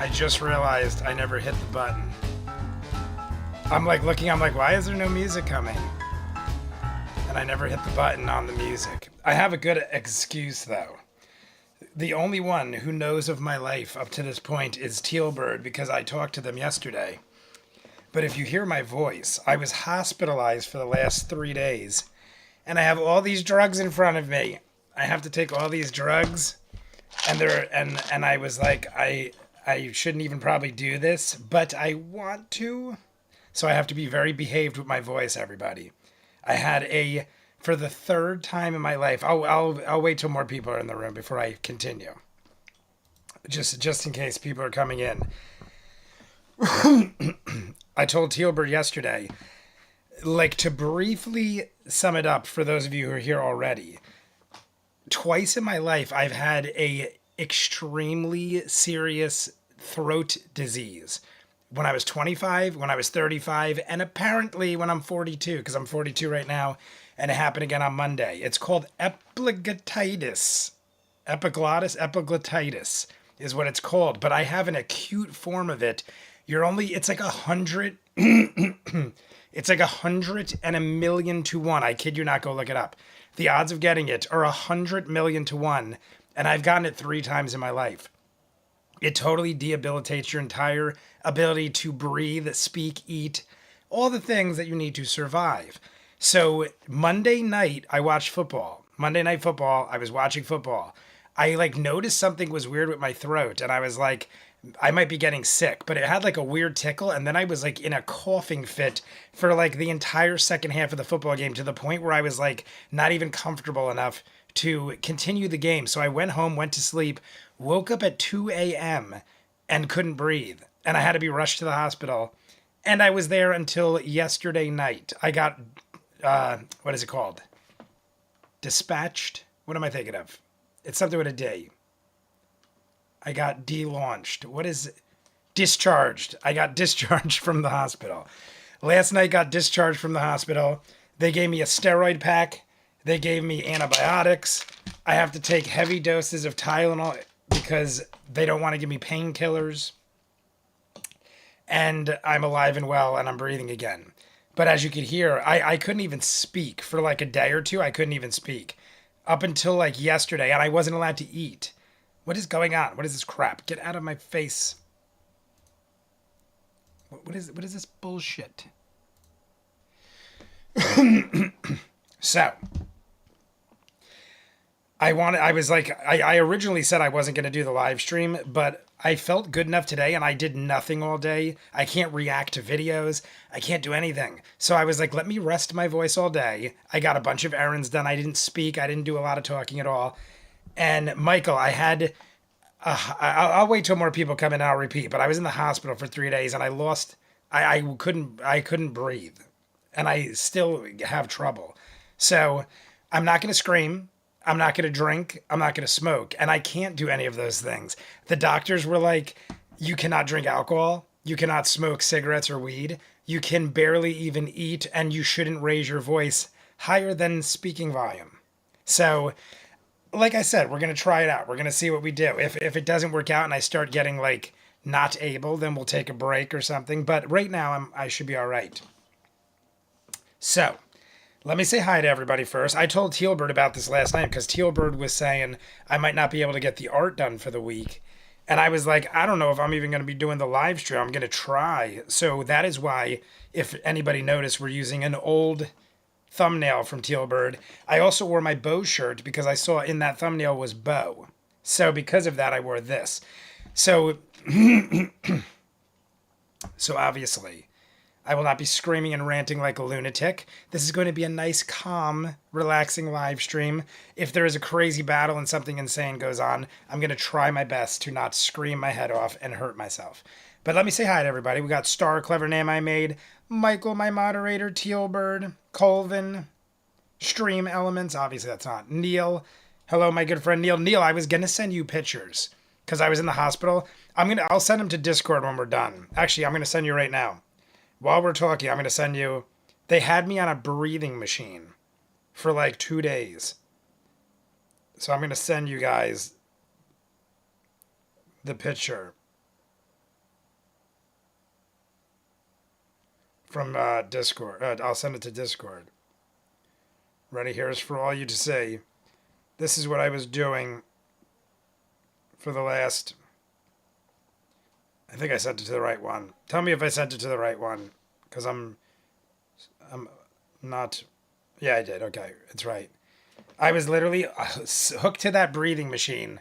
I just realized I never hit the button. I'm like looking, I'm like, why is there no music coming? And I never hit the button on the music. I have a good excuse though. The only one who knows of my life up to this point is Tealbird because I talked to them yesterday. But if you hear my voice, I was hospitalized for the last 3 days. And I have all these drugs in front of me. I have to take all these drugs. And I was like, I shouldn't even probably do this, but I want to. So I have to be very behaved with my voice, everybody. I had for the third time in my life, I'll wait till more people are in the room before I continue. Just in case people are coming in. I told Tealbird yesterday, like, to briefly sum it up for those of you who are here already, twice in my life I've had a extremely serious throat disease. When I was 25, when I was 35, and apparently when I'm 42, because I'm 42 right now, and it happened again on Monday. It's called epiglottitis. Epiglottitis is what it's called, but I have an acute form of it. It's like 100, it's like 100 and a million to 1. I kid you not, go look it up. The odds of getting it are 100 million to 1, and I've gotten it 3 times in my life. It totally debilitates your entire ability to breathe, speak, eat, all the things that you need to survive. So Monday night, I watched football. Monday Night Football, I was watching football. I noticed something was weird with my throat, and I was like, I might be getting sick, but it had a weird tickle, and then I was in a coughing fit for the entire second half of the football game, to the point where I was not even comfortable enough to continue the game. So I went home, went to sleep, woke up at 2 a.m. and couldn't breathe, and I had to be rushed to the hospital. And I was there until yesterday night. I got, what is it called? Dispatched? What am I thinking of? It's something with a D. I got delaunched. What is it? Discharged. I got discharged from the hospital. Last night got discharged from the hospital. They gave me a steroid pack. They gave me antibiotics. I have to take heavy doses of Tylenol because they don't want to give me painkillers. And I'm alive and well, and I'm breathing again. But as you could hear, I couldn't even speak for a day or two. I couldn't even speak up until yesterday, and I wasn't allowed to eat. What is going on? What is this crap? Get out of my face. What is this bullshit? So, I originally said I wasn't going to do the live stream, but I felt good enough today, and I did nothing all day. I can't react to videos. I can't do anything. So I was like, let me rest my voice all day. I got a bunch of errands done. I didn't speak. I didn't do a lot of talking at all. And Michael, I'll wait till more people come in and I'll repeat, but I was in the hospital for 3 days and I couldn't breathe, and I still have trouble. So I'm not going to scream. I'm not going to drink. I'm not going to smoke. And I can't do any of those things. The doctors were like, you cannot drink alcohol. You cannot smoke cigarettes or weed. You can barely even eat, and you shouldn't raise your voice higher than speaking volume. So, like I said, we're going to try it out. We're going to see what we do. If it doesn't work out and I start getting not able, then we'll take a break or something. But right now I should be all right. So, let me say hi to everybody first. I told Tealbird about this last night because Tealbird was saying I might not be able to get the art done for the week. And I was like, I don't know if I'm even going to be doing the live stream. I'm going to try. So that is why, if anybody noticed, we're using an old thumbnail from Tealbird. I also wore my Bo shirt because I saw in that thumbnail was Bo. So because of that, I wore this. So, so obviously, I will not be screaming and ranting like a lunatic. This is going to be a nice, calm, relaxing live stream. If there is a crazy battle and something insane goes on, I'm going to try my best to not scream my head off and hurt myself. But let me say hi to everybody. We got Star, clever name I made, Michael, my moderator, Tealbird, Colvin, Stream Elements, obviously that's not, Neil. Hello, my good friend Neil. Neil, I was going to send you pictures because I was in the hospital. I'll send them to Discord when we're done. Actually, I'm going to send you right now. While we're talking, I'm going to send you... They had me on a breathing machine for 2 days. So I'm going to send you guys the picture. from Discord. I'll send it to Discord. Ready? Here's for all you to see. This is what I was doing for the last... I think I sent it to the right one. Tell me if I sent it to the right one, because I'm not... Yeah, I did. Okay, it's right. I was literally hooked to that breathing machine.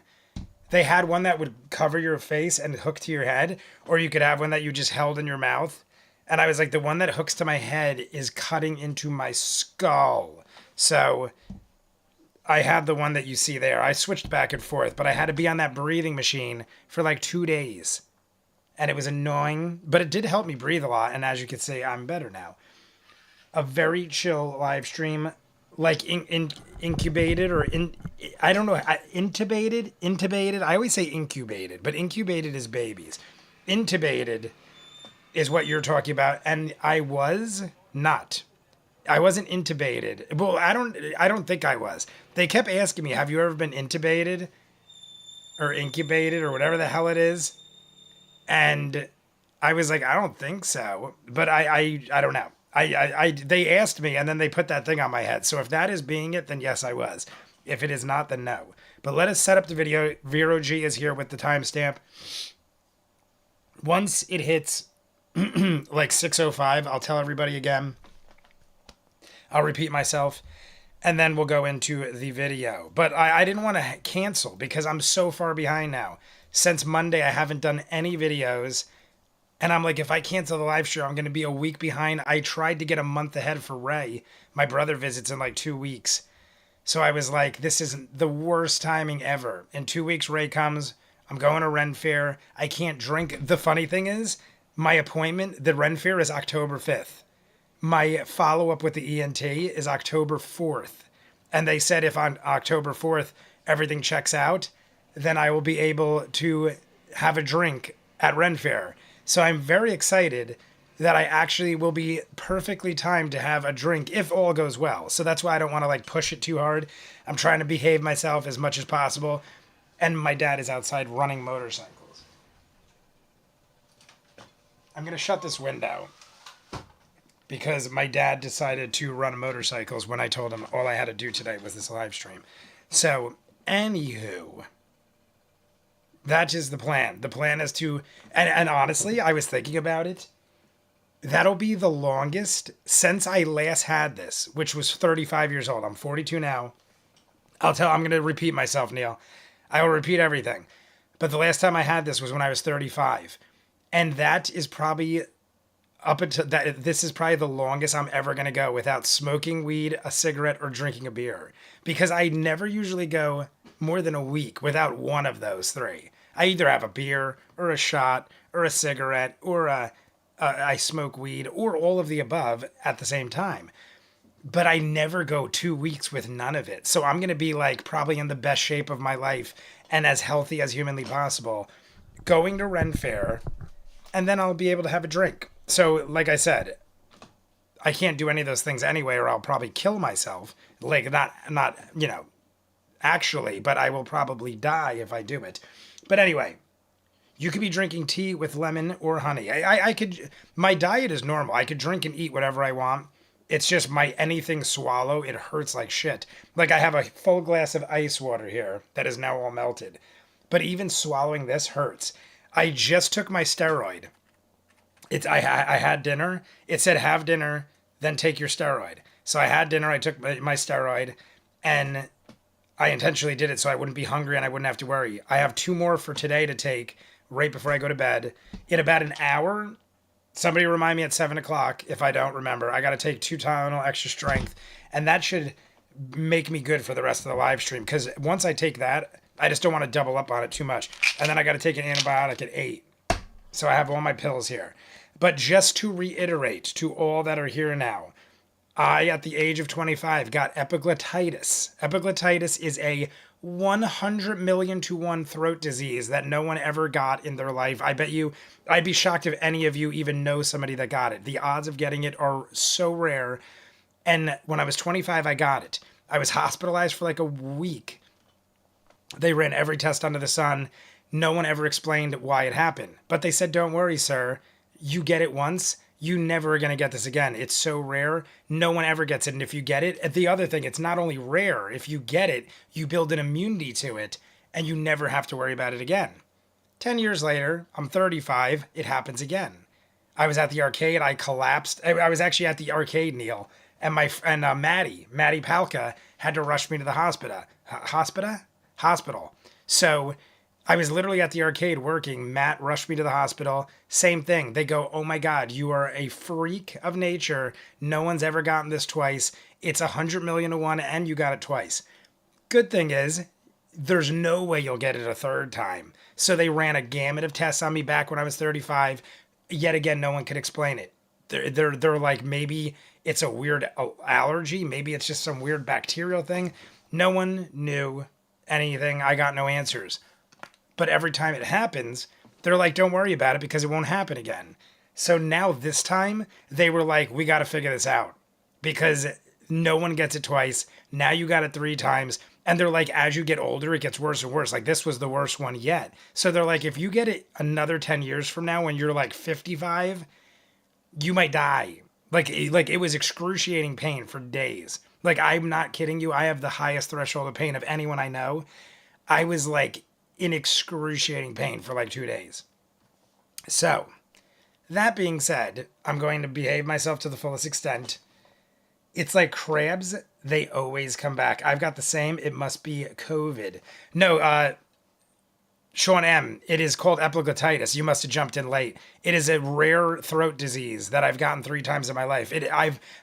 They had one that would cover your face and hook to your head, or you could have one that you just held in your mouth. And I was like, the one that hooks to my head is cutting into my skull. So I had the one that you see there. I switched back and forth, but I had to be on that breathing machine for like 2 days. And it was annoying, but it did help me breathe a lot. And as you can see, I'm better now. A very chill live stream, like incubated or I don't know, intubated. I always say incubated, but incubated is babies. Intubated is what you're talking about, and I was not. I wasn't intubated. Well, I don't think I was. They kept asking me, "Have you ever been intubated or incubated or whatever the hell it is?" And I was like, "I don't think so," but I don't know. They asked me, and then they put that thing on my head. So if that is being it, then yes, I was. If it is not, then no. But let us set up the video. Vero G is here with the timestamp. Once it hits like 6:05, I'll tell everybody again. I'll repeat myself, and then we'll go into the video. But I didn't want to cancel because I'm so far behind now. Since Monday, I haven't done any videos. And I'm like, if I cancel the live stream, I'm going to be a week behind. I tried to get a month ahead for Ray. My brother visits in like 2 weeks. So I was like, this is the worst timing ever. In 2 weeks, Ray comes. I'm going to Ren Fair. I can't drink. The funny thing is, my appointment, the Ren Fair is October 5th. My follow-up with the ENT is October 4th. And they said if on October 4th everything checks out, then I will be able to have a drink at Ren Fair. So I'm very excited that I actually will be perfectly timed to have a drink if all goes well. So that's why I don't want to like push it too hard. I'm trying to behave myself as much as possible. And my dad is outside running motorcycles. I'm going to shut this window because my dad decided to run motorcycles when I told him all I had to do today was this live stream. So, anywho, that is the plan. The plan is to, and honestly, I was thinking about it. That'll be the longest since I last had this, which was 35 years old. I'm 42 now. I'm going to repeat myself, Neil. I will repeat everything. But the last time I had this was when I was 35. And that is probably up until that. This is probably the longest I'm ever going to go without smoking weed, a cigarette, or drinking a beer. Because I never usually go more than a week without one of those three. I either have a beer or a shot or a cigarette or I smoke weed or all of the above at the same time. But I never go 2 weeks with none of it. So I'm going to be like probably in the best shape of my life and as healthy as humanly possible going to Ren Fair, and then I'll be able to have a drink. So like I said, I can't do any of those things anyway or I'll probably kill myself. Like not actually, but I will probably die if I do it. But anyway, you could be drinking tea with lemon or honey. I could, my diet is normal. I could drink and eat whatever I want. It's just my anything swallow, it hurts like shit. Like I have a full glass of ice water here that is now all melted. But even swallowing this hurts. I just took my steroid. I had dinner. It said have dinner, then take your steroid. So I had dinner, I took my steroid, and I intentionally did it so I wouldn't be hungry and I wouldn't have to worry. I have 2 more for today to take right before I go to bed. In about an hour, somebody remind me at 7 o'clock if I don't remember. I got to take 2 Tylenol extra strength, and that should make me good for the rest of the live stream. Because once I take that, I just don't want to double up on it too much. And then I got to take an antibiotic at 8. So I have all my pills here. But just to reiterate to all that are here now, I, at the age of 25, got epiglottitis. Epiglottitis is a 100 million to 1 throat disease that no one ever got in their life. I bet you, I'd be shocked if any of you even know somebody that got it. The odds of getting it are so rare. And when I was 25, I got it. I was hospitalized for like a week. They ran every test under the sun. No one ever explained why it happened. But they said, don't worry, sir. You get it once, you never are going to get this again. It's so rare. No one ever gets it. And if you get it, the other thing, it's not only rare. If you get it, you build an immunity to it and you never have to worry about it again. 10 years later, I'm 35, it happens again. I was at the arcade, I collapsed. I was actually at the arcade, Neil, and my friend Maddie Palka, had to rush me to the hospital. So I was literally at the arcade working. Matt rushed me to the hospital. Same thing. They go, "Oh my God, you are a freak of nature. No one's ever gotten this twice. It's 100 million to one, and you got it twice." Good thing is, there's no way you'll get it a third time. So they ran a gamut of tests on me back when I was 35. Yet again, no one could explain it. They're like, maybe it's a weird allergy. Maybe it's just some weird bacterial thing. No one knew anything. I got no answers. But every time it happens, they're like, don't worry about it because it won't happen again. So now this time, they were like, we got to figure this out because no one gets it twice. Now you got it 3 times. And they're like, as you get older, it gets worse and worse. Like, this was the worst one yet. So they're like, if you get it another 10 years from now when you're like 55, you might die. Like it was excruciating pain for days. Like, I'm not kidding you. I have the highest threshold of pain of anyone I know. I was like in excruciating pain for like 2 days. So, that being said, I'm going to behave myself to the fullest extent. It's like crabs, they always come back. I've got the same. It must be COVID. No, Sean M., it is called epiglottitis. You must have jumped in late. It is a rare throat disease that I've gotten 3 times in my life.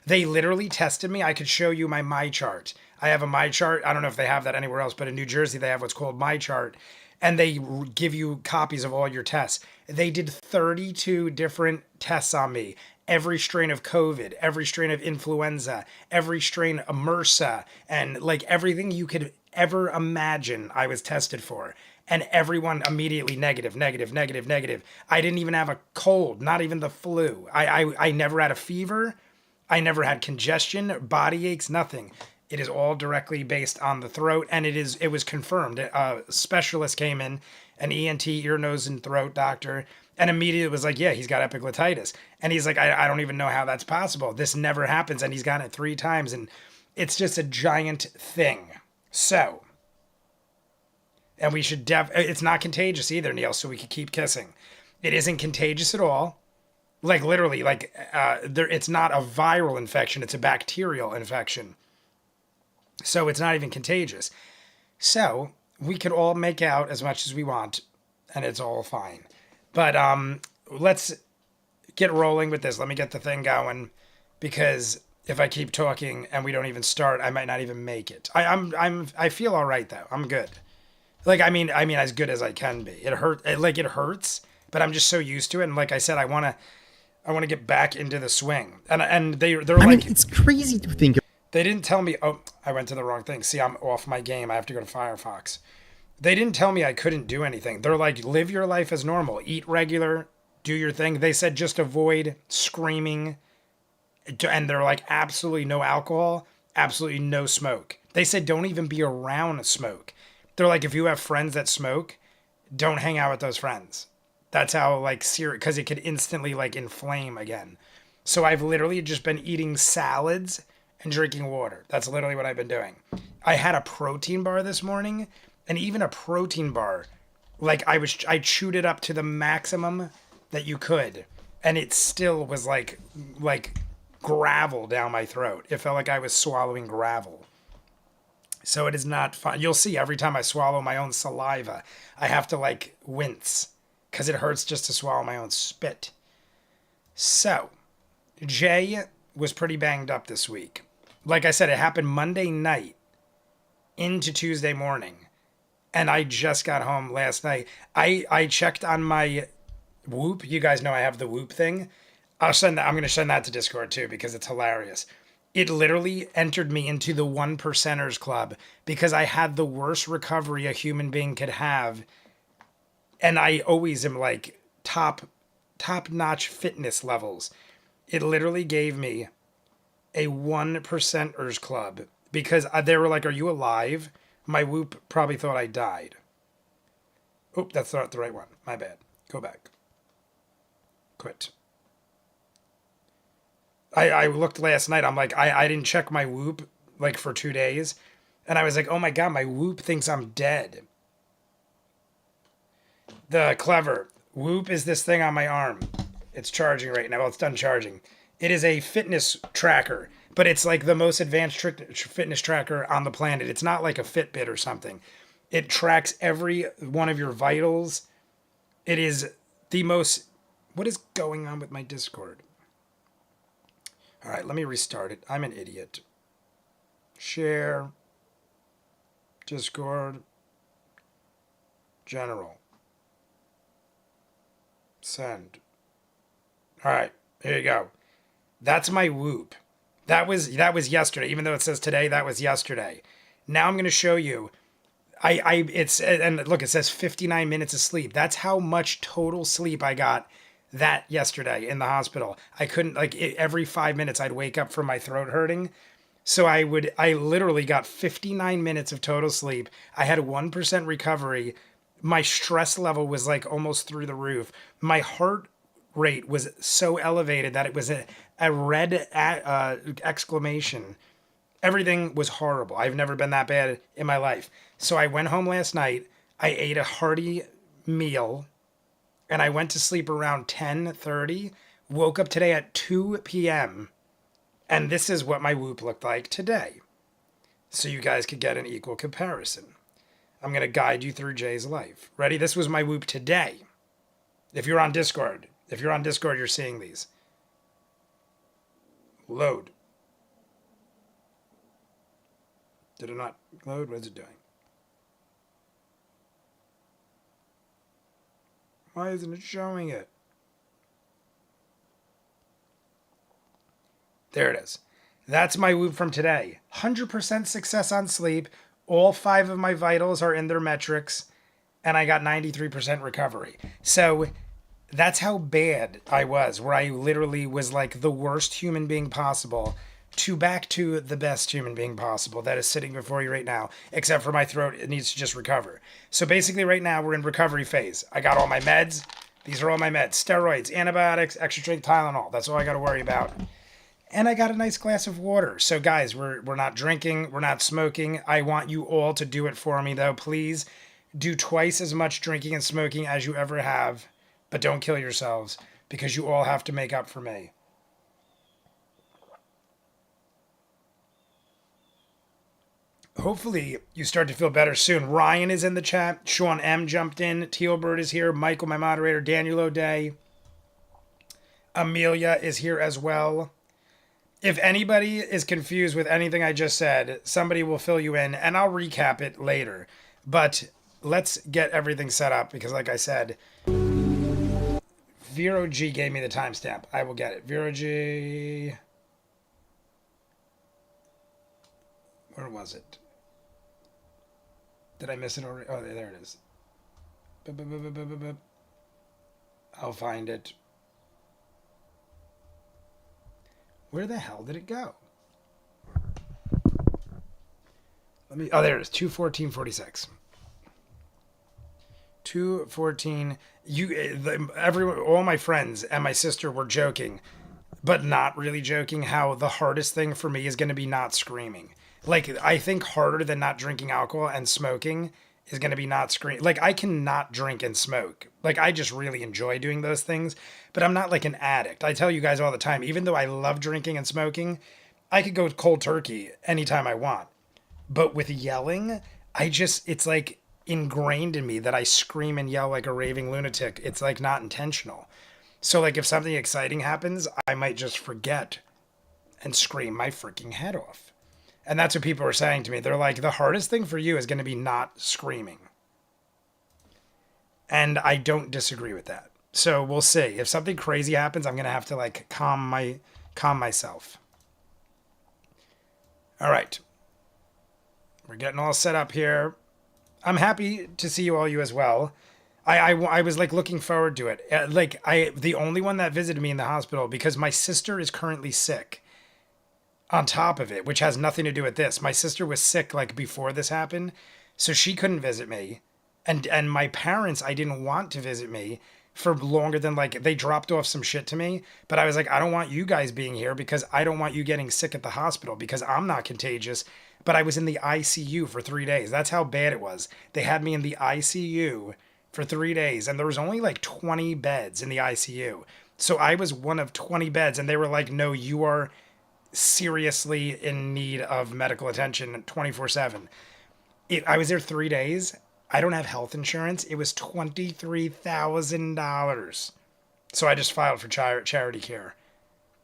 They literally tested me. I could show you my chart. I have a my chart. I don't know if they have that anywhere else, but in New Jersey they have what's called my chart. And they give you copies of all your tests. They did 32 different tests on me. Every strain of COVID, every strain of influenza, every strain of MRSA, and like everything you could ever imagine I was tested for. And everyone immediately negative. I didn't even have a cold, not even the flu. I never had a fever. I never had congestion, body aches, nothing. It is all directly based on the throat, and it was confirmed. A specialist came in, an ENT, ear, nose, and throat doctor, and immediately was like, yeah, he's got epiglottitis. And he's like, I don't even know how that's possible. This never happens, and he's gotten it 3 times, and it's just a giant thing. So, and we should it's not contagious either, Neil, so we could keep kissing. It isn't contagious at all. Like, literally, like, it's not a viral infection, it's a bacterial infection. So it's not even contagious. So we could all make out as much as we want, and it's all fine. But let's get rolling with this. Let me get the thing going, because if I keep talking and we don't even start, I might not even make it. I feel all right though. I'm good. Like, I mean as good as I can be. It hurts, but I'm just so used to it. And like I said, I want to get back into the swing. And they're like, I mean, it's crazy to think. They didn't tell me, oh, I went to the wrong thing. See, I'm off my game. I have to go to Firefox. They didn't tell me I couldn't do anything. They're like, live your life as normal. Eat regular. Do your thing. They said just avoid screaming. And they're like, absolutely no alcohol. Absolutely no smoke. They said don't even be around smoke. They're like, if you have friends that smoke, don't hang out with those friends. That's how, like, serious, because it could instantly, like, inflame again. So I've literally just been eating salads and drinking water. That's literally what I've been doing. I had a protein bar this morning, and even a protein bar, like, I chewed it up to the maximum that you could, and it still was like gravel down my throat. It felt like I was swallowing gravel. So it is not fun. You'll see every time I swallow my own saliva, I have to like wince because it hurts just to swallow my own spit. So Jay was pretty banged up this week. Like I said, it happened Monday night into Tuesday morning. And I just got home last night. I checked on my Whoop. You guys know I have the Whoop thing. I'm going to send that to Discord too because it's hilarious. It literally entered me into the 1%ers club because I had the worst recovery a human being could have. And I always am like top-notch fitness levels. It literally gave me a 1%ers club because they were like, are you alive? My Whoop probably thought I died. Oop, that's not the right one. My bad. Go back. Quit. I looked last night. I'm like, I didn't check my Whoop like for 2 days. And I was like, oh my God, my Whoop thinks I'm dead. The clever Whoop is this thing on my arm. It's charging right now. Well, it's done charging. It is a fitness tracker, but it's like the most advanced fitness tracker on the planet. It's not like a Fitbit or something. It tracks every one of your vitals. It is the most. What is going on with my Discord? All right, let me restart it. I'm an idiot. Share. Discord. General. Send. All right, here you go. That's my Whoop. That was yesterday. Even though it says today, that was yesterday. Now I'm going to show you. It's, and look, it says 59 minutes of sleep. That's how much total sleep I got that yesterday in the hospital. I couldn't, like, every 5 minutes I'd wake up from my throat hurting. So I literally got 59 minutes of total sleep. I had a 1% recovery. My stress level was like almost through the roof. My heart rate was so elevated that it was a red exclamation. Everything was horrible. I've never been that bad in my life. So I went home last night. I ate a hearty meal and I went to sleep around 10:30. Woke up today at 2 p.m. And this is what my Whoop looked like today. So you guys could get an equal comparison. I'm going to guide you through Jay's life. Ready? This was my Whoop today. If you're on Discord, you're seeing these. Load. Did it not load? What is it doing? Why isn't it showing it? There it is. That's my Whoop from today. 100% success on sleep. All 5 of my vitals are in their metrics. And I got 93% recovery. So that's how bad I was, where I literally was like the worst human being possible to back to the best human being possible that is sitting before you right now, except for my throat. It needs to just recover. So basically right now we're in recovery phase. I got all my meds. These are all my meds. Steroids, antibiotics, extra strength Tylenol. That's all I got to worry about. And I got a nice glass of water. So guys, we're not drinking. We're not smoking. I want you all to do it for me though. Please do twice as much drinking and smoking as you ever have. But don't kill yourselves because you all have to make up for me. Hopefully you start to feel better soon. Ryan is in the chat. Sean M jumped in. Tealbird is here. Michael, my moderator. Daniel O'Day. Amelia is here as well. If anybody is confused with anything I just said, somebody will fill you in and I'll recap it later. But let's get everything set up because like I said, Vero G gave me the timestamp. I will get it. Vero G. Where was it? Did I miss it already? Oh, there it is. I'll find it. Where the hell did it go? Oh, there it is. 2:14:46. 2:14. Everyone, all my friends and my sister were joking, but not really joking. How the hardest thing for me is going to be not screaming. Like I think harder than not drinking alcohol and smoking is going to be not scream. Like I cannot drink and smoke. Like I just really enjoy doing those things, but I'm not like an addict. I tell you guys all the time, even though I love drinking and smoking, I could go cold turkey anytime I want. But with yelling, it's like ingrained in me that I scream and yell like a raving lunatic. It's like not intentional. So like if something exciting happens, I might just forget and scream my freaking head off. And that's what people are saying to me. They're like, the hardest thing for you is going to be not screaming. And I don't disagree with that. So we'll see. If something crazy happens, I'm going to have to like calm myself. All right. We're getting all set up here. I'm happy to see you as well. I was like looking forward to it. The only one that visited me in the hospital because my sister is currently sick. On top of it, which has nothing to do with this. My sister was sick like before this happened, so she couldn't visit me. And my parents, I didn't want to visit me for longer than like they dropped off some shit to me. But I was like, I don't want you guys being here because I don't want you getting sick at the hospital because I'm not contagious. But I was in the ICU for 3 days. That's how bad it was. They had me in the ICU for 3 days, and there was only like 20 beds in the ICU. So I was one of 20 beds, and they were like, no, you are seriously in need of medical attention 24/7. I was there 3 days. I don't have health insurance. It was $23,000. So I just filed for charity care.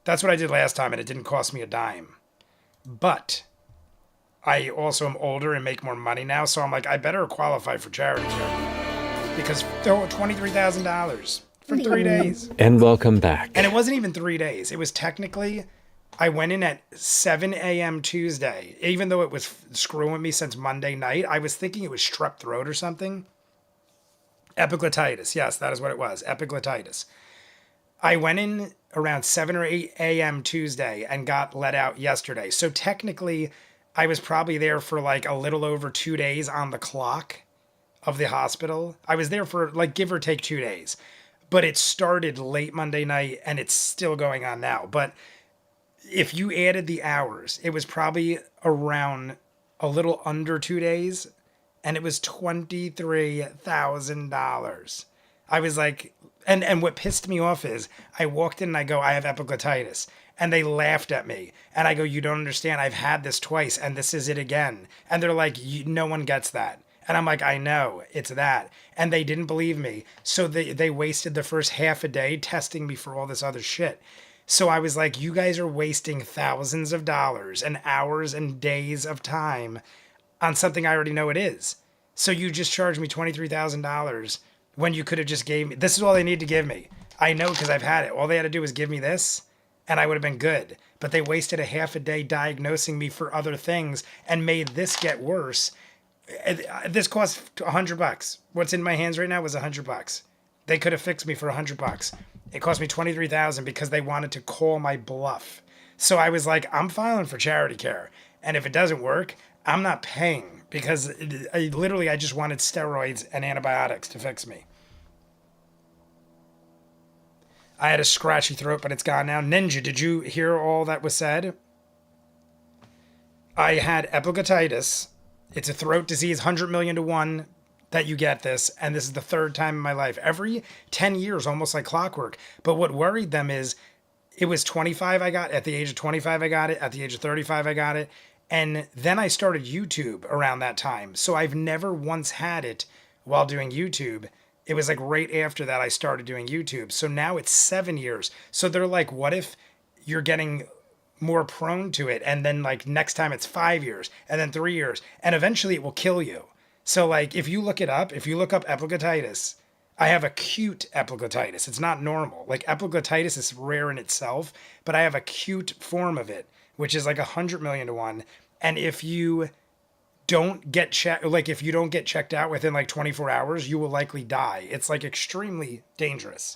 That's what I did last time, and it didn't cost me a dime. But I also am older and make more money now, so I'm like, I better qualify for charity care. Because $23,000 for 3 days. And welcome back. And it wasn't even 3 days. It was technically, I went in at 7 a.m. Tuesday. Even though it was screwing me since Monday night, I was thinking it was strep throat or something. Epiglottitis. Yes, that is what it was. Epiglottitis. I went in around 7 or 8 a.m. Tuesday and got let out yesterday. So technically, I was probably there for like a little over 2 days on the clock of the hospital. I was there for like give or take 2 days. But it started late Monday night and it's still going on now. But if you added the hours, it was probably around a little under 2 days, and it was $23,000. I was like, and what pissed me off is I walked in and I go, I have epiglottitis. And they laughed at me. And I go, you don't understand. I've had this twice and this is it again. And they're like, no one gets that. And I'm like, I know, it's that. And they didn't believe me. So they wasted the first half a day testing me for all this other shit. So I was like, you guys are wasting thousands of dollars and hours and days of time on something I already know it is. So you just charged me $23,000 when you could have just gave me, this is all they need to give me. I know because I've had it. All they had to do was give me this and I would have been good. But they wasted a half a day diagnosing me for other things and made this get worse. This cost $100. What's in my hands right now was $100. They could have fixed me for $100. It cost me $23,000 because they wanted to call my bluff. So I was like, I'm filing for charity care. And if it doesn't work, I'm not paying because I just wanted steroids and antibiotics to fix me. I had a scratchy throat, but it's gone now. Ninja, did you hear all that was said? I had epiglottitis. It's a throat disease, 100 million to 1 that you get this, and this is the third time in my life. Every 10 years, almost like clockwork. But what worried them is it was 25 I got. At the age of 25 I got it. At the age of 35 I got it. And then I started YouTube around that time. So I've never once had it while doing YouTube. It was like right after that I started doing YouTube. So now it's 7 years. So they're like, what if you're getting more prone to it? And then like next time it's 5 years and then 3 years. And eventually it will kill you. So like if you look it up, if you look up epiglottitis, I have acute epiglottitis. It's not normal. Like epiglottitis is rare in itself, but I have acute form of it, which is like 100 million to 1. And if you don't get checked, like if you don't get checked out within like 24 hours, you will likely die. It's like extremely dangerous.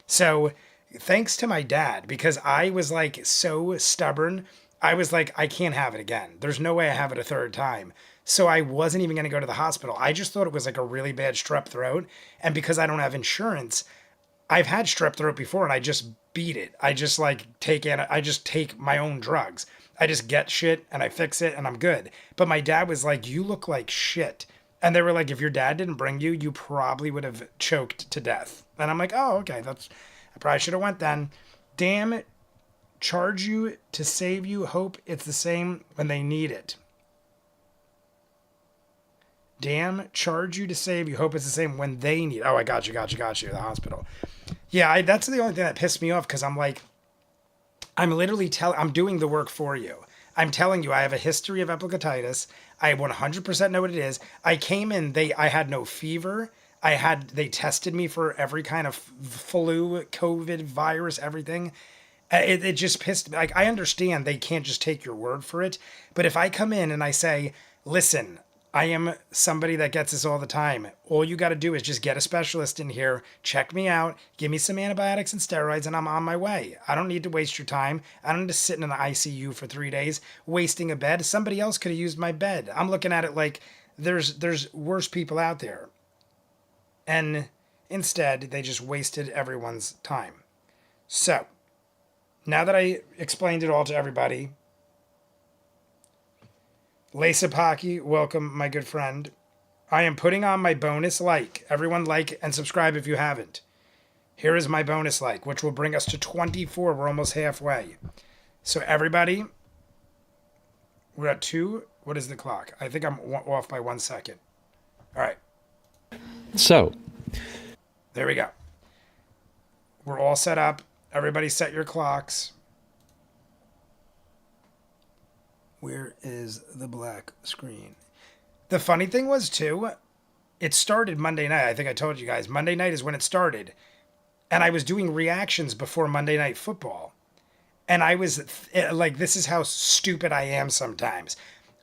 So thanks to my dad, because I was like so stubborn. I was like, I can't have it again. There's no way I have it a third time. So I wasn't even going to go to the hospital. I just thought it was like a really bad strep throat. And because I don't have insurance, I've had strep throat before and I just beat it. I just like I just take my own drugs. I just get shit and I fix it and I'm good. But my dad was like, you look like shit. And they were like, if your dad didn't bring you, you probably would have choked to death. And I'm like, oh, okay. I probably should have went then. Damn it. Charge you to save you. Hope it's the same when they need it. Damn, charge you to save you. Hope it's the same when they need. Oh, I got you. The hospital. Yeah, that's the only thing that pissed me off because I'm like, I'm doing the work for you. I'm telling you, I have a history of epiglottitis. I 100% know what it is. I came in, I had no fever. They tested me for every kind of flu, COVID, virus, everything. It just pissed me. Like, I understand they can't just take your word for it. But if I come in and I say, listen, I am somebody that gets this all the time. All you got to do is just get a specialist in here, check me out, give me some antibiotics and steroids, and I'm on my way. I don't need to waste your time. I don't need to sit in an ICU for 3 days wasting a bed. Somebody else could have used my bed. I'm looking at it like there's worse people out there. And Instead, they just wasted everyone's time. So, now that I explained it all to everybody, Lasapaki, welcome, my good friend. I am putting on my bonus like. Everyone like and subscribe if you haven't. Here is my bonus like, which will bring us to 24. We're almost halfway. So everybody, we're at 2. What is the clock? I think I'm off by 1 second. All right. So. There we go. We're all set up. Everybody set your clocks. Where is the black screen? The funny thing was, too, it started Monday night. I think I told you guys. Monday night is when it started. And I was doing reactions before Monday Night Football. And I was like, this is how stupid I am sometimes.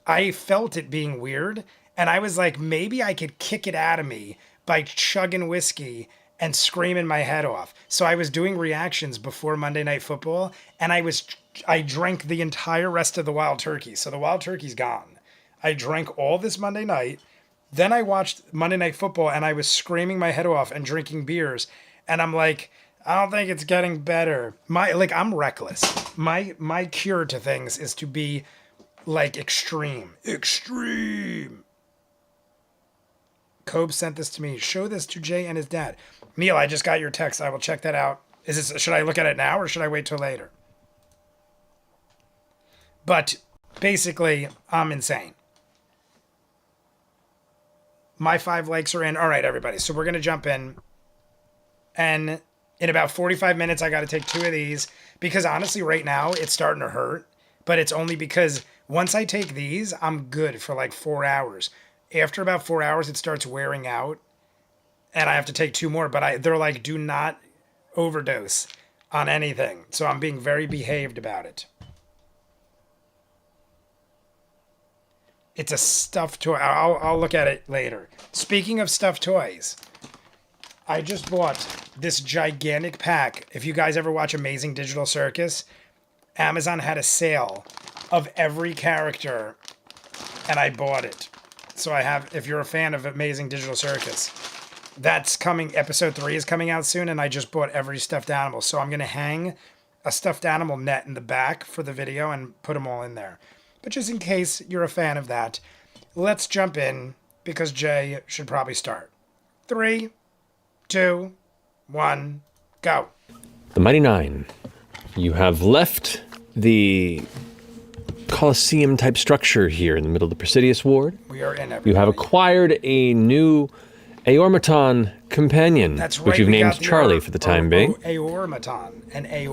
I felt it being weird. And I was like, maybe I could kick it out of me by chugging whiskey and screaming my head off. So I was doing reactions before Monday Night Football. And I drank the entire rest of the Wild Turkey. So the Wild Turkey's gone. I drank all this Monday night. Then I watched Monday Night Football and I was screaming my head off and drinking beers. And I'm like, I don't think it's getting better. I'm reckless. My cure to things is to be like extreme. Extreme. Cobe sent this to me. Show this to Jay and his dad. Neil, I just got your text. I will check that out. Should I look at it now or should I wait till later? But basically, I'm insane. My 5 likes are in. All right, everybody. So we're going to jump in. And in about 45 minutes, I got to take 2 of these. Because honestly, right now, it's starting to hurt. But it's only because once I take these, I'm good for like 4 hours. After about 4 hours, it starts wearing out. And I have to take 2 more. But they're like, do not overdose on anything. So I'm being very behaved about it. It's a stuffed toy. I'll look at it later. Speaking of stuffed toys, I just bought this gigantic pack. If you guys ever watch Amazing Digital Circus, Amazon had a sale of every character, and I bought it. So I have, if you're a fan of Amazing Digital Circus, that's coming, episode 3 is coming out soon, and I just bought every stuffed animal. So I'm going to hang a stuffed animal net in the back for the video and put them all in there. But just in case you're a fan of that, let's jump in because Jay should probably start. 3, 2, 1, go. The Mighty Nine. You have left the Colosseum-type structure here in the middle of the Presidius Ward. We are in everybody. You have acquired a new Aormaton companion, That's right, which you've named Charlie for the time being. Aormaton.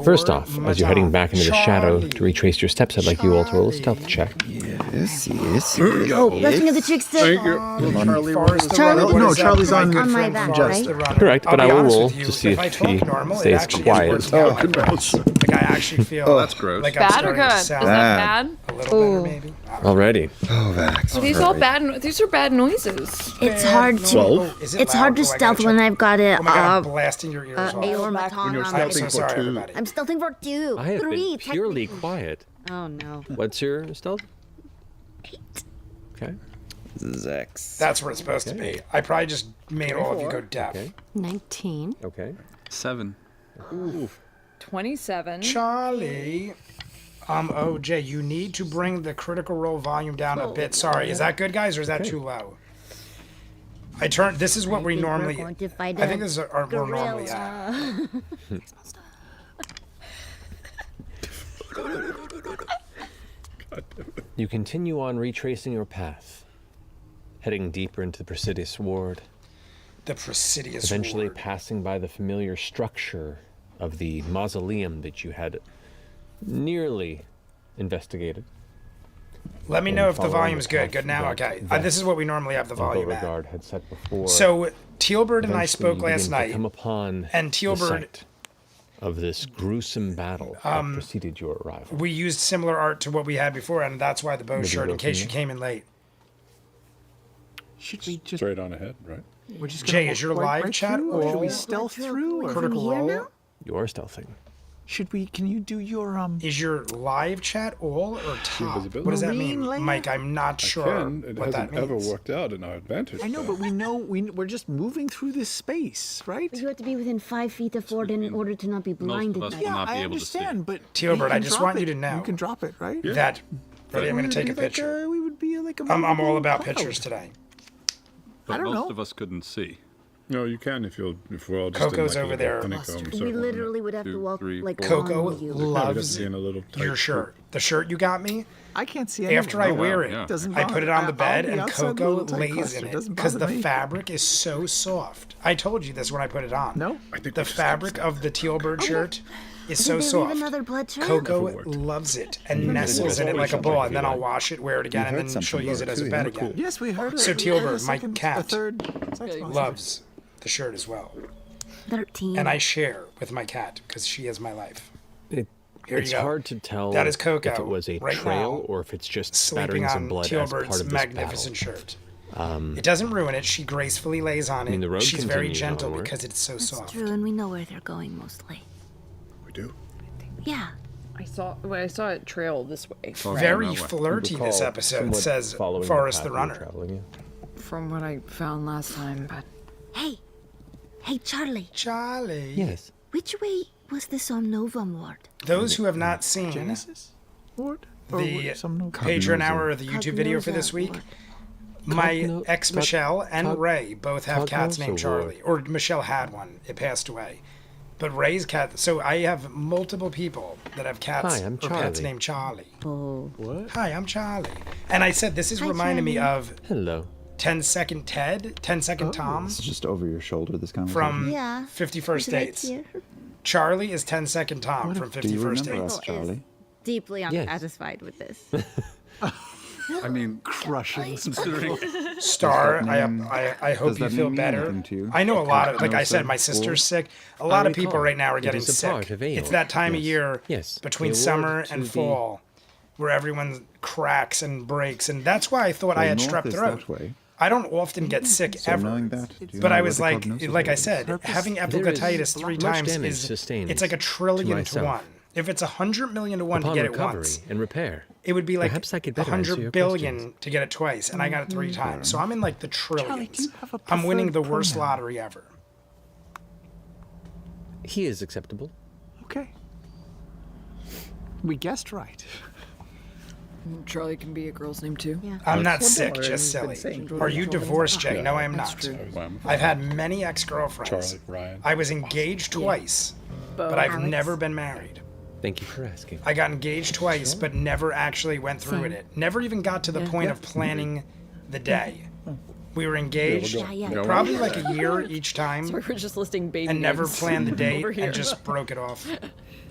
First off, as you're heading back into the shadow to retrace your steps, I'd like you all to roll a stealth check. Yes. Oh, blessing of the chicks. Thank you. Charlie, No, Charlie's on my back, Just. right? Correct, but I will roll to see if he it stays actually quiet. is working out. good mouse. Like I actually feel Oh, that's gross. like I'm Bad or starting to good? Is sound that bad? a little better maybe. Alrighty. Oh, Vax. These all bad. These are bad noises. It's hard to. 12? Is it It's hard loud? to Oh, I gotta stealth when check. I've got it. Oh my God, I'm blasting your ears off. Aormaton When you're on I'm stealthing so for sorry, 2. everybody. I'm stealthing for 2. I have 3, been purely quiet. Oh no. What's your stealth? 8. Okay. Zex. That's where it's supposed to be. I probably just made all of you go deaf. Okay. 19. Okay. 7. 27. Charlie. OJ, you need to bring the Critical Role volume down a bit. Sorry, is that good, guys, or is that too low? This is what we normally. I think this is our more normally at. You continue on retracing your path, heading deeper into the Presidius Ward, The Presidius eventually Ward. passing by the familiar structure of the mausoleum that you had nearly investigated. Let me know if the following volume's the good. path Good now? that Okay. This is what we normally have the volume at. Beauregard had set before. So, Tealbird and I Eventually spoke you last begin to night. come upon and the Tealbird- site of this gruesome battle that preceded your arrival. We used similar art to what we had before, and that's why the bow Maybe shirt, in look case in you there. came in late. Should we just Straight on ahead, right? we're just Jay, gonna is your walk live right chat through, or should we all stealth through? Or Critical here Role? now? You are stealthing. Can you do your Is your live chat all or top? visibility. What does that mean, Marine layer? Mike? I'm not sure It what that hasn't ever means. worked out in our advantage. I know, but we know we're just moving through this space, right? You have to be within 5 feet of Ford in order to not be blinded us by will it. not be I able to see. understand, but Teobert, you I can just drop want you it. to know You can drop it, right? That. Ready, I'm We going to would take a be like picture. we would be like a I'm all movable about cloud. pictures today. But I don't most know. of us couldn't see. No, you can if we're all just Coco's in like over a there. little honeycomb We circle. literally would have to 2, walk 3, like 4. Coco on you. Yeah, we'd have loves to be in a little tight your shirt. The shirt you got me. I can't see anything. After I wear it, yeah. Doesn't I put it on the bother- bed I'll be and outside the Coco little tight lays cluster. in it Doesn't because bother the me. fabric is so soft. I told you this when I put it on. No? I think The we just fabric of the teal bird shirt is so Did they soft. leave another blood trail? Coco Never worked. loves it and nestles in it like a ball, and then I'll wash it, wear it again, and then she'll use it as a bed again. Yes, we heard it. So We Teal heard a Bird, my second- cat, a third sex monster. Loves the shirt as well, 13. and I share with my cat because she is my life. Here It's you go. hard to tell That is Coco if it was a right trail now, or if it's just Sleeping spatterings on of blood Teal as part Bird's of this magnificent battle. shirt. It doesn't ruin it. She gracefully lays on it. mean, the road She's very continues gentle onward. because it's so That's soft. true, and we know where they're going mostly. We do. Yeah. I saw it trail this way. Very that way. flirty this Recall episode, somewhat says following Forrest the path you were Runner. traveling in. From what I found last time, but Hey, Charlie. Charlie. Yes. Which way was the Somnova ward? Those who have not seen Genesis? Ward? Or the some no- Patreon hour of the YouTube video for this Cognosa week, ward. my Cogno- ex cog- Michelle and cog- Ray both have cats Cognosa named Charlie. Or Michelle had one. It passed away. But Ray's cat. So I have multiple people that have cats Hi, I'm or pets Charlie. named Charlie. Oh. What? Hi, I'm Charlie. And I said this is Hi, reminding me Charlie. of Hello. 10 Second Ted, 10 Second Tom It's just over your shoulder, this conversation. from Yeah. 50 First It's right Dates. here. Charlie is 10 Second Tom from Do 50 you First remember Dates. us, Charlie? Deeply Yes. unsatisfied with this. I mean, Crushing. considering Star, Does that mean- I hope does you that feel mean better. anything to you? I know a lot of, like I Cognosa said, my sister's ward? sick. A lot of people recall. right now are It getting is a sick. part of It's AO. that time of Yes. year Yes. between The award summer to and the- fall where everyone cracks and breaks. And that's why I thought I Well, had north strep is throat. that way. I don't often get sick So ever. knowing that, do you But know I what was the like, prognosis like I is? said, having There is epiglottitis 3 much times damage is sustained it's like a to trillion to myself. 1. If it's 100 million to 1 Upon to get it recovery once, and repair. it would be like Perhaps I could better answer 100 your billion questions. to get it twice, and I got it 3 times. So I'm in like the Charlie, trillions. do you have a I'm winning the preferred worst pronoun? lottery ever. He is acceptable. Okay. We guessed right. Charlie can be a girl's name too. Yeah. I'm not Well, sick, don't worry, just we've been silly. saying Are you divorced, Jay? No, I am That's not. true. I've had many ex-girlfriends. Charlie, Ryan. I was engaged twice, but I've Alex. never been married. Thank you for asking. I got engaged twice, but never actually went through with it. Never even got to the point of planning the day. We were engaged Yeah. probably like a year each time, We were just listing baby and never names planned the date over here. and just broke it off.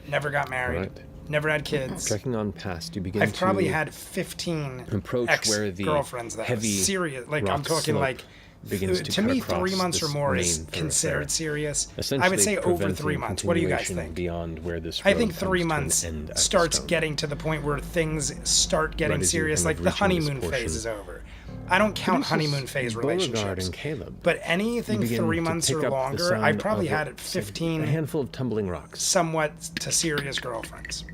Never got married. Right. Never had kids. Trekking on past, you begin I've probably to had 15 approach where the ex-girlfriends that heavy serious. Like I'm rock talking slope like begins to to cut me, across 3 months or this more is main considered thoroughfare, serious. I essentially would say over 3 preventing months. What do you guys continuation think? Beyond where this I road think comes 3 to an months end at the starts stone. getting to the point where things start getting Right as you serious. kind Like of the reaching this honeymoon phase portion. is over. I don't count Produces honeymoon phase Beauregard relationships. and Caleb. But You anything begin 3 to months pick or up the longer, I sound probably of had a 15 handful of tumbling rocks somewhat to serious girlfriends.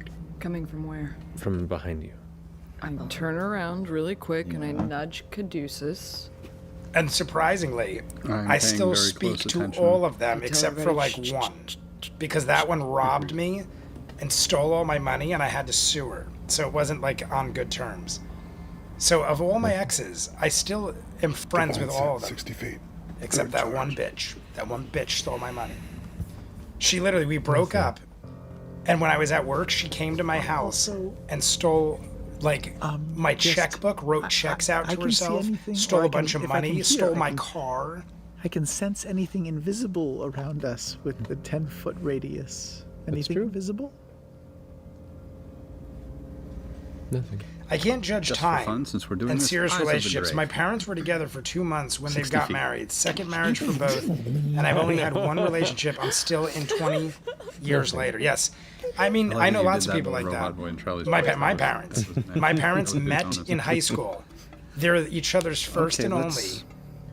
Coming from where? from behind you. I turn around really quick and I nudge Caduceus. And surprisingly, I'm I paying still very speak close to attention. all of them I tell except for like everybody, one. Because that one robbed me and stole all my money and I had to sue her. So it wasn't like on good terms. So of all my exes, I still am friends with all of them. 60 feet. Except that one bitch. That one bitch stole my money. She literally, we broke up. And when I was at work, she came to my house and stole like my just- checkbook, wrote checks out I to can see herself, anything, stole or a I can- bunch of if I can money, hear, stole I my can- car. I can sense anything invisible around us with the 10-foot radius. Anything true. invisible? Nothing. I can't judge Just for time fun, since we're doing and this, serious eyes of the relationships. Drake. My parents were together for 2 months when they 60 got feet. married. Second marriage for both. And I've only had one relationship. I'm still in 20 years later. Yes. I mean, I know lots of people like that. My parents. My parents met in high school. They're each other's first Okay, and only. let's-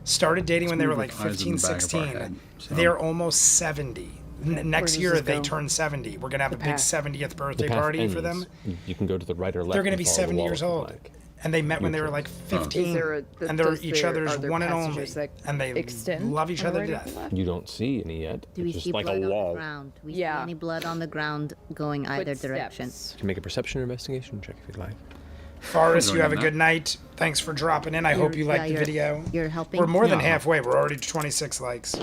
Started dating when they were move like with eyes in 15, the back of our 16. head, so- They're almost 70. Next does year this they go? turn 70. We're gonna have a big path. 70th The birthday path party ends. for them. You can go to the right or left. They're gonna and be follow the 70 wall years if you old. like. And they met when they were Your like choice. 15, Is there and they're does each there- other's are there one and only, passages that and they extend love each on the other to right or death. left? You don't see any yet. Do we It's just see like blood a on wall. the ground? Do we Yeah. see any blood on the ground going either Footsteps. direction? You can make a perception or investigation check if you'd like. Forrest, you Joining have a that. good night. Thanks for dropping in. I hope you liked the you're- video. You're helping. We're more than Yeah. halfway. We're already to 26 likes.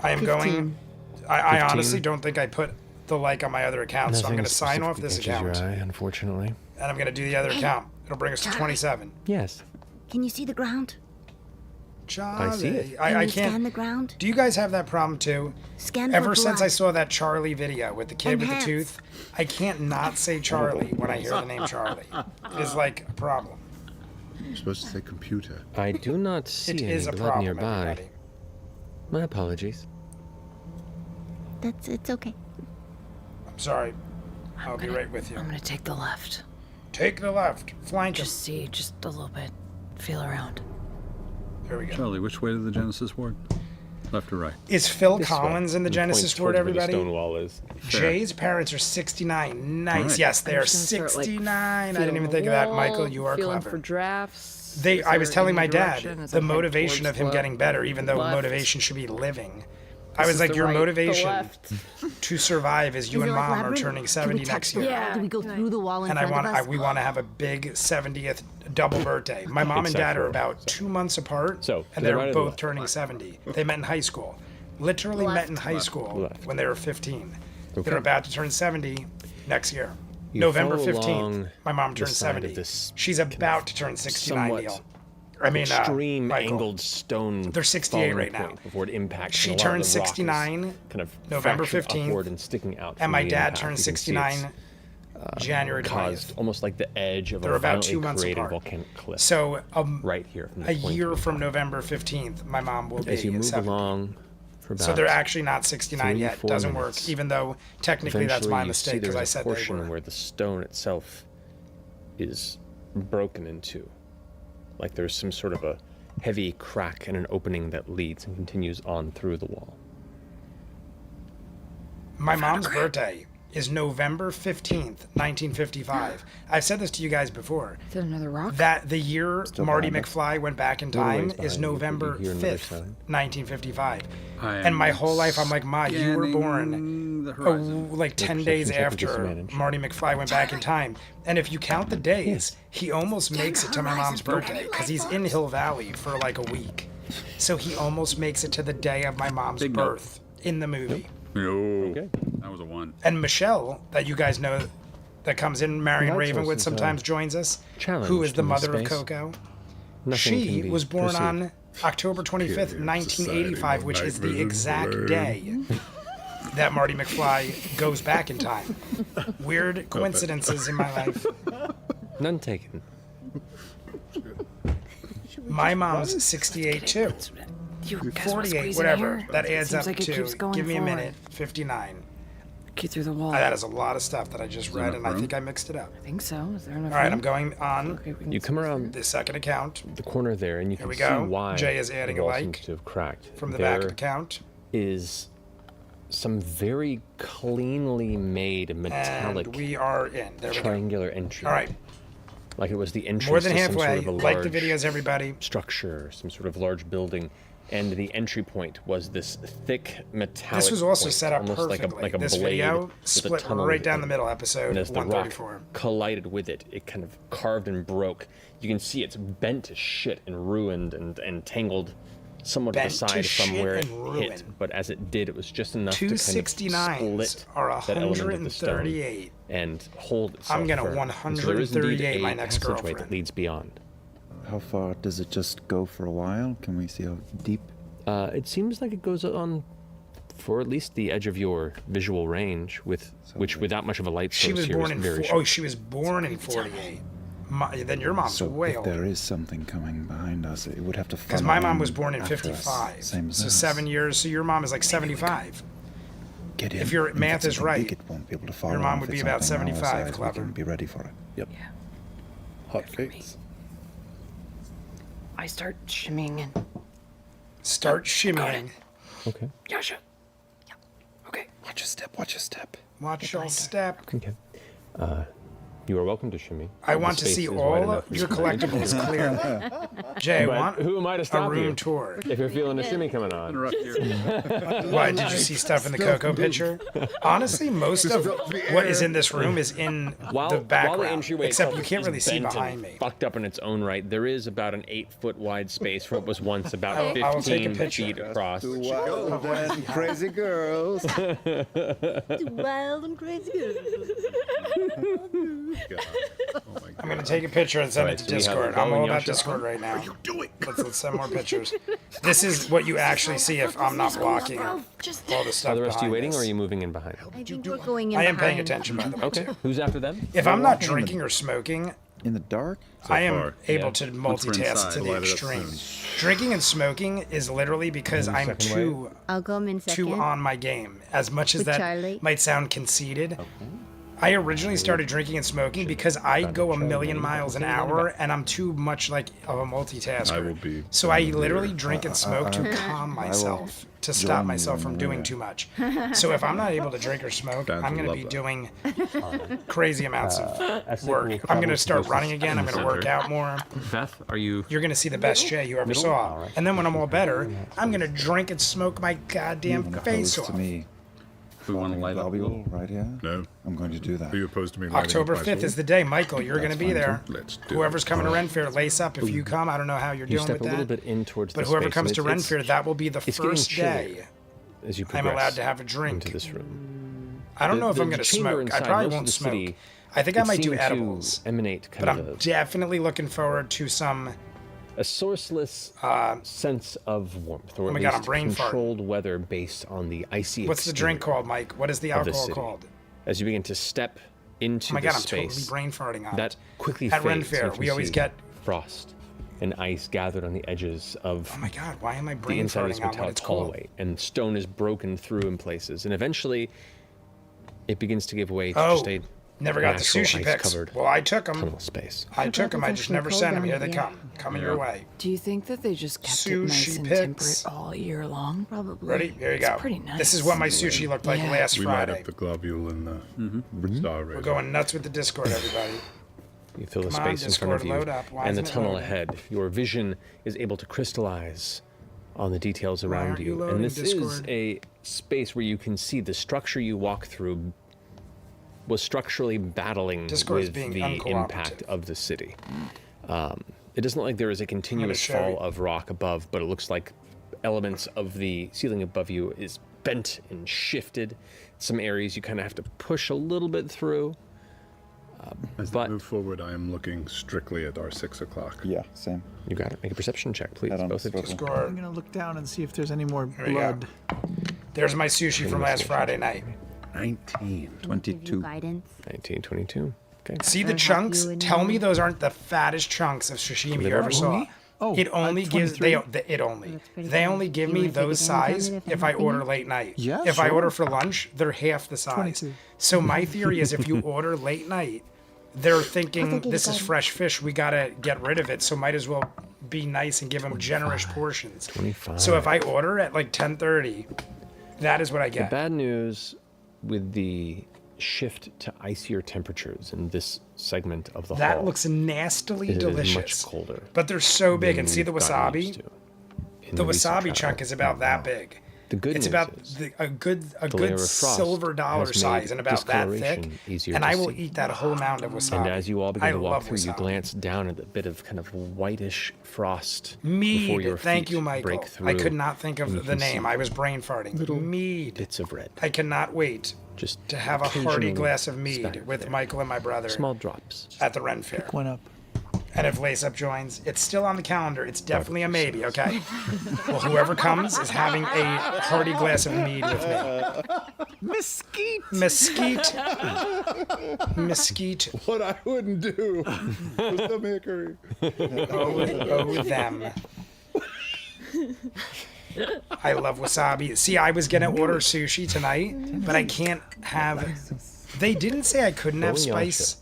I am going. 15. I 15. honestly don't think I put the like on my other account, so I'm going to sign off this account, Your eye, unfortunately. and I'm going to do the other account. It'll bring us to 27. Yes. Can you see the ground? Charlie, see it. Can I you scan can't. the ground? Do you guys have that problem too? Scan Ever for since I blood. saw that Charlie video with the kid with the Enhance. tooth, I can't not say Charlie when I hear the name Charlie. It is like a problem. You're supposed to say computer. I do not see It any is a blood problem, nearby. everybody. My apologies. It's okay. I'm sorry. I'll be right with you. I'm gonna take the left. Take the left. Flank him. Just see, just a little bit. Feel around. There we go. Charlie, which way to the Genesis ward? Left or right? Is Phil This Collins way. in the And Genesis points ward, towards where the everybody? stone wall is. Jay's parents are 69. Nice. Alright. Yes, they I'm are just gonna start, 69. like, I didn't even feeling think the of that. wall, Michael, you are feeling clever. for drafts. I Is was there telling any my dad direction as the I head motivation towards of him the getting better, even though left? motivation should be living. I This was is like, the your right, the motivation left. to survive is you Is and it like mom are labyrinth? turning Can we 70 touch next the year. wall? Yeah. Do we go through the wall in And front of us? we want to have a big 70th double birthday. My mom and Except dad are for- about 2 months apart, So, to and the they're right or the both left? turning 70. They met in high school. Literally met in high school Left. when they were 15. Okay. They're about to turn 70 next year. You November follow 15th, along my mom the turns side of 70. this She's about to turn 69, somewhat Neil. I mean, extreme Michael. angled stone. They're 68 falling right now. point before it impacts. She and a lot of turns the rock is 69 Kind of November fractured 15th, upward and sticking out. And from my the dad impact. turns You can see 69 it's, January 20th. caused almost like the edge of They're a about 2 violently months created apart. volcanic cliff. So right here from the a point year of from impact. November 15th, my mom will be As you move 70. along for about So they're actually not 69 yet. 3-4 Doesn't minutes. work, even though technically that's Eventually my you mistake see because there's I a said they portion were. where the stone itself is broken into, like there's some sort of a heavy crack and an opening that leads and continues on through the wall. My mom's birthday is November 15th, 1955. I've said this to you guys before. Is that another rock? That the year Still Marty behind us. McFly went back in Little time ways is behind you, but you November hear another 5th, sound. 1955. I And my am whole life, I'm like, Ma, you were born scanning the horizon. like 10 perception days check with after disadvantage. Marty McFly went back in time. And if you count the days, he almost makes it to my mom's birthday because he's in Hill Valley for like a week. So he almost makes it to the day of my mom's Big note. birth in the movie. No. Okay. That was a 1. And Michelle, that you guys know, that comes in, Marion Provides us Ravenwood with sometimes a joins us, challenge who is the in this mother of space. Coco. Nothing can She be was born perceived. on October 25th, 1985, which is the exact day that Marty McFly goes back in time. Weird coincidences in my life. None taken. My mom's 68 too. You guys wanna 48, squeeze in whatever. here? That adds Seems up like it to, keeps going give me a forward. minute, 59. Get through the wall. That is a lot of stuff that I just read, enough and I room? think I mixed it up. I think so. Is there enough All right, room? I'm going on Okay, we can You come squeeze around the second account the corner there, and you Here can we see go. why Jay is adding the a wall like seems to have cracked. from the back of There the count. is some very cleanly made metallic And we are in. There we go. triangular entry. All right, Like it was the entrance more than to some halfway. sort of a Like the large videos, everybody. structure, some sort of large building, and the entry point was this thick metallic. This was also point, set up almost perfectly. like a This blade video with a split tunnel right at down the end. middle, episode And as the rock 134. collided with it, it kind of carved and broke. You can see it's bent to shit and ruined and tangled somewhat to the Bent to side from shit where it and hit. ruined. But as it did, it was just enough to kind of 269s split are that element of the stone 138. and hold itself I'm gonna firm. And so there is indeed 138 a my next passageway girlfriend. that leads beyond. How far does it just go for a while? Can we see how deep? It seems like it goes on for at least the edge of your visual range, which without much of a light source She was here born is in. very Oh, short. she was born in 48. Then your mom's So way if older. there is something coming behind us, it would have to. Because funnel my mom in was born in after us, 55. Same as So us. 7 years. So your mom is like 75. Get in. if your and math it's is something right, big, it won't be able to follow. mom If would it's be about something our 75, size, clever. We can be ready for it. Yep. Yeah. Hot cakes. I start shimmying in. Start shimmying. Okay. Yasha. Yeah. Okay. Watch your step. Watch your step. Watch your step. Okay. You are welcome to shimmy. I The want to space see is wide all enough for your you to ride. collectibles clearly. Jay, I But want who am I to a stop room you? tour. If you're feeling a shimmy coming on. Interrupt you. Why, did you see stuff in the Coco picture? Honestly, most of what is in this room is in the While the background, entryway except you itself can't is really see bent and behind me. Fucked up in its own right. There is about an 8-foot wide space for what was once about I will take a 15 picture. feet across. Wild and crazy girls. Wild and crazy. I'm gonna take a picture and send Right, it to so we have Discord. Bo I'm and all about Yasha. Discord right now. Let's send more pictures. This is what you actually see if I'm not blocking all the stuff Are the rest of you behind waiting, this. or are you moving in behind? I think we're going in I am paying behind. attention, by the way. Okay. Who's after them? If I'm not drinking or smoking, In the dark? I am far, able yeah. to Once we're multitask inside, to the light it up extreme. soon. Drinking and smoking is literally because And the I'm second too I'll come in second. too on my game. As much as With that Charlie. might sound conceited, I originally started drinking and smoking because I go a million miles an hour and I'm too much like of a multitasker. I will be So I in the literally rear. drink and smoke to calm myself, to stop join myself you from in the doing rear. too much. So if I'm not able to drink or smoke, Dads I'm will going to love be that. doing crazy amounts of work. I'm going to start running again. I'm going to work out more. Beth, are you? You're gonna see the best Jay you ever saw. And then when I'm all better, I'm gonna drink and smoke my goddamn face Opposed to off. me. We want to light up. Globule right here? No. I'm going to do Are that. you opposed to me lighting October up my 5th sword? is the day, Michael. You're gonna be fine, there. Let's do Whoever's it. coming to Ren Fair, lace up if you come. I don't know how you're You doing step with a little that. bit in towards But the whoever space, comes and to Ren Fair, that will be the it's getting first day chillier as you I'm progress allowed to have a into drink. this room. I don't know if The I'm gonna chamber smoke. I inside probably most of won't the smoke. city, I think I it might do seemed to edibles. emanate But kind I'm of definitely looking forward to some. a sourceless sense of warmth, or oh at my God, I'm least brain farting. controlled weather based on the icy. What's the drink exterior called, Mike? What is the of the alcohol city. called? As you begin to step into Oh my the God, I'm space, totally brain farting on that it. quickly At fades. Ren and Fair, you can we always see get. frost and ice gathered on the edges of Oh my God, why am I the brain inside of this farting on what metallic it's called? hallway, and stone is broken through in places, and eventually it begins to give way to Oh, just a never got the natural sushi pics. ice-covered Well, I took them. tunnel space. I took them. I just never sent them. Here they Yeah. come. Coming your way. Do you think that they just kept it nice Sushi and pics. temperate all year long? Probably. Ready? Here you It's go. pretty nice. This is what my sushi looked like Yeah. last We light Friday. up the globule and the star razor. We're going nuts with the Discord, everybody. You feel the Come on, space in front of Discord, you load up. Why and the isn't it tunnel loading? ahead. Your vision is able to crystallize on the details around aren't you you. loading, And this is Discord? a space where you can see the structure you walk through was structurally battling Discord is with being the uncooperative. impact of the city. It doesn't look like there is a continuous show fall you. of rock above, but it looks like elements of the ceiling above you is bent and shifted. Some areas you kind of have to push a little bit through. As but- we move forward, I am looking strictly at our 6 o'clock. Yeah, same. You got it. Make a perception check, please, Head on both of you. swivel. I'm Discord. gonna look down and see if there's any more we go. blood. There's my sushi from last Friday night. 19. 22. Guidance. 1922. Okay. See the I'll help chunks? you in Tell me there. those aren't the fattest chunks of sashimi you ever saw. Oh, It only gives they 23? it only That's pretty they good. only give You me wanna take those advantage of size it if if I anything? order late night. Yeah, if I sure. order for lunch, they're half the size. 22. So my theory is if you order late night, they're thinking take this the is guidance. fresh fish. We gotta get rid of it. So might as well be nice and give them generous portions. 25. So if I order at like 10:30, that is what I The get. bad news with the shift to icier temperatures in this segment of the That hall looks nastily is it is delicious. much colder. But they're so big, than and see the you've gotten wasabi. used to in The recent wasabi travel. chunk is about that big. The good It's news about is a good layer of frost silver dollar has size made and about that thick. discoloration easier And to I will see. eat that whole amount of wasabi. And as you all begin I to walk love through, you wasabi. glance down at the bit of kind of whitish frost Mead. before your Thank feet you, Michael. break through. I could not think and you of the can name. see I was brain farting. Mead. bits of red. I cannot wait Just to have a hearty occasionally glass of mead scattered with there. Michael and my brother Small drops. at the Ren Fair. One up. And if Lace Up joins, it's still on the calendar. It's definitely a maybe, okay? Well, whoever comes is having a hearty glass of mead with me. Mesquite. Mesquite. Mesquite. What I wouldn't do with the hickory. Oh, them. I love wasabi. See, I was gonna order sushi tonight, but I can't have. They didn't say I couldn't have Oh, yeah, spice,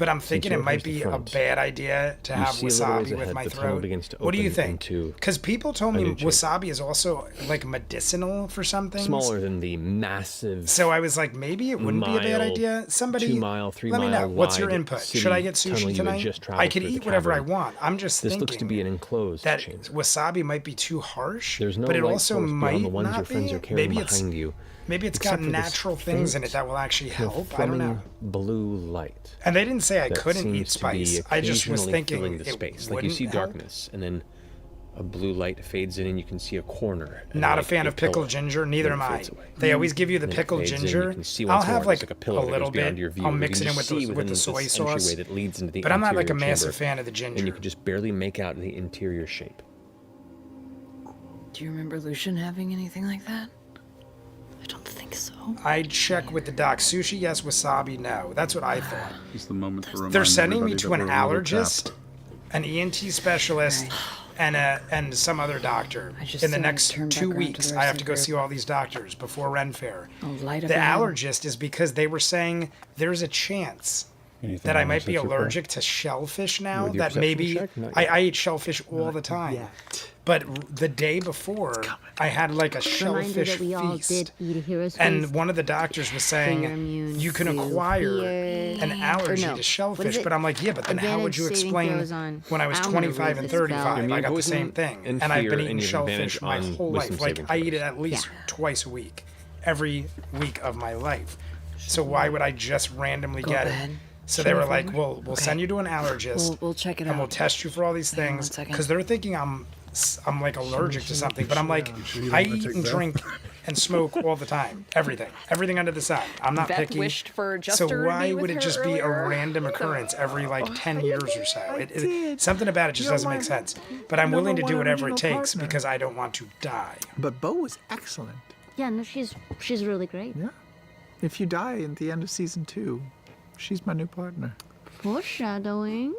but I'm thinking it you're might towards the be a front, bad idea to have see a little ways wasabi with ahead, my the tunnel throat. begins to What do you open think? into Because people told a me new chamber. wasabi is also like medicinal for some things. Smaller than the massive. So I was like, maybe it wouldn't be a bad mile, idea. Somebody, 2 mile, 3 let me know. mile What's your wide input? city Should I get tunnel sushi you had tonight? just I traveled could through the eat whatever I cavern. want. I'm just This thinking looks to be an enclosed that chamber. wasabi might be too harsh. There's no but it light also source might beyond the ones not your friends be. are carrying Maybe it's behind you. maybe it's except got for this natural things in it faint, that will actually kind of help. I don't know. flumming blue light. And they didn't say I that couldn't eat seems to be spice. I just was occasionally thinking filling the it space. Like you wouldn't see help. darkness, and then a blue light fades in, and you can see a corner. and Not a like fan of pickled pillar, ginger. and Neither then am it I. fades away. They always give you the Then it pickled fades in, ginger. you can see I'll once more have there's like a pillar a that little goes beyond bit. your view. I'll You mix can it in just with see the within soy this entryway sauce. that leads into the But I'm not like a interior massive chamber, fan of the and ginger. you can just barely make out the interior shape. Do you remember Lucian having anything like that? I don't think so. I'd check with the doc. Sushi, yes. Wasabi, no. That's what I thought. It's the moment to remind They're sending me everybody to an that we're a little allergist, tapped. an ENT specialist, and some other doctor. I just In the said next turn back 2 around to weeks, the I rest have of to the go group. see all these doctors before Ren Fair. I'll light up The a hand. allergist is because they were saying there's a chance Anything that I else might be that you call? allergic to shellfish now. With your That perception maybe check? Not I yet. eat shellfish all the time. Yet. But the day before, I had like a Reminder shellfish that we all feast. did eat a hero's And feast. one of the doctors was for your saying immune you can to acquire fear- an allergy or no, to what shellfish, is it? but I'm like, yeah, but then how would you Advantage saving explain throws on- when I was I'm gonna 25 and resist spell. 35, I Immune got the same poison thing, and and I've fear, been and eating you have shellfish advantage my on whole life. wisdom Like saving I eat it throws. at least Yeah. twice a week, every week of my life. So why would I just randomly get ahead. it? So they were like, "Well, we'll send you to an allergist. We'll check it and we'll out. test you for all these Hang on things 1 second. because they're thinking I'm like allergic to something, but I'm like, sure you I don't wanna eat take and that? drink and smoke all the time, everything under the sun. I'm not Beth picky. wished for So Jester to why be would with it her just be a earlier. random occurrence every like 10 years or so? did. Something about it just You're doesn't my make sense. But I'm willing to number do one whatever it original takes partner. because I don't want to die. But Bo was excellent. Yeah, no, she's really great. Yeah. If you die at the end of season 2, she's my new partner. Foreshadowing.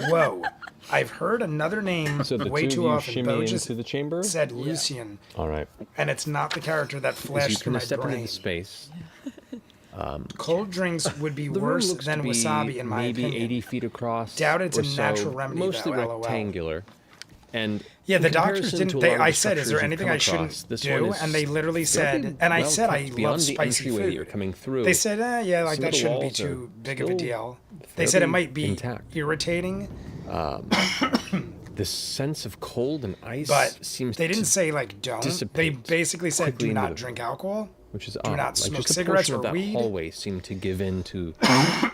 Whoa. I've heard another name So the way two too of you often. Bo shimmy just into the chamber. said Lucian, All right. and it's not the character that As you flashed through kind my of step into brain. the space, Cold drinks would be the room worse looks than to be wasabi, in my maybe opinion. 80 feet across. Doubt it's or a natural so, remedy, mostly though, LOL. rectangular. And Yeah, the in doctors comparison didn't. to a They, lot of I the said, "Is there structures you've anything come I shouldn't across, this do?" one is And they literally fairly said, and I well said, "I kept love beyond the spicy entryway that food." you're coming through. They said, yeah, like Some that of the shouldn't be walls are too big of a still deal. They said it fairly might be intact. irritating, This sense of cold and ice but seems they didn't to say like don't. They dissipate basically said quickly do into not the- drink alcohol. which is Do odd. not Like smoke just a cigarettes portion or of that weed. hallway seemed to give in to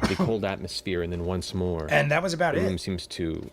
the cold atmosphere, and then once more, And that was about the room it. seems to.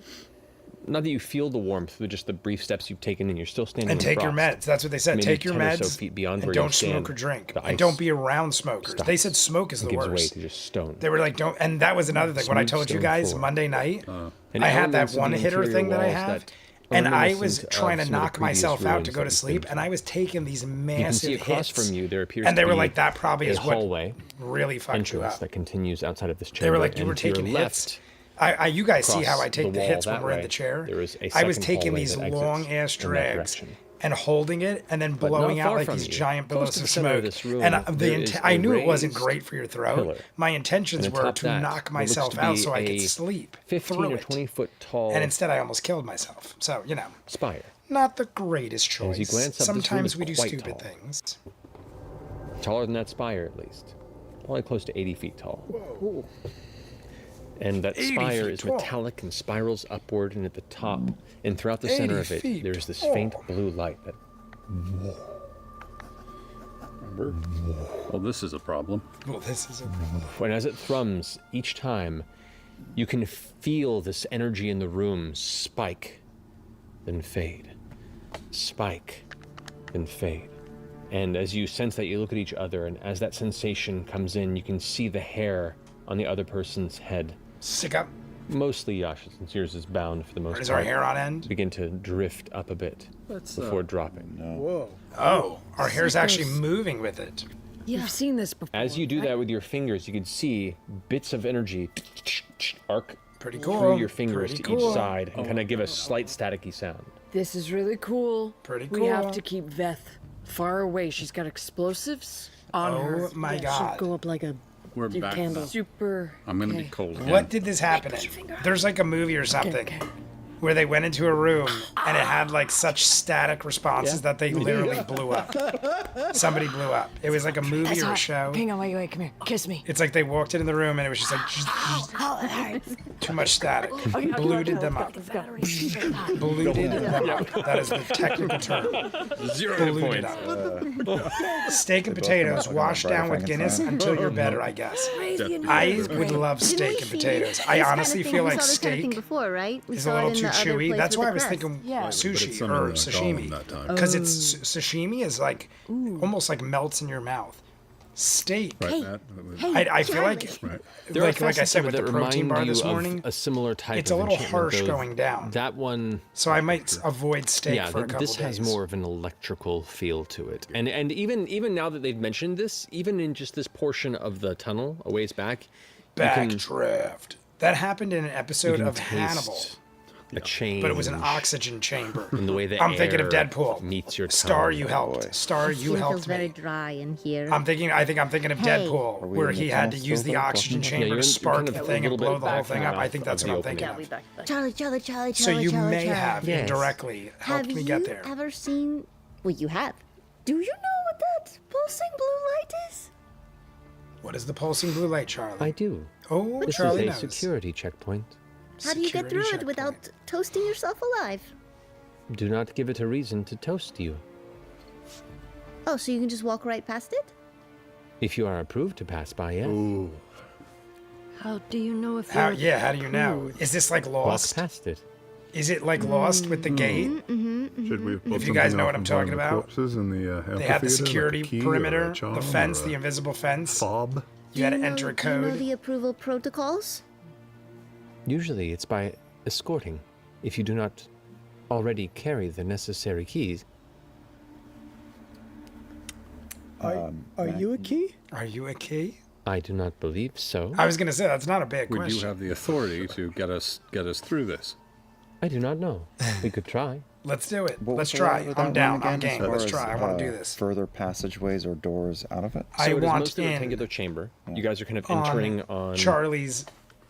Not that you feel the warmth, but just the brief steps you've taken, and you're still standing. And in take your frost. meds. That's what they said. Maybe Take your 10 or so meds feet beyond and where you don't stand, smoke or drink. the And ice don't be around smokers. They stops said smoke is and the gives way worst. to just stone. They were like, don't. And that was another thing. When I Smooth told you stone guys floor. Monday night, And I had that elements of the one hitter interior thing that I walls have. that And are I reminiscent was of trying to some of the knock previous myself out to ruins go that to we've sleep, been and I was taking these You can massive see across hits. from you there appears And they to were be like, that probably a is what hallway really fucked you entrance up. that continues outside of this chamber. They were like, you were and to your taking hits. left, You guys see how across I take the the wall hits when that we're in way, the chair? there is a I was second taking hallway these that exits long ass in that drags direction. and holding it and then But blowing not out far like from these you, giant close billows to the of center of smoke. this room, And there is I a knew it wasn't raised great for your throat. pillar. My intentions And were atop to that, knock what looks myself to out be so I could a sleep 15 through or it. 20 foot tall And instead I almost killed myself. So, spire. not the greatest choice. As you glance up, this room Sometimes is we do quite stupid tall. things. Taller than that spire, at least. Probably close to 80 feet tall. And that 80 spire feet is tall. metallic and spirals upward, and at the top and throughout the center 80 of it, feet there's this tall. faint blue light that Remember? Well, this is a problem. Well, this is And as it thrums each time, you can feel this energy in the room spike, then fade. Spike, then fade. And as you sense that, you look at each other, and as that sensation comes in, you can see the hair on the other person's head. sick up. Mostly Yasha, since yours is bound for the most Is part. our hair on end? Begin to drift up a bit before dropping. Whoa. Oh, our hair's actually moving with it. You've seen this before. As you do that with your fingers, you can see bits of energy arc Pretty cool. through your fingers Pretty to each cool. side and kind of give a slight staticky sound. This is really cool. Pretty We have cool. to keep Veth far away. She's got explosives on her. Oh my She'll god. go up like a We're back now. Super. I'm gonna be okay. cold again. What did this happen in? There's like a movie or something where they went into a room and it had like such static responses that they literally blew up. Somebody blew up. It was like a movie That's or a hot. show. Hang on, wait, come here. Kiss me. It's like they walked into the room and it was just like too much static. Bluted them up. Bluted them up. That is the technical term. 0 Bluted up. Steak and potatoes washed down with Guinness until you're better, I guess. I would love steak and potatoes. I honestly feel like we saw this kind of thing steak before, right? We is a saw little it in too the other chewy. place That's with why I the was crust. thinking Yeah. But it's sushi some or of the sashimi. that time. Because it's sashimi is like almost like melts in your mouth. Steak. Right, Matt? I feel like Right. There are like I said with that the protein remind bar you this of morning, a similar type it's a of little enchantment, harsh though. going down. That one, So I might avoid steak yeah, for a couple this days. has more of an electrical feel to it. And even now that they've mentioned this, even in just this portion of the tunnel a ways back, you can Backdraft. That happened in an episode of Hannibal, taste a change. but it was an oxygen chamber. in the way that I'm thinking of air Deadpool. meets your Star, tongue. you helped. Star, you It feels helped very me. dry in here. I think I'm thinking of Hey. Deadpool, we where in the he had to tunnel use still the talking oxygen about- chamber you're to in- spark kind the of a thing and little blow bit the whole back thing from up. the I think that's of what I'm the thinking opening. of. Charlie. So you may Charlie. have Yes. indirectly helped Have me you get there. ever seen? Well, you have. Do you know what that pulsing blue light is? What is the pulsing blue light, Charlie? I do. Oh, This Charlie is a knows. security checkpoint. How do you get Security through it checkpoint. without toasting yourself alive? Do not give it a reason to toast you. Oh, so you can just walk right past it? If you are approved to pass by, yes. Ooh. How do you know if How, you're yeah, how do you know? Is this like Walk Lost? past it. Is it like Lost with the gate? Should we pull If you guys something know off what I'm of talking one of the about, corpses in the They had the amphitheater, security like a key or perimeter, a charm the fence, or the a invisible fence. fob. You had to Do enter a Do you know code. the approval protocols? Usually it's by escorting, if you do not already carry the necessary keys. Are you a key? Are you a key? I do not believe so. I was gonna say that's not a big We do question. have the authority to get us through this. I do not know. We could try. Let's do it. What Let's was the try. order with I'm that down. one I'm again, as game. far Let's as, try. I want to do this. Further passageways or doors out of it? I So it is want mostly a in rectangular chamber. You guys are kind of on entering on Charlie's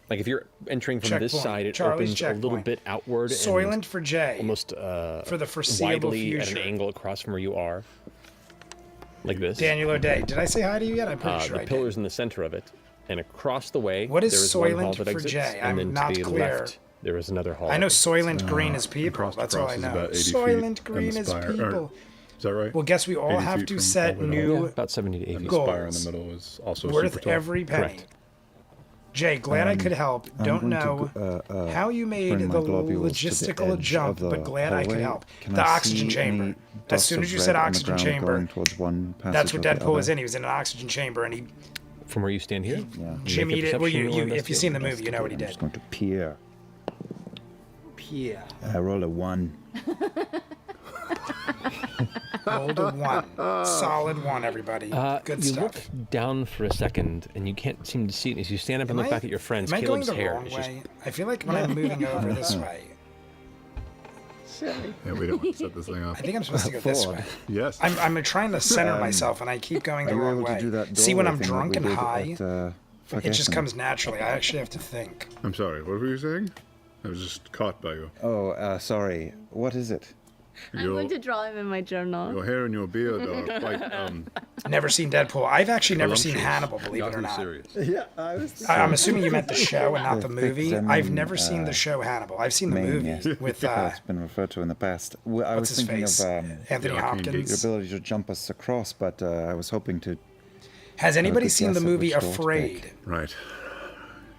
like if you're entering from this checkpoint. side, it Charlie's opens a little checkpoint. bit outward Soylent and for Jay. almost for the foreseeable widely at future. an angle across from where you are, like this. Daniel O'Day. Did I say hi to you yet? I'm pretty sure the I pillars did. in the center of it, and across the way What is there is one hall Soylent that for exits, Jay? and I'm then not to the clear. left there is another hall. I know that Soylent Green is people. Across the That's all I cross is know. about 80 feet, Soylent and Green the is spire- or- people. Is that right? Well, guess we all 80 have feet to from set all the way Yeah, new about 70 to 80. And the goals. spire in the middle is also worth super tall. every penny. Correct. Jay, glad I could help. I'm Don't going know to, how you made bring the my globules to the logistical edge jump, of the but glad I could hallway. help. Can The I oxygen see chamber. any As dots soon of as you red said on the oxygen ground chamber, going towards one that's passage what or the Deadpool was other? in. He was in an oxygen chamber, and he From where you stand here, Yeah. jimmied it. Well, if you've seen the movie, you know what he I'm did. just going to peer. Yeah. I roll a 1. Rolled a 1. Solid 1, everybody. Good you stuff. look down for a second, and you can't seem to see it. As you stand up and look back at your friends, Am I going Caleb's the hair wrong is just way? I feel like when I'm moving over this way, Yeah, we don't want to set this thing up. I think I'm supposed to go this way. Yes. I'm trying to center myself, and I keep going the Are you wrong able to way. do that See, when doorway I'm thing drunk that and we did high, at, it just Fuck comes naturally. I actually have to think. I'm sorry. What were you saying? I was just caught by you. Oh, sorry. What is it? I'm going to draw him in my journal. Your hair and your beard are quite. Never seen Deadpool. I've actually never seen Voluptuous. Hannibal, believe it or Yahoo not. serious. Yeah, I was. I'm assuming you meant the show and not The the movie. thick I've Zemin, never seen the show Hannibal. I've seen the Main, movie yes. with That's been referred to in the past. Well, I what's was his thinking face, of Anthony Joaquin Hopkins. your ability to jump us across, but I was hoping to. Has anybody good seen the guess at movie which door to Afraid? pick. Right.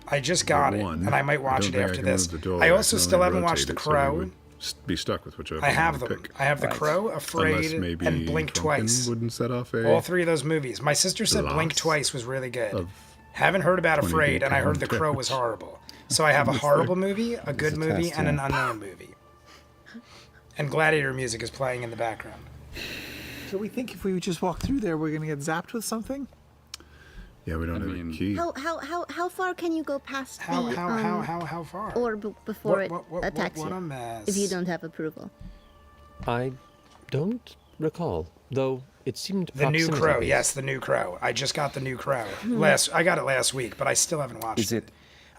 I just got it, One, and I might watch don't it think I after can this. move the door. I can also only still haven't rotate watched The it, so you Crow. would be stuck with whichever I one have you them. pick. I have The Right. Crow, Unless Afraid, maybe and Blink Drunken Twice. wouldn't set off a. All 3 of those movies. My sister said Blink Lots Twice was really good. of Haven't heard about 20 Afraid, and I heard The pound Crow was terrors. horrible. So I have a horrible movie, a good a movie, test, and an yeah. unknown movie. And Gladiator music is playing in the background. So we think if we just walk through there, we're gonna get zapped with something. Yeah, we don't have mean- a key. How far can you go past How the how far? orb before it what attacks what you? a mess. If you don't have approval. I don't recall, though it seemed The New Crow, proximity-based. yes, The New Crow. I just got The New Crow. I got it last week, but I still haven't watched Is it?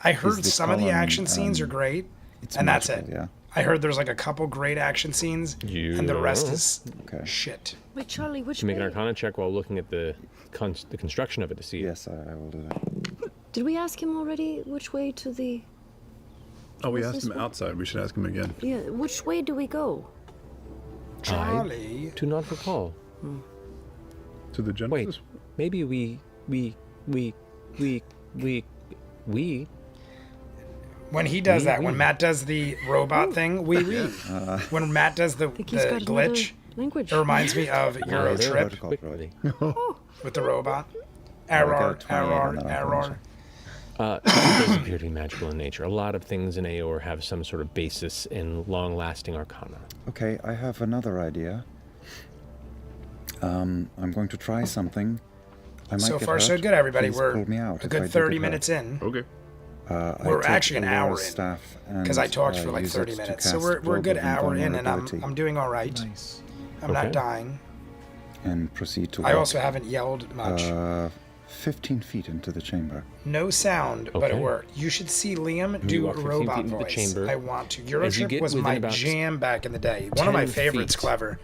I heard the some of the column, action scenes are great, It's and that's magical, it. Yeah. I heard there's like a couple great action scenes, and the rest is Okay. shit. Wait, Charlie, which To make an way? Arcana check while looking at the construction of it to see. Yes, I will do that. Did we ask him already which way to the... Oh, we What's asked this him one? outside. We should ask him again. Yeah, which way do we go? Charlie. I do not recall. To the Wait, Genesis? maybe we. When he does that, when Matt does the robot thing, when Matt does the think he's got another glitch, language. it reminds me of Euro Neither. Trip Quickly. with the robot. I got Error, a 28 on that error, Arcana error. check. It does appear to be magical in nature. A lot of things in Aor have some sort of basis in long-lasting arcana. Okay, I have another idea. I'm going to try something. I might So get far, so hurt. good, everybody. Please We're pull me out a if I good do 30 get minutes hurt. in. Okay. I We're take actually an hour Aurora's in, staff and, because I talked for like use 30 it to minutes. So cast we're a good global hour in, and invulnerability I'm doing all right. Nice. I'm not Okay. dying. and proceed to I walk, also haven't yelled much. 15 feet into the chamber. No sound, but it Okay. worked. You should see Liam do walk a 15 robot feet into the voice. chamber. I want to. As you Eurotrip get was within my about jam back in the day. One of my 10 favorites, feet Clever.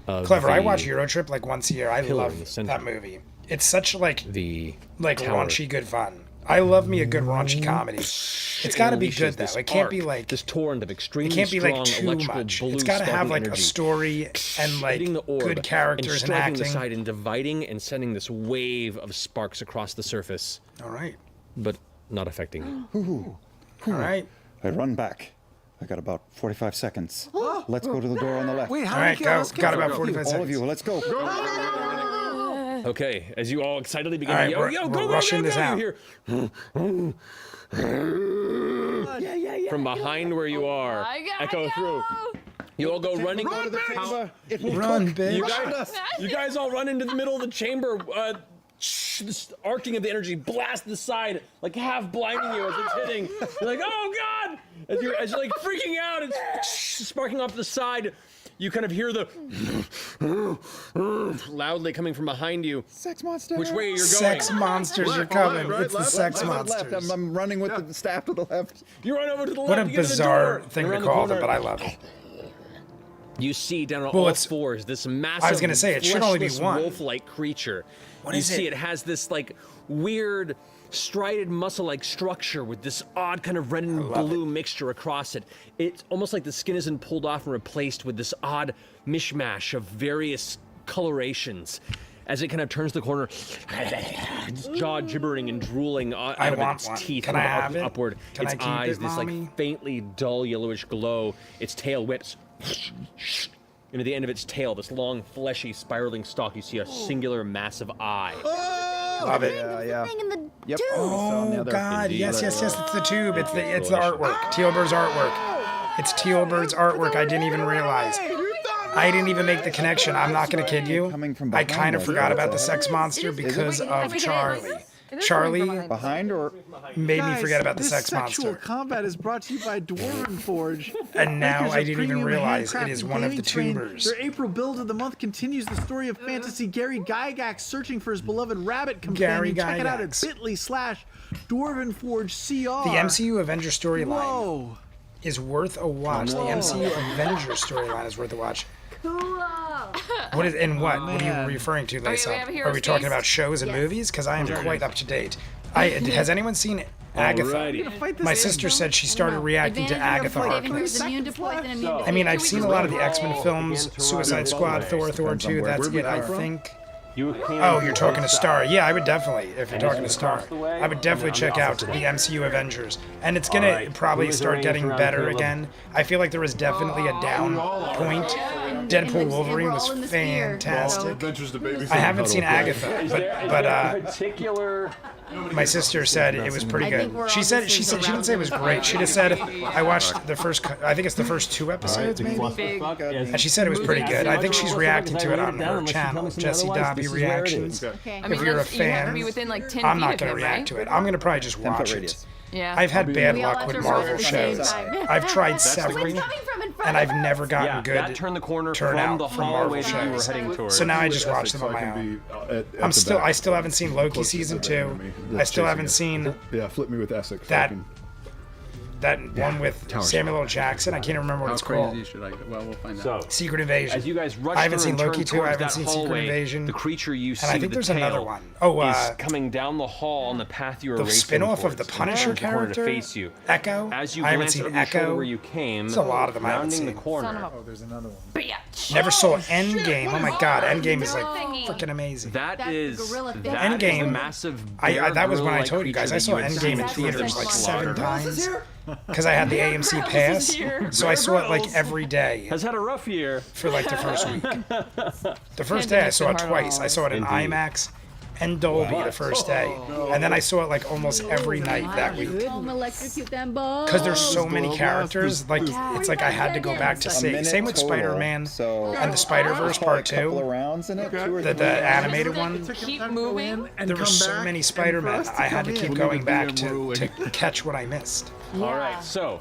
Of Clever. I the- watch Eurotrip like once a year. I pillar in the love center. that movie. It's such like The like tower raunchy good fun. I love me a good raunchy comedy. It's got to be unleashes good though. this It can't be arc, like this torrent of it extremely can't be strong like too electrical much. blue It's got to have sparkling like energy. a story and like Hitting the orb good characters and and striking acting. the side and dividing and sending this wave of sparks across the surface, All right. but not affecting you. All right. I run back. I got about 45 seconds. Let's go to the door on the left. Wait, how All right, did go. let's Got about go. 45 All seconds. of you, let's go. Okay, as you all excitedly begin All right, to yell, we're- yo, we're go, go, rushing go, this go, out. you hear from behind where you are, echo through. You all go running. Go to the chamber. It will Run, cook. bitch. You guys all run into the middle of the chamber. This arcing of the energy blasts the side, like half blinding you as it's hitting. You're like, oh god! As you're like freaking out, it's sparking off the side. You kind of hear the loudly coming from behind you. Sex monster. Which way you're going? Sex monsters are coming. right, It's the left, sex Left. monsters. I'm running with the staff to the left. You run over to the left. What a you get to the bizarre door, thing and to around the call them, corner, but I love it. You see down on Well, all it's- fours this massive, I was gonna say, it should only be fleshless one. wolf-like creature. What you is see it? it has this like weird strided muscle-like structure with this odd kind of red and blue mixture across it. It's almost like the skin isn't pulled off and replaced with this odd mishmash of various colorations. As it kind of turns the corner, its jaw gibbering and drooling out of want its one. teeth Can I have it? upward. Can its I keep eyes, it, this Mommy? like faintly dull yellowish glow. Its tail whips. And at the end of its tail, this long, fleshy, spiraling stalk, you see a singular, massive eye. Love it. Yeah. Thing in the Yep. tube. Oh God! Yes. It's the tube. It's the artwork. Tealbird's artwork. It's Tealbird's artwork. I didn't even realize. I didn't even make the connection. I'm not gonna kid you. Coming from I behind kind of us. forgot about the It sex monster because Wait, I of think it is. Charlie. It is Charlie coming from behind. Behind or made me Guys, forget about the this sex sexual monster. combat is brought to you by Dwarven Forge. And now Makers I of didn't even premium realize it handcrafted is one of the gaming train. tubers. Their April build of the month continues the story of fantasy Gary Gygax searching for his beloved rabbit companion. Gary Check it out at Gygax. bit.ly/Dwarven Forge CR. The MCU Avenger storyline Whoa. is worth a watch. The MCU Avenger storyline is worth a watch. What is and what? What are you man. referring to, Lisa? we have a Are Heroes we talking Feast? about shows and movies? Because I am quite up to date. Has anyone seen Agatha? Alrighty. Fight this My thing. sister said she started reacting to Agatha Harkness. Immune to poison, immune to I mean, I've seen a lot of the poison. X-Men films, Suicide Squad, Thor 2. That's it, I think. Oh, you're talking to Star. Yeah, I would definitely, if you're talking to Star, I would definitely check out the MCU Avengers. And it's gonna probably start getting better again. I feel like there was definitely a down point. Deadpool Wolverine was fantastic. Adventures to Baby. I haven't seen Agatha, but Particular. my sister said it was pretty I good. think we're She all said the she same didn't say it was great. She just said I watched the first. I think it's the first 2 episodes maybe. Big. And she said it was pretty good. I think she's reacting to it on her channel, Jessie Dobby Reactions. Okay. I mean, you're a you have to fan, be within like 10 I'm feet not of gonna him, react right? to it. I'm gonna probably just watch it. radius. Yeah. I've had bad We all luck have with to run Marvel at the same shows. time. I've tried Who's several. coming from in front and I've never gotten Yeah, good that turned the corner turnout from the from Marvel hallway that you were shows. heading towards. So now I just With watch Essex, them on so I my can own. be at I the still back, haven't seen Loki closest to season the 2. enemy that's I still chasing haven't us. seen Yeah, flip me with Essex. so I that can- one with Tower Samuel L. Jackson. I can't remember what How it's called. crazy should I go? Well, we'll find So, out. Secret Invasion. as you guys rush I haven't through seen and turn Loki 2. I towards haven't that seen Secret hallway, Invasion. the creature you see And I think with there's the tail another one. Oh, is coming down the hall on the path you were the racing spin-off of towards, the and Punisher turns the corner character. to face you. Echo. As you I haven't glance seen over your shoulder Echo. where you came, There's a lot of them I haven't rounding the seen. corner. Oh, there's another one. Bitch. Never saw Endgame. Oh my God, Endgame is like freaking amazing. That That's the is gorilla thing. that is Endgame. the massive. That was when I bear-gorilla-like told you guys. I creature saw that you had Endgame in seen theaters them like slaughter. 7 times because I had the AMC pass. So I saw it like every day Has had a rough year. for like the first week. The first day I saw it twice. I saw it in Indeed. IMAX and Dolby the first day, and then I saw it like almost every night that week. I'm electrocute them bugs. Because there's so many characters, like it's like I had to go back to A see. minute Same with total, Spider-Man So and the Spider-Verse Part a couple of 2, rounds in it, 2 or 3. the animated one. Keep moving. There were so many Spider-Men. I had to keep going back to catch what I missed. All right, so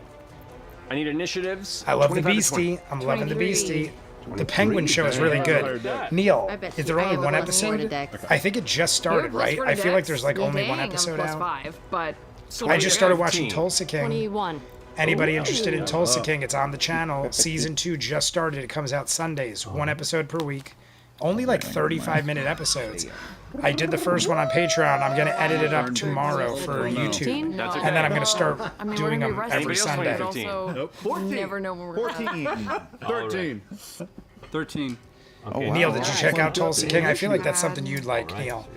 I need initiatives. I love the 25 to 20. Beastie. I'm loving the 23. Beastie. The Penguin show is really good. Neil, I bet is you there only I one have a episode? +4 I think it just started, right? I feel like there's like only one episode out. +5, but I just started watching 15. Tulsa King. 21. Anybody interested in Tulsa King? It's on the channel. Season 2 just started. It comes out Sundays. 1 episode per week. Only like 35-minute episodes. I did the first one on Patreon. I'm going to edit it up tomorrow for YouTube. No. And then I'm going to start I mean, doing we're them gonna be every resting, Sunday. but also 14. never know when we're gonna 13. 13. Okay, Neil, did you check out Tulsa King? I feel like that's something you'd like, Neil.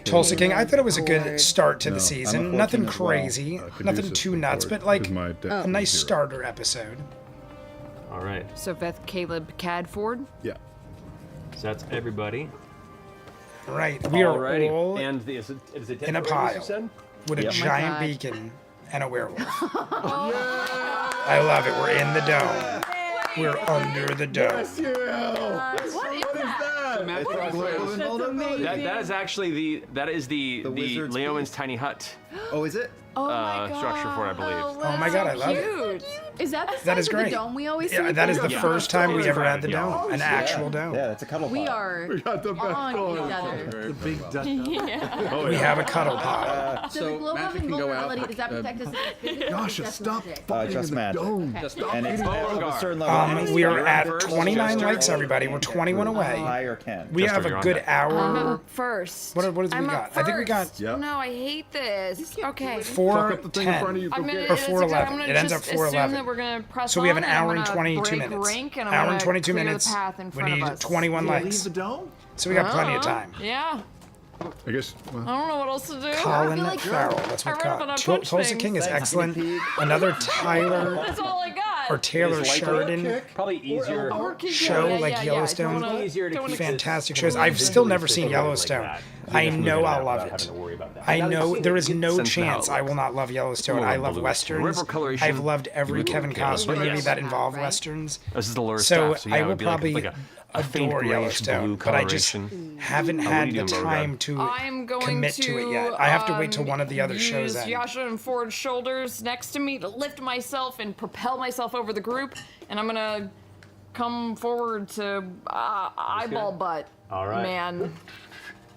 Tulsa King, I thought it was a good start to the season. 14 Nothing as well. crazy, nothing too nuts, but like a nice starter episode. All right, So Beth, Caleb, Cadford. Yeah. so that's everybody. Right, we are Alrighty. all And is it in a dead pile. race, you said? with a Yep. giant God. beacon and a werewolf. I love it. We're in the dome. We're under the dome. That is actually the wizard's Leoman's tiny hut Oh, is it? structure for it, I believe. Oh my God, I love it. Is that the size That is of great. the dome we always see? Yeah, that is the Yeah. first time we ever had the Yeah. dome, an actual dome. Yeah, it's a cuddle We pod. are Got the best on one. each other. We have a cuddle pod. So the glow magic of can go out, invulnerability, does that protect us physically? Yasha, Just stop magic? fucking Just in the magic. dome. And it's Beauregard. at a certain level. We are You're at first. 29 Jester. likes, everybody. We're 21 away. Higher can. We Jester, have you're a on good deck. hour. First. What is we I'm got? up I think we got first. Yep. No, I hate this. Okay. Fuck up the thing in front of 4:10. you. I'm Go gonna, get Or it. it's 4:11. I'm gonna It ends up just assume 4:11. that we're gonna press So we have an on, and I'm hour and gonna 22 break minutes. Rank, and I'm Hour and gonna 22 clear minutes. The path in We front need of us. 21 Leave likes. the dome? So we got plenty of time. Yeah. I guess. I Well, don't know what else to do. Colin like- Farrell. That's what I read about got. a punch Tulsa things. King is excellent. Another Tyler That's all I got. or Taylor Is Lycra Sheridan Probably easier. show Yeah, like yeah, yeah. Yellowstone. Don't wanna- Easier to don't keep wanna- Fantastic shows. I've still never seen Yellowstone. I know I'll love it. I know there is no chance I will not love Yellowstone. I love westerns. River coloration. I've loved every Kevin Costner movie Yes. that involved Right. westerns. This is the lower So stuff. I it will would be like probably a faint adore grayish Yellowstone, blue but I just coloration. haven't what are had you the doing, Beauregard? time to I'm going commit to it yet. I have to wait till one of the other shows use end. Yasha and Ford's shoulders next to me to lift myself and propel myself over the group, and I'm gonna come forward to eyeball butt. All right. Man.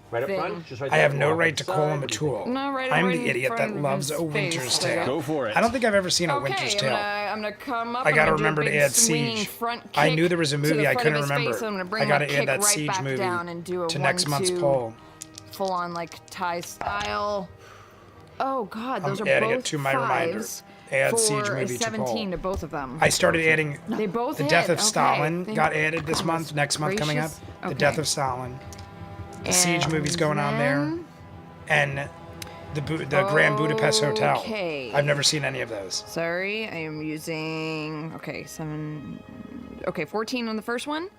Right up thing. front? Just right I there? have no Or right to up the call side? him a tool. No, right I'm right the in idiot front that of loves his a Winter's face. Tale. Go for it. I don't think I've ever seen a Okay, Winter's I'm Tale. gonna come up. I and gotta I'm gonna remember do a to big add swinging Siege. front I kick knew there was a to movie the I front couldn't of his remember. face, and I'm gonna bring I gotta my add kick that right Siege back movie down and do a to next month's 1-2 poll. full on like Thai style. Oh God, those I'm are adding both it to my reminder. fives Add for Siege a movie to 17 poll. to both of them. I started adding They both The hit. Death of Okay, Stalin thank got added this month. Next month coming up. gracious. The Okay. Death of Stalin. The Siege And movie's going on there. then- And the Grand Budapest Hotel. Okay. I've never seen any of those. Sorry, I am using 14 on the first one,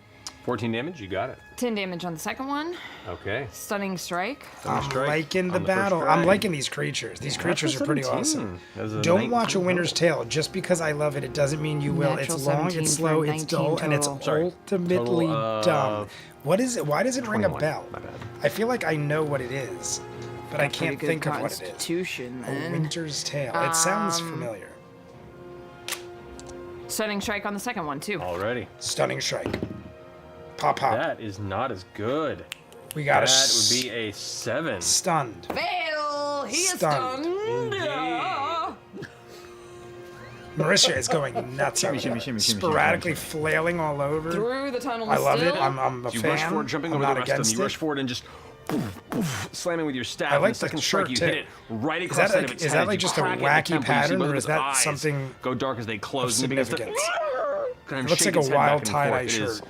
14 damage, you got it. 10 damage on the second one, Okay. stunning strike. I'm strike liking the on the first battle. try. I'm liking these creatures. These creatures are pretty awesome. That was a Don't watch A 19 Winter's Tale. Just because I love it, it doesn't mean you will. Natural It's long, 17 it's for slow, it's 19 dull, and it's total. Sorry. ultimately Total, dumb. What is it? Why does it ring a 21. bell? My bad. I feel like I know what it is, but I can't Pretty think good of what it is. Constitution, A then. Winter's Tale. It sounds familiar. Stunning strike on the second one too. Alrighty. Stunning strike. Pop, pop. That is not as good. We got That would be a 7. stunned. Fail. He is Stunned. stunned. Marisha is going nuts over there. Sporadically flailing all over. Through the tunnel. I love it. still. I'm a You fan. rush forward, jumping I'm over the not rest of them. against You it. rush forward and just slamming with your staff. I and like the the second strike, shirt, you too. hit it right Is across that the like- its is head. that like You just a crack it at the wacky temple, you see pattern, both or of is its that eyes something go dark as they close, and it begins to significance? kind of It looks shake like a its head wild back and tie-dye forth. It is shirt.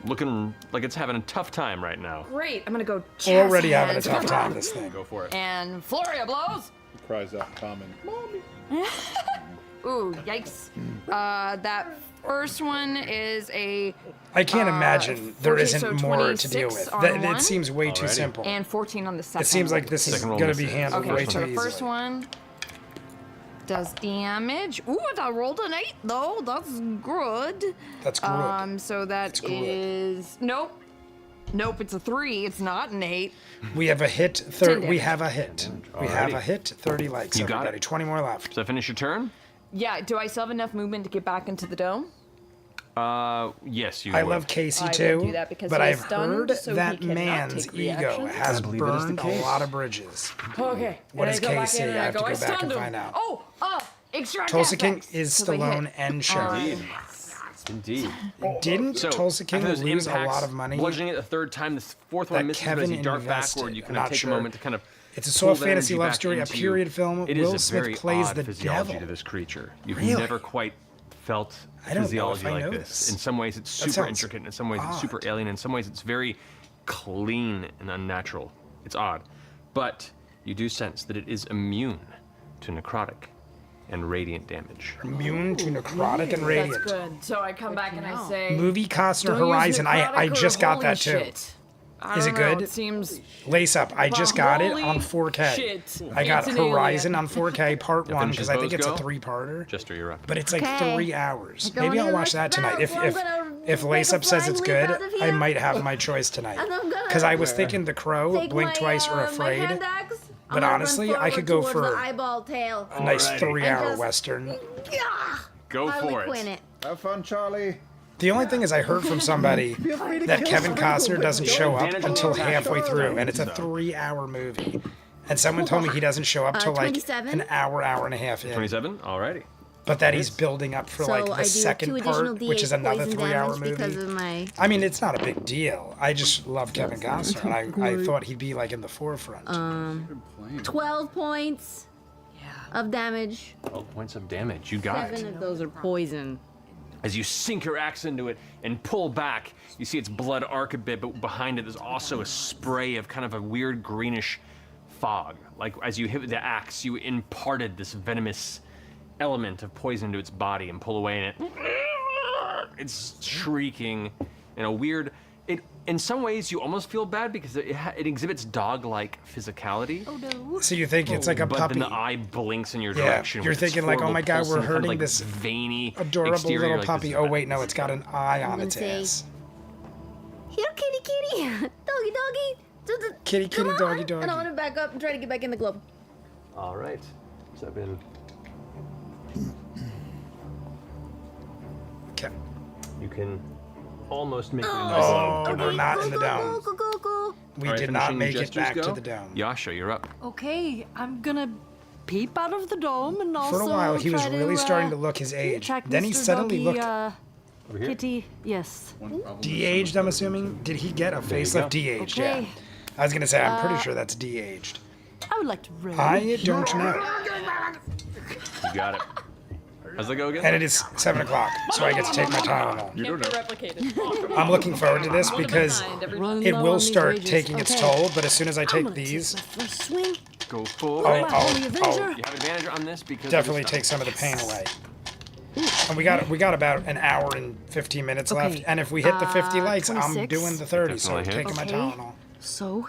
looking like it's having a tough time right now. Great. I'm gonna go. Already chest having a hands. tough time, this thing. Go for it. And flurry of blows. Cries out common. Ooh, yikes. That first one is a I can't imagine there 14, isn't so more to deal 26 with. on That, one. it seems way too Alrighty. simple. and 14 on the second. It seems like this is Second roll going to be misses. handled Okay, way so too the easily. first one does damage. Ooh, I rolled an 8 though. That's good. That's good. So that is nope. Nope, it's a 3. It's not an 8. We have a hit. 10 We damage. have a hit. We have Alrighty. a hit. 30 likes, You got everybody. it. 20 more left. Does that finish your turn? Yeah, do I still have enough movement to get back into the dome? Yes, you I would. love Casey I will too, do that because but he is I've stunned, heard so he that cannot man's take ego reactions. has I believe it is the burned a case. lot of bridges. Okay. What and is I go back Casey? in and I have to go, go back and stunned him. find out. Extract Tulsa King aspects. is So they hit. Stallone and Sharon. Indeed. Didn't So, Tulsa King after those lose a impacts, lot of money? bludgeoning it the third time, the fourth that one misses, but as Kevin you dart invested? backward, you kind Not of take sure. a moment to kind of It's a pull soft that fantasy energy love back story, a into you. period film. It is Will a Smith very plays odd the physiology devil. to this creature. You've Really? never quite felt I don't know if physiology I like know this. this. In some ways, it's That super sounds intricate. In some ways, it's super odd. alien. In some ways, it's very clean and unnatural. It's odd. But you do sense that it is immune to necrotic and radiant damage. Immune to necrotic and radiant. That's good. So I come back and I say, Movie Costner "Don't use Horizon. I necrotic or just got holy that too. shit." I Is don't it know, good? It seems Lace up. I just got it Holy on 4K. shit. I got It's an Horizon alien. on 4K Part 1 because I think finishes it's a bows go? 3-parter. Jester, you're up. But it's like Okay. 3 hours. Going Maybe I'll in watch like that tonight. that, so I'm gonna If make Lace a Up says flying it's leap good, out of I here. might have my choice tonight. And I'm gonna Because I was thinking The Crow, take Blink my, Twice, or my Afraid. hand axe, I'm But gonna run honestly, I could forward go towards for the eyeball tail. A nice Alrighty. 3-hour And just- Western. Go Harley for Quinn it. it. Have fun, Charlie. The only thing is I heard from somebody that Kevin Costner doesn't show up Advantage on until attack. halfway through, and it's a 3-hour movie. And someone told me he doesn't show up till like 27? an hour and a half in. 27? Alrighty. But that he's building up for So like I the do second 2 additional part, which is D8 another poison 3-hour damage because movie. of my. I mean, it's not a big deal. I just love Kevin Costner, and I thought he'd be like in the forefront. 12 points of damage. 12 points of damage. You got 7 it. of those are poison. As you sink your axe into it and pull back, you see its blood arc a bit, but behind it there's also a spray of kind of a weird greenish fog. Like as you hit with the axe, you imparted this venomous element of poison to its body and pull away, and it's shrieking in a weird. In some ways, you almost feel bad because it exhibits dog-like physicality. So you think it's like a But puppy. then the eye blinks in your Yeah, direction. you're with this thinking like, oh horrible my God, we're pulsing, kind of hurting like this veiny adorable exterior, little like puppy. this- Oh wait, no, it's got an eye on its Let's ass. Here, kitty, kitty. Doggy, doggy. Kitty, Come kitty, doggy, on. doggy. And I want to back up and try to get back in the globe. All right. 7. Okay. You can almost make it into the Oh, dome. we're not in the dome. Go, go, go. We All right, did not finishing make it gestures back to go. the dome. Yasha, you're up. Okay, I'm gonna peep out of the dome and also For a while, he was try really to, starting to look his age. track Then he Mr. suddenly Doggy, looked Over here? Kitty, yes. de-aged, I'm assuming. Did he get a facelift de-aged? Okay. Yeah. I was gonna say, I'm pretty sure that's de-aged. I would like to roll. I don't know. You got it. How's it go again? And it is 7 o'clock, so I get to take my Tylenol. You don't know. replicated. I'm looking forward to this because Run it low on will these start wages. taking its Okay. toll, but as soon as I I'm take gonna these, my first swing. Go full. oh, Holy Avenger. You have advantage on this because definitely of the take some of the pain away. And we got about an hour and 15 minutes left. Okay. And if we hit the 50 likes, I'm 26. doing the 30, so I'm Definitely taking hits. my Okay. Tylenol. So,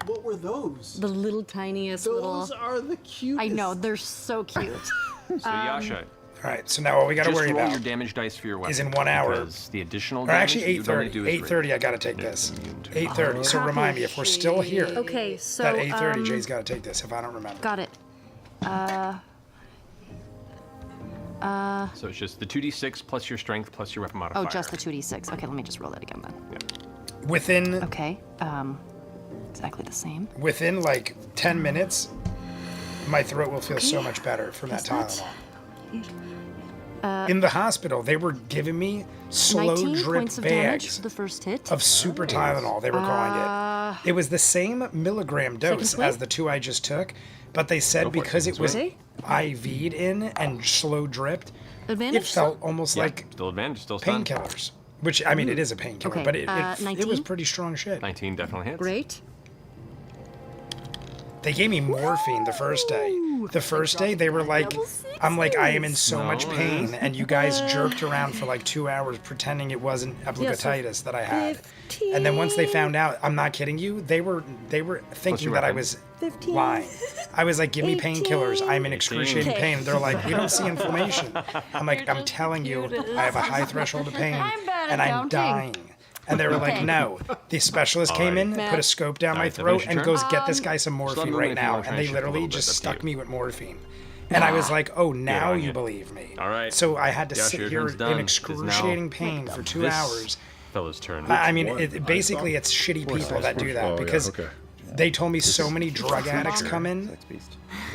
What were those? the little tiniest Those little. are the cutest. I know, they're so cute. So Yasha, All right, so now what we got to just worry roll about your damage dice for your weapon. is in 1 hour. Because the additional Or damage actually that you would normally 8:30. do is 8:30, I got to take this. 8:30. So remind me, if we're still here, Okay, so. that 8:30, Jay's got to take this, if I don't remember. Got it. So it's just the 2d6 plus your strength plus your weapon modifier. Oh, just the 2d6. Okay, let me just roll that again then. Within Okay. Exactly the same. within like 10 minutes, my throat will feel so much better from that Tylenol. In the hospital, they were giving me slow 19 drip points of damage bags for the first hit. of super Tylenol, they were calling it. It was the same milligram dose swing? as the 2 I just took, but they said because it was swing. IV'd in and slow dripped, Advantage it felt almost like Still advantage, still stun. painkillers. Which, I mean, it is a painkiller, Okay, but it was 19? pretty strong shit. 19 definitely hits. Great. They gave me morphine the first day. The first day, they were like, I'm like, I am in so much pain. And you guys jerked around for like 2 hours pretending it wasn't epiglottitis that I had. And then once they found out, I'm not kidding you, they were thinking that I was lying. I was like, give me painkillers. I'm in excruciating pain. They're like, we don't see inflammation. I'm like, I'm telling you, I have a high threshold of pain I'm bad at and I'm counting. dying. And they were like, no. The specialist came in, put a scope down my throat, and goes, get this guy some morphine moving right if you now. wanna try And and they shift a literally little bit, just that's stuck you. me with morphine. And I was like, oh, now on you you. believe me. All right. So I had to Josh, sit your here turn's done. in It is now excruciating pain for 2 this hours. Fella's turn. I mean, basically, it's shitty people that do that because they told me so many drug addicts come in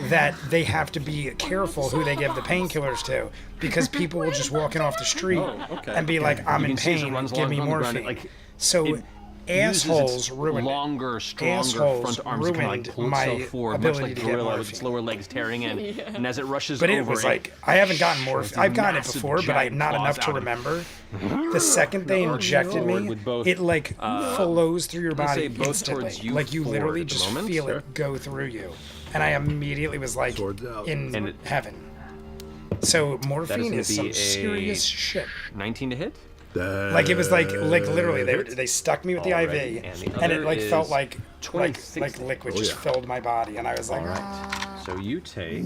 that they have to be careful who they give the painkillers to because people will just walk in off the street and be like, I'm in pain, give me morphine. So assholes ruined it. Longer, stronger Assholes front arms that can like ruined pull my itself forward, much ability like to get gorilla with its morphine. lower legs tearing in. And as it rushes But over, it was like, I haven't gotten morphine. I've gotten it massive, before, but giant not claws enough to out of- remember. The second they injected forward me, with both, it like flows through your let's say body both instantly. towards you Like you forward literally at the just moment. feel Sure. it go through you. And I immediately was like Swords out. in And it- heaven. So morphine gonna is be some a- serious shit. 19 to hit. Like it was like literally they stuck me with the Alright, IV, and the and it other like felt is like 26 liquid Oh, just yeah. filled my body, and I was like, So you take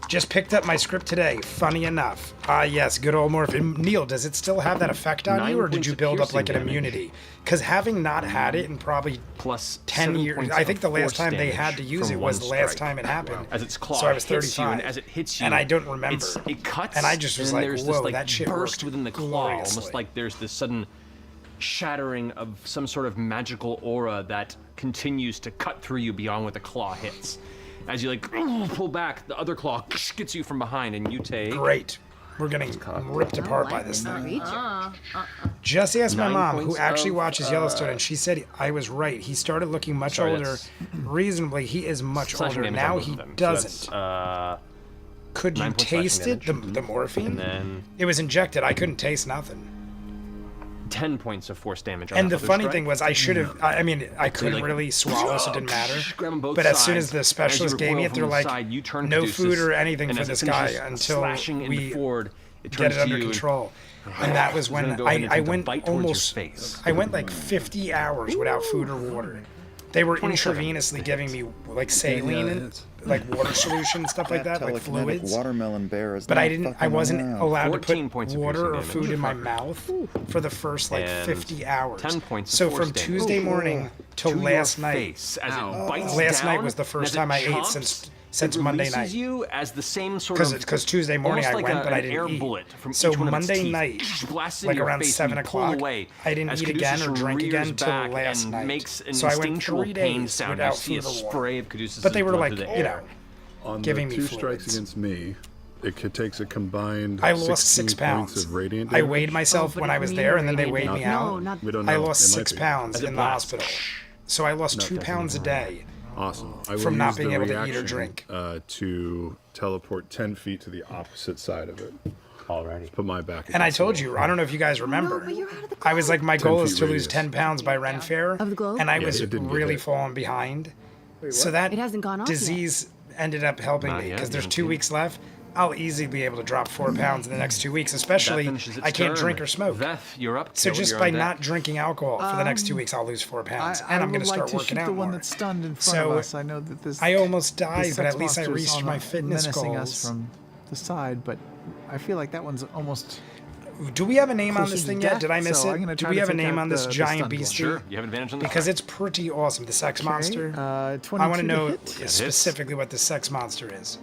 just picked up my script today. Funny enough, yes, good old morphine. Neil, does it still have that effect on 9 you, or did points you of build up like an piercing damage. immunity? Because having not had it in probably plus 10 7 years, points I think of the last force time they damage had to use from it was one the last strike. time it happened. As its claw so I was hits you, 35, and as it hits you, and I don't remember. it cuts, and I just was and like, there's whoa, this, like, that shit burst worked within the claw, gloriously. almost like there's this sudden shattering of some sort of magical aura that continues to cut through you beyond what the claw hits. As you like pull back, the other claw gets you from behind, and you take Great. We're getting ripped apart by this thing. Creature. Just asked my 9 mom, who points actually of, watches Yellowstone, and she said I was right. He started looking much Sorry, older. that's- Reasonably, he is much slashing older. damage on Now both he of them. So doesn't. that's, Could you 9 points slashing taste it, damage. the morphine? and then It was injected. I couldn't taste nothing. 10 points of force damage on And that the other funny strike. thing was, I should have. I mean, I couldn't like, really swallow, so it didn't matter. grab 'em both But as soon sides. as the As you specialist gave me recoil it, from they're the like, side, you turn no Caduceus, food or anything and for as it this guy finishes until slashing into we forward, it get turns it to under you and- control. And that was It's when gonna go ahead and I attempt to went bite towards your almost. face. I went like 50 hours without food or water. They were 27. intravenously giving me like saline and like water solution stuff like that, like telekinetic fluids. watermelon bear is But not I didn't. I fucking wasn't around. allowed to 14 put points of water or piercing food damage. in my mouth for the first like And 50 hours. 10 points of So force from damage. Tuesday morning till to last your night. face as it bites Last night down, was the first and time as I it ate chomps, since it Monday releases night. you as the same sort Because of Tuesday morning almost I like went, a- but I an didn't air eat. bullet from So each one of its Monday teeth, night, blasts like into your around face 7 and you pull o'clock, away I didn't as eat again Caduceus or drink rears again till back last and night. makes an So I went instinctual 3 pain days sound. You without see a food or water. spray of Caduceus' But they were blood like, through the you air. know, On giving the me 2 fluids. strikes against me, it takes a combined I lost 16 6 pounds. points of radiant I damage. weighed myself when I was there, and then they weighed me out. No, not We don't know. I lost It might 6 be. pounds As it in the blasts. hospital. So I lost 2 pounds a day. Awesome. I will From not use being the able to eat or reaction, drink. To teleport 10 feet to the opposite side of it. Alrighty. Put my back. And I against the told wall. you, I don't know if you guys remember. but you're out of the I was like, my 10 goal is feet to lose radius. 10 pounds by Ren Fair. Of the globe? And I Yeah, was it didn't get really hit. falling behind. So that It hasn't gone off yet. disease ended up helping Not me yet, because there's you 2 haven't weeks left. I'll easily be able to drop 4 pounds in the next 2 weeks, especially That finishes its I can't turn. drink or smoke. Veth, you're up. So Caleb, just you're by on deck. not drinking alcohol for the next 2 weeks, I'll lose 4 pounds, I and I'm going would to like start to working shoot out the one more. that's stunned in front So, of us. I know that this. I almost died, this but at sex least I monster's reached on my the- fitness menacing goals. us from the side, but I feel like that one's almost. Do we have a name on closer this to thing yet? death, Did I miss so I'm it? gonna Do try we to have a take name out on this the giant stunned one. beastie? Sure, you have advantage on the Because strike. it's pretty awesome. The sex monster. 22 I want to know hit. specifically what the sex monster is.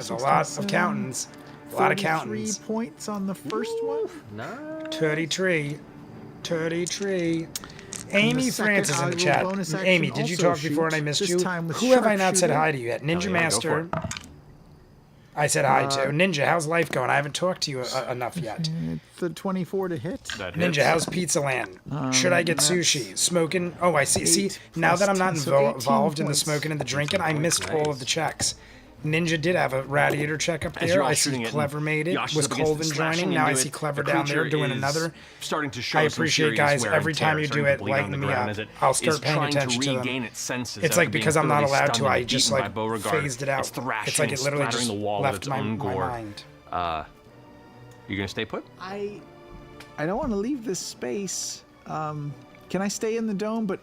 There's a lot of countings. A lot of 43 countings. points on the first one. Nice. 33. 33. Amy second, Francis in I the will chat. bonus action Amy, did you also talk before and I shoot, missed this you? time with Who have I not said sharpshooter. hi to yet? Ninja Hell yeah, go Master. for it. I said hi to. Ninja, how's life going? I haven't talked to you enough yet. It's the 24 to hit. That Ninja, hits. how's Pizza Land? Should I get that's sushi? Smoking? Oh, I see. See, 8 now that I'm not plus 10, so 18 involved in the points. smoking and the drinking, I missed all of the checks. Ninja did have a radiator check up As there. you're all I see shooting it, Clever made it. Yosh is Was up against Colvin it, slashing joining? Now I into see it. Clever The down there creature doing is another. Starting to show I some appreciate serious guys wear and every tear, time you do starting to it, bleed on lighten the me ground up. as it I'll is start paying trying attention to them. regain its senses It's after like being because I'm not thoroughly allowed stunned to, and I just beaten by like Beauregard. phased it out. It's thrashing, It's like it literally splattering just the wall left with its my own gore. mind. You gonna stay put? I don't want to leave this space. Can I stay in the dome but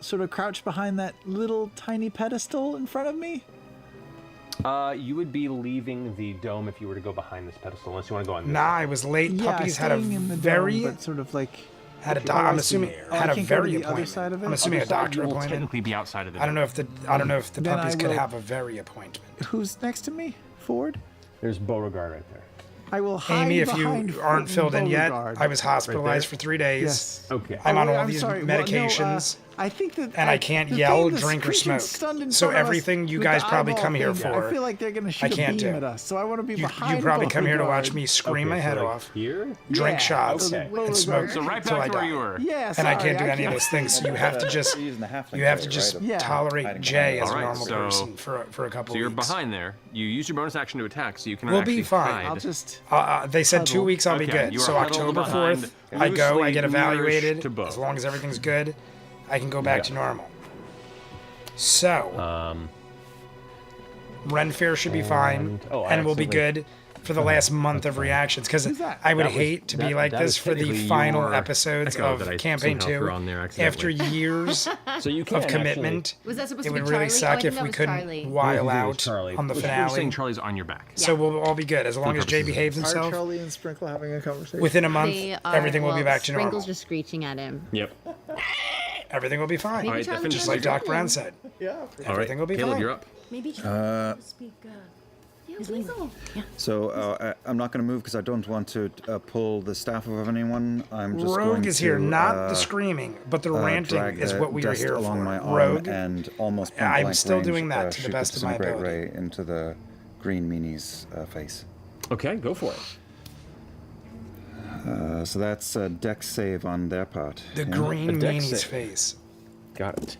sort of crouch behind that little tiny pedestal in front of me? You would be leaving the dome if you were to go behind this pedestal, unless you want to go on this. Nah, I was late. Yeah, Puppies had a staying in the very dome, but sort of like had a Oh, doc. I I'm see. assuming Oh, I had a can't go to very the other appointment. side of it? I'm assuming a Other side, doctor you will appointment. technically be outside of the I don't dome. know if the Then puppies I could will- have a very appointment. Who's next to me? Ford? There's Beauregard right there. I will hide Amy, if behind you aren't filled in yet, Beauregard. I was hospitalized for 3 days. Yes. Okay. I'm on Oh, all I'm these sorry. Well, no, medications. I think that and I can't the yell, thing, the drink, or creature's smoke. stunned in So front of us everything you with guys the probably eyeball come here thing. for, I feel like they're gonna shoot a can't beam do. at us, so I want to be You behind. probably come here to watch Beauregard. me scream my Okay, head so, like, off, here? drink Yeah, shots, okay. and smoke So right till I back to where die. you were. Yeah, And sorry, I can't do any of can't- those things. So you have to just Using the halfling you have to way, just right, of Yeah. tolerate hiding Jay behind as a All right, normal so- person for a couple So you're weeks. behind there. You use your bonus action to attack, so you can We'll actually be fine. hide. I'll just. They said 2 Huddle. weeks I'll be Okay, good. you are So huddled October behind 4th, I go, I get loosely evaluated. nearish to Bo. As long as everything's good, I can go back to normal. So, Ren Fair should be fine, oh, I and we'll be accidentally- good for the last month of reactions. Because I would That was- hate to be that- like that this is for the technically final your episodes echo of that I campaign somehow 2. threw on there After accidentally. years So you can of commitment, Was that supposed it to be would really Charlie? suck Oh, I think if that we was couldn't Charlie. while It out was Charlie. on the We're saying finale. Charlie's on your back. So we'll all be good as long as Jay purposes of behaves Are himself. Charlie and Sprinkle having a conversation? Within a month, They are, everything will be well, back to normal. Sprinkle's just screeching at him. Yep. Everything will be fine. All right, that Charlie finishes Just doesn't like your Doc know. Brown said. Yeah. All right, Everything will be Caleb, fine. you're up. Maybe Charlie will speak. Yeah, please don't. So I'm not going to move because I don't want to pull the staff of anyone. I'm just going Rogue is here, to, not the screaming, but the ranting drag is the what we are dust here along for. my arm Rogue, and almost I'm point-blank still range, doing that to the shoot best of my disintegrate ability. ray into the green meanie's face. Okay, go for it. So that's a dex save on their part. the yeah? green A dex meanie's save. face. Got it.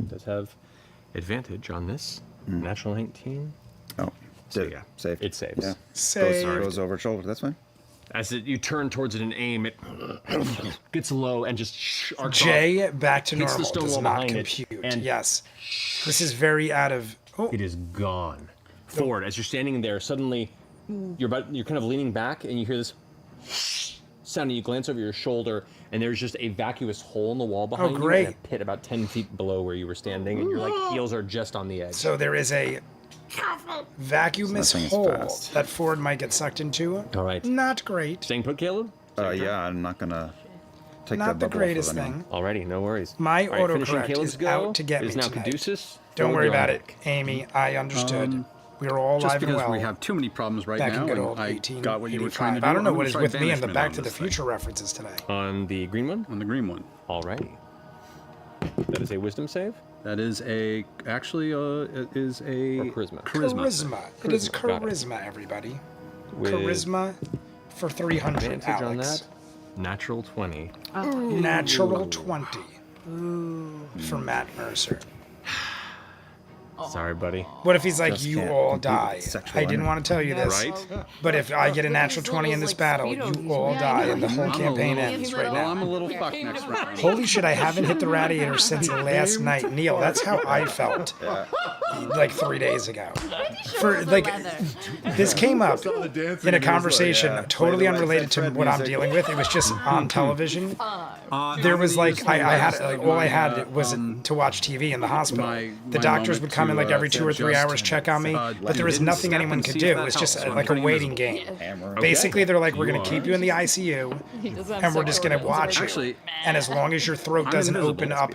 Does have advantage on this. Natural 19. Oh, So, did yeah, save. it saves. Yeah. Save. Goes over shoulder. That's fine. As you turn towards it and aim, it gets low and just arcs off. Jay, back to Hits the normal, stone does wall not behind it, compute. and- Yes. This is very out of... Oh, It is gone. Forward, as you're standing there, suddenly you're kind of leaning back and you hear this sound and you glance over your shoulder and there's just a vacuous hole in the wall behind you great. and a pit about 10 feet below where you were standing and your heels are just on the edge. so there is a vacuumous Nothing's hole fast. that Ford might get sucked into. All right. Not great. Staying put, Caleb? Yeah, I'm not going to take Not that the bubble greatest off of anyone. thing. Alrighty, no worries. My All right, finishing autocorrect Caleb's is go out to get is me now tonight. Caduceus. Don't worry You're about on it, Amy. I understood. We are all Just alive and because well. we have too many problems right back now, in good and old I 1885. got what you were trying to do. I don't know I'm what gonna is try with me and the banishment Back on to the this thing. Future references today. On the green one? On the green one. Alrighty. That is a wisdom save? That is it is a Or charisma? Charisma. It is Got it. charisma, everybody. With Charisma for 300, advantage on Alex. that? Natural 20. Natural 20 for Matt Mercer. Sorry, buddy. What if he's like, Just you can't all compete die? with sexual I didn't energy. want to tell you this. Right? But if I get a natural these 20 in little, this like, battle, Speedos you all he's die, wearing. and the whole I'm a campaign little- ends Yeah, right Well, now. I'm a little fucked next round. Holy shit, I haven't hit the radiator since last night. Neil, that's how I felt. Like 3 days ago. For like, this came up in a conversation totally unrelated to what I'm dealing with. It was just on television. There was like, I had, like, all I had was to watch TV in the hospital. The doctors would come in like every 2 or 3 hours, check on me, but there was nothing anyone could do. It was just like a waiting game. Basically, they're like, we're going to keep you in the ICU, and we're just going to watch you. Actually, And as long as your throat I'm doesn't invisible. open up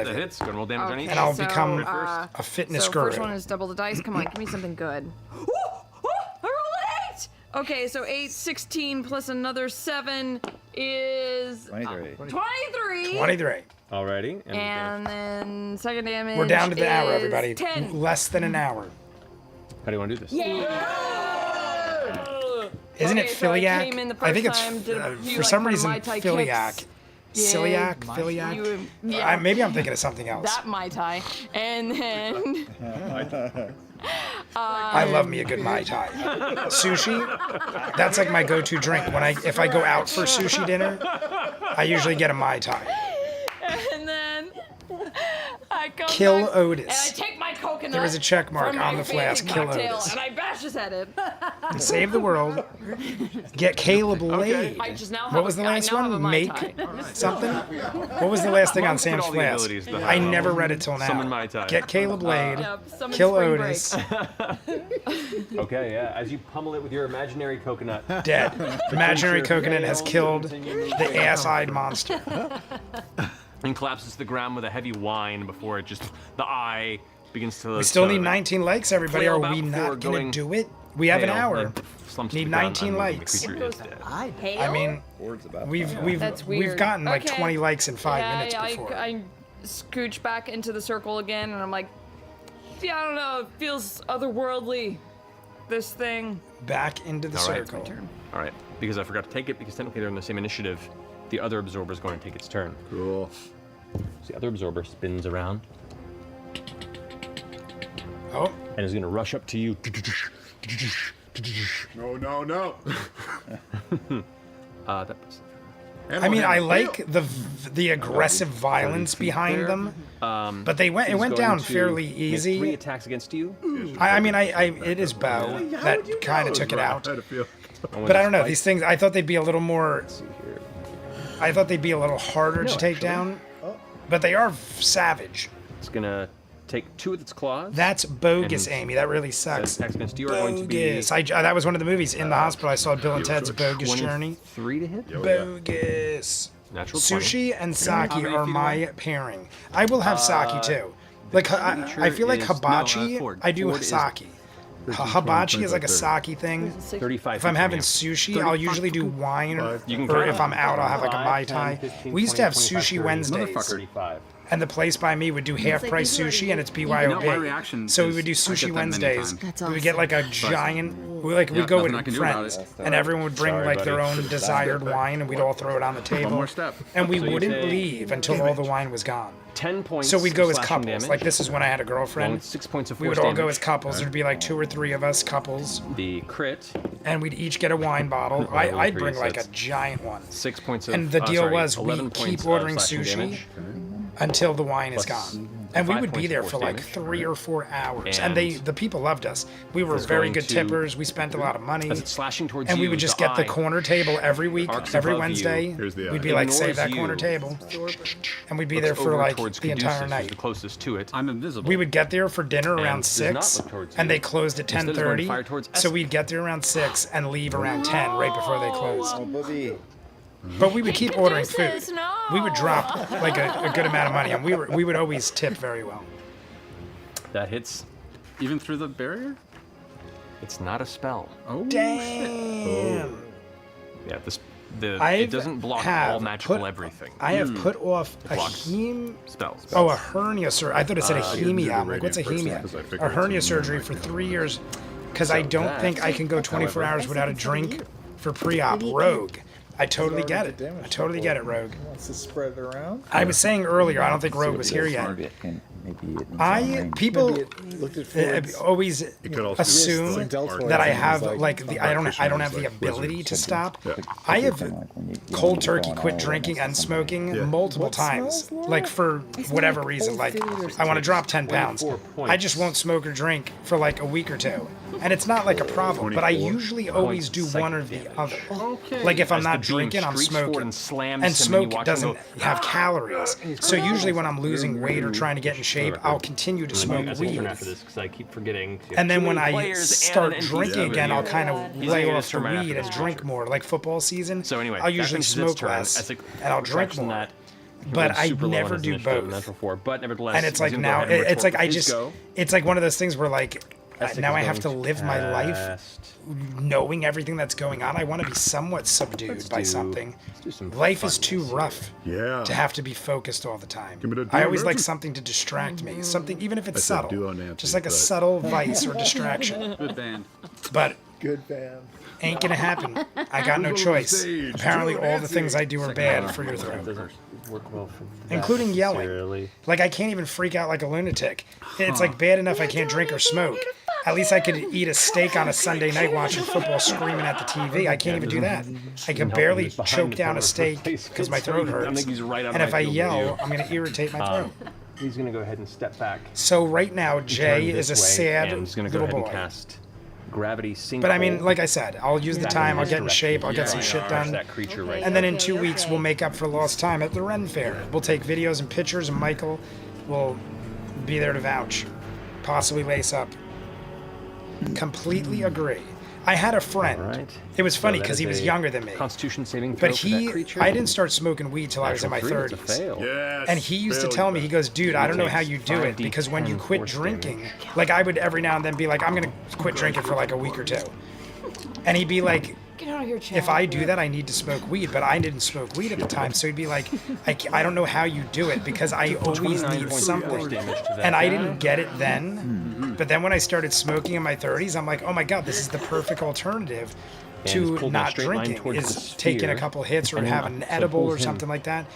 out of that it. hits. Gonna roll damage on each. And I'll so, become uh, a fitness so guru. first one is double the dice. Come on, give me something good. I rolled an 8! Okay, so 8, 16 plus another 7 is 23. 23. 23. Alrighty. And then second damage. We're down to the hour, is everybody. 10. Less than an hour. How do you want to do this? Isn't it Okay, so I Philiac? came in the I think first it's time, did a few, for like, some kind of reason Mai Tai Philiac. kicks. Celiac, Yeah. Philiac. Yeah. Maybe I'm thinking of something else. That Mai Tai. And then I love me a good Mai Tai. Sushi, that's like my go-to drink. If I go out for sushi dinner, I usually get a Mai Tai. and then I come Kill back, Otis. and I take my coconut. There is a check mark from on my the flask. favorite Kill cocktail, Otis. and I bash his head in. Save the world. Get Caleb Lade. I just now have What was the last I now have a one? Mai Make Tai. something? What was the last thing on Sam's all the flask? abilities behind I it. never read it till Summon now. Mai Tai. Get Caleb Lade. Yeah, summon Kill Spring Otis. Break. Okay, yeah. As you pummel it with your imaginary coconut. Dead. Imaginary coconut has killed the ass-eyed monster. And collapses to the ground with a heavy whine before it just the eye begins to. We still need 19 likes, everybody. Are we not gonna do it? We have an hour. Need 19 likes. I mean, we've gotten like Okay. 20 likes in 5 minutes Yeah, before. I scooch back into the circle again, and I'm like, yeah, I don't know. It feels otherworldly. This thing. Back into the circle. All right, because I forgot to take it because technically they're in the same initiative. The other absorber is going to take its turn. Cool. So the other absorber spins around. Oh. And is going to rush up to you. No. That's I mean, I like the aggressive violence behind them, but it went down fairly 3 easy. attacks against you. I mean, it is Bo that kind of took it out. How'd it feel? But I don't know, these things, I thought they'd be a little more, I thought they'd be a little harder to take down, but they are savage. It's going to take 2 with its claws. That's bogus, And Amy. That really sucks. attacks against you are going to be Bogus. That was one of the movies in the hospital. I saw Bill and Ted's Bogus Journey. 3 to hit. Bogus. Natural 20. Sushi and sake many are feet my away? pairing. I will have sake too. Like I feel like is- hibachi. Ford. I do Ford is sake. Hibachi is like a sake thing. 35 If I'm feet having from sushi, I'll usually do wine, You can or count if I'm out, I'll have like a Mai 5, 10, Tai. 15, We used to have 20, sushi 25, 30. Wednesdays, 35. and the place by me would do half price sushi, and it's know, my BYOB. reaction So we is would do I get sushi that many Wednesdays. times. That's We would get like a giant. We'd go nothing I with can do about friends, it. and everyone would bring Sorry, like their buddy. own desired wine, and we'd all throw it on the table. One more step. And we So you wouldn't take- leave until all the wine was gone. 10 points. So we'd go of as slashing couples. damage, Like this is when I had a along girlfriend. with 6 points of We force would all go damage. as couples. There'd be like 2 or 3 of us couples, The crit, and we'd each get a wine bottle. I'll I'd increase, bring like a that's giant one. 6 points of And the deal sorry, was 11 we points keep of ordering slashing sushi damage. until the wine is Plus gone. And we 5 would be points of there force for like damage. 3 or 4 hours. And And the people loved us. We were it's very going good to- tippers. We spent a lot of money. As it's slashing towards And you, we would just get the eye corner table every week, arcs every above you. Wednesday. Here's the We'd eye. be like, save Ignores that you. corner table. And we'd be looks there for over like towards the entire Caduceus, who's night. the closest to it. I'm invisible. We would get there for dinner And around does not 6, look towards and you. they closed at Instead, it's going to 10:30. fire towards So Espen. we'd get there around 6 and leave around 10, right before they closed. Oh, Bobby. But we would keep ordering food. Caduceus, no. We would drop like a good amount of money, and we would always tip very well. That hits. Even through the barrier? It's not a spell. Oh, Damn. Yeah, I've it doesn't block have all magical put- everything. I have put off a Blocks. spells. Spells. Oh, a hernia surgery. I thought it said a you didn't do hemia. the I'm like, what's a radiant hemia? first, 'cause I figured A it's hernia in surgery like for that. 3 years, because I don't that, think I can go 24 hours without a drink for pre-op. Rogue. I totally get it. I totally get it, Rogue. Wants to spread it around. I was saying earlier, I don't think Rogue was here yet. People Looked at Ford's. always could also assume be like deltoid. that I Things have like I don't practitioners, have the like ability wizards. to stop. Yeah. I have cold turkey quit drinking and smoking Yeah. multiple What times, smells like for whatever like reason. old Like fingers. I want to drop 10 pounds. 24 I just won't smoke or drink for like a week or 2, and it's not like a problem. But I 24 usually always do psychic one or the damage. other. Okay. Like if I'm As not the beam drinking, I'm streaks forward smoking. and slams And him, smoke you watch him doesn't go, have calories. So usually when I'm losing weight or trying to get in shape, I'll continue to smoke weed. after this because I keep forgetting. And then Too when many I players and start an NPC drinking over again, I'll here. kind of He's lay gonna off the turn right after weed and this drink creature. more. Like football season, So anyway, I'll that usually finishes its smoke turn. less As it and I'll drink corrects on more. that, he But rolled I super low on never his do initiative, both. Natural 4, but nevertheless, And it's he's like gonna go now, ahead and it's like retort I his just, go. it's like one of those things where like Essex now is I have to going live my life past. knowing everything that's going on. I want to be somewhat subdued Let's by do- something. let's do some Life is too funness here. rough Yeah. to have to be focused all the time. Give me the I always like duo something to distract me. Something, even if it's I said duo subtle, Nancy, just like a but- subtle vice or distraction. Good band. But Good band. ain't gonna happen. I got no choice. Apparently, all the things I do are bad for your throat, Doesn't work well for that including yelling. necessarily. Like I can't even freak out like a lunatic. It's like bad enough I can't drink or smoke. At least I could eat a steak on a Sunday night watching football, screaming at the TV. I can't even do that. I can barely choke down a steak because my throat I hurts. think he's right out And of if my I field of yell, view. I'm gonna irritate my throat. He's gonna go ahead and step back. So right now, Jay turn is a this way, sad and he's gonna go little ahead boy. and cast gravity sinkhole. But I mean, like I said, I'll use the back time. in I'll this get in direction. shape. I'll get some shit Crush done. that creature right And then in Okay, 2 weeks, okay. we'll make up for lost time at the Ren Fair. We'll take videos and pictures, and Michael will be there to vouch, possibly lace up. Completely agree. I had a friend. All right. It was funny So that because is he was a younger than me. Constitution saving throw But for that he, creature. I didn't start smoking weed till I was in my Natural 3, 30s. that's a fail. Yes. And he used to tell me, he goes, dude, I don't know how you do it, 5d10 because when you quit force drinking, damage. like I would every now and then be like, I'm going to quit drinking for like a week or two. And he'd be like, Get out of here, Chad. if I do that, I need to smoke weed, but I didn't smoke weed at the time. So he'd be like, I don't know how you do it because I always 29 need points of something. force damage to that And I guy. didn't get it then. But then when I started smoking in my 30s, I'm like, oh my God, this is the perfect alternative And to he's pulled in a not straight line drinking, towards is the taking a sphere, couple hits or and then having an so it edible pulls or him something like that.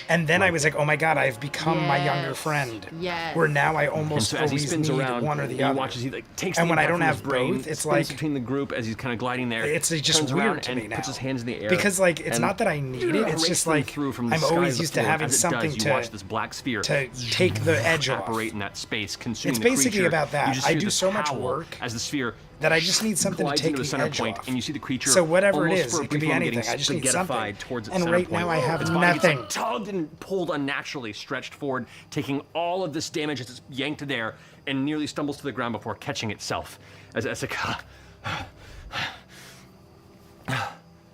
And then I was like, oh my God, I've become my younger Yes, friend. yes. Where now I And almost so as he always spins need around, one or the he other. watches he like takes And the when I impact don't from have his brain, both, it's spins like- between the group as he's kind of gliding there. It's just turns weird around to and me now. puts his hands in the air. Because like it's and not that I need it, it's rakes just them like through from the I'm sky always to used the to floor. having As it something does, you watch this black sphere to take the edge off. operate in that space, consuming It's the basically creature. about that. You just I hear do this so much howl work as the sphere that I just need something to glides take into the the center edge point, off. and you see the creature. So whatever it almost is, for a it could brief be moment anything. getting I just need something. spaghettified towards its And center right point. now I have Its body gets, nothing. like, tugged and pulled unnaturally, stretched forward, taking all of this damage as it's yanked there, and nearly stumbles to the ground before catching itself as it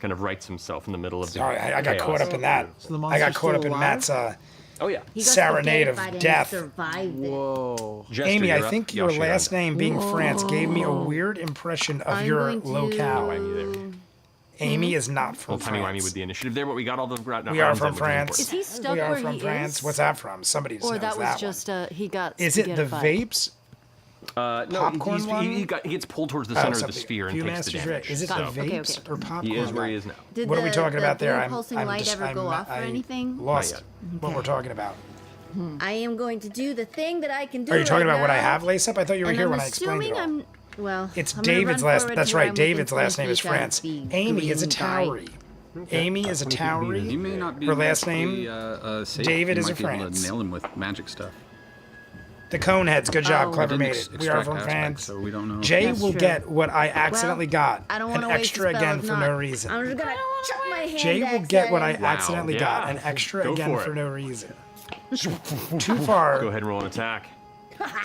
kind of rights himself in the middle of the Sorry, I got chaos. caught up in that. So the I got monster's caught up still in alive? Matt's Oh yeah. He got Serenade of spaghettified and he death. survived it. Whoa. Jester, Amy, I you're up. think your Yasha, you're last up. name being France gave me a weird impression of I'm your going to- locale. Whammy there. Amy is not from Old timey wimey France. with the initiative there, but we got all the We are from France. Is he stuck We are where from he France. is? What's that from? Somebody just Or knows that was one. just he got. Is it the spaghettified. vapes? No, Popcorn one? he gets pulled towards the Oh, center of the something. sphere and takes the ViewMasters, damage. right. Is it so the Okay, okay. vapes or popcorn? he is where he is now. Did What are we the- talking the about there? blue I'm pulsing I'm light just, ever I'm, go off or I anything? Lost Not what we're talking about. I am going to do the thing that I can do. Are you talking right about what I now, have, Lace Up? I thought you were and here I'm when I explained it assuming all. well, It's I'm gonna David's run last. forward That's to where right. I'm David's within last name is 20 feet France. of the Amy is a green guy. Towery. Amy is a You Towery. may not be Her last magically, name, safe. David you is might a be able France. to nail him with magic stuff. The Coneheads. Good job. Oh. Clever Didn't made ex- it. We are extract from aspects, France. so we don't know. Jay That's will true. get what I accidentally got. I don't An want to waste extra a spell again if for not. no reason. I'm just gonna chuck my hand Jay will axe get at what I him. accidentally got. yeah. An extra Go again for for it. no reason. Too far. Go ahead and roll an attack.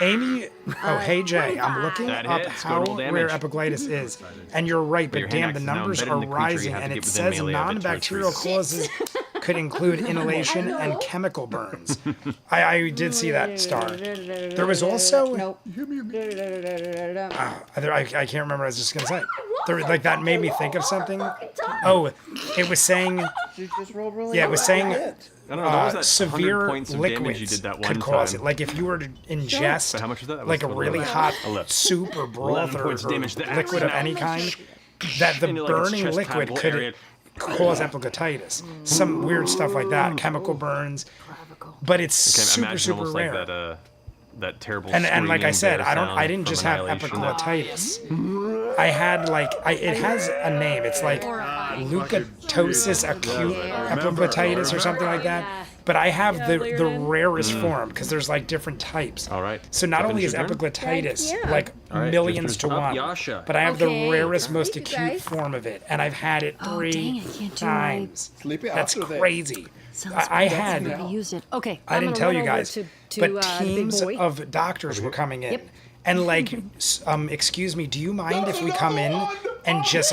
Amy, oh hey Jay, I'm looking That up hits. Go how roll damage. where epiglitis is, and you're right. But your But hand damn, axe the is now numbers embedded are in the creature. You rising, have to and get it within says melee of it to non-bacterial retrieve. causes could include inhalation and chemical burns. I did see that star. There was also Nope. I can't remember what I was just gonna say. There, like that made me think of something. Oh, it was saying. Yeah, it was saying I don't know. What was that? severe 100 points of damage you liquids did that one could cause time. it. Like if you were to ingest But how much was that? That like was a a really little- hot 11. soup or broth 11 or, points of damage. The liquid of axe any kind, that the into, like, its burning chest liquid cavity could area. cause epiglottitis. Some weird stuff like that, chemical burns. But it's Okay, super, imagine super almost rare. like that terrible. And like I screaming said, bear I didn't sound just from have Annihilation. epiglottitis. I had like it has a name. It's like leukotosis acute epiglottitis or something like that. But I have the rarest form because there's like different types. All right. So not So only is finish your turn? epiglottitis Yeah. like All right, millions just to finish up, one, Yasha. but I have Okay. the rarest, most Thank you, acute guys. form of it, and I've had it Oh, 3 dang, I can't do times. Sleepy That's after this. crazy. Sounds I good. had. I've never used it. Okay. I didn't I'm tell gonna you run over guys, to but the big teams boy. of doctors were coming in, Yep. and like, excuse me, do you mind if we come in and just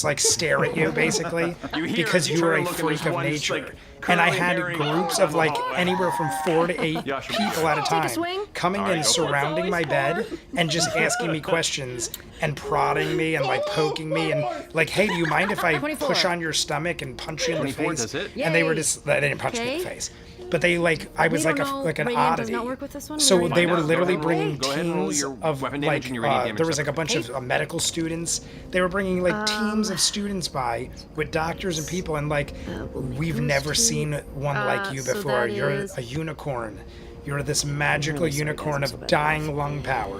like stare at you basically You hear because him you are a turn and look at freak this of one, nature, like, and I had groups of like anywhere from 4 to 8 people at a time swing. coming in, surrounding my bed, and just asking me questions and prodding me and like poking me and like, hey, do you mind if I 24. push on your stomach and punch you in the 24 face? does it. And they were Yay. just they didn't punch me in the Okay. face. But they like I was We like don't a know. like an Radiant does oddity. not work with this one. We So already they found were out. literally Okay. bringing Go ahead and roll teams your of weapon like damage and your radiant damage there was like a bunch separately. of medical students. They were bringing like teams of students by with doctors and people, and like we've never seen one like you so before. that You're is- a unicorn. You're this magical unicorn of dying lung power.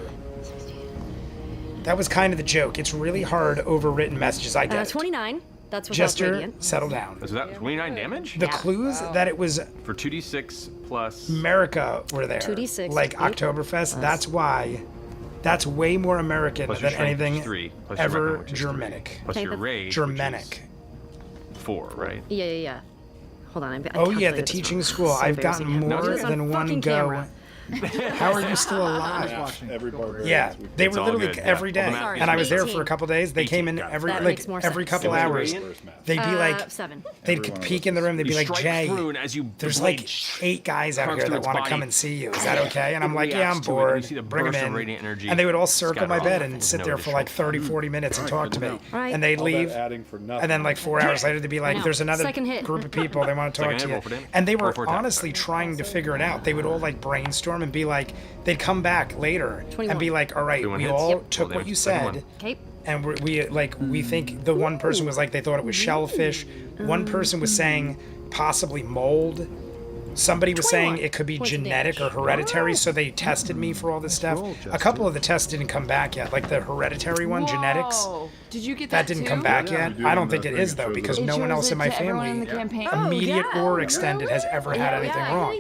That was kind of the joke. It's really hard overwritten messages. I get it. 29. That's without Jester, radiant. settle down. So that 29 damage The clues that it was for 2d6 plus. America were there. 2d6, like 8 Oktoberfest. That's why. That's way more American Plus your than strength, which is anything 3, plus your ever weapon, which is 3, Germanic. Plus Okay, your that's- rage, which Germanic. is 4, right? Yeah. Hold on. I Oh yeah, the calculated this teaching wrong. school. So I've gotten embarrassing. more Do this on than one fucking go. camera. How are you still alive? Every barbarian. Yeah, they It's were all literally good, yeah. every day, All the math and I was there 18. for a couple days. They came in every That like makes more every sense. couple Seven. hours. They'd be like, 7. they'd peek in the room. They'd be You like, strike Jay, through, and as you there's blade like 8 guys out carves here through that its want to body, come and see you. Is that okay? And I'm like, yeah, reacts I'm to it, and you bored. see the Bring them burst of in. radiant energy And they would all circle my scatter bed off. and sit No there for like additional 30, 40 minutes and talk to me. Right. And they'd All that leave. adding for nothing. And then like 4 hours later, they'd be like, know. there's another Second hit. group of people. They want to talk Second to hit, you. roll for damage. And they Roll were for attack. honestly trying to figure it out. They would all like brainstorm and be like, they'd come back later and 21. be like, all right, 21 we hits. all Yep. took Roll what you damage. Second said. Okay. And we think the one person was like, they thought it was shellfish. One person was saying possibly mold. Somebody was saying it could be Points of genetic or damage. hereditary, so they tested me for all this stuff. A couple of the tests didn't come back yet, like the hereditary one, genetics. Whoa. Did you get That that didn't too? come back yet. do I don't in think the it thing, is it though, shows because it. no one Shows else in it my to everyone in family, the campaign. immediate yeah. or extended, has ever had anything wrong.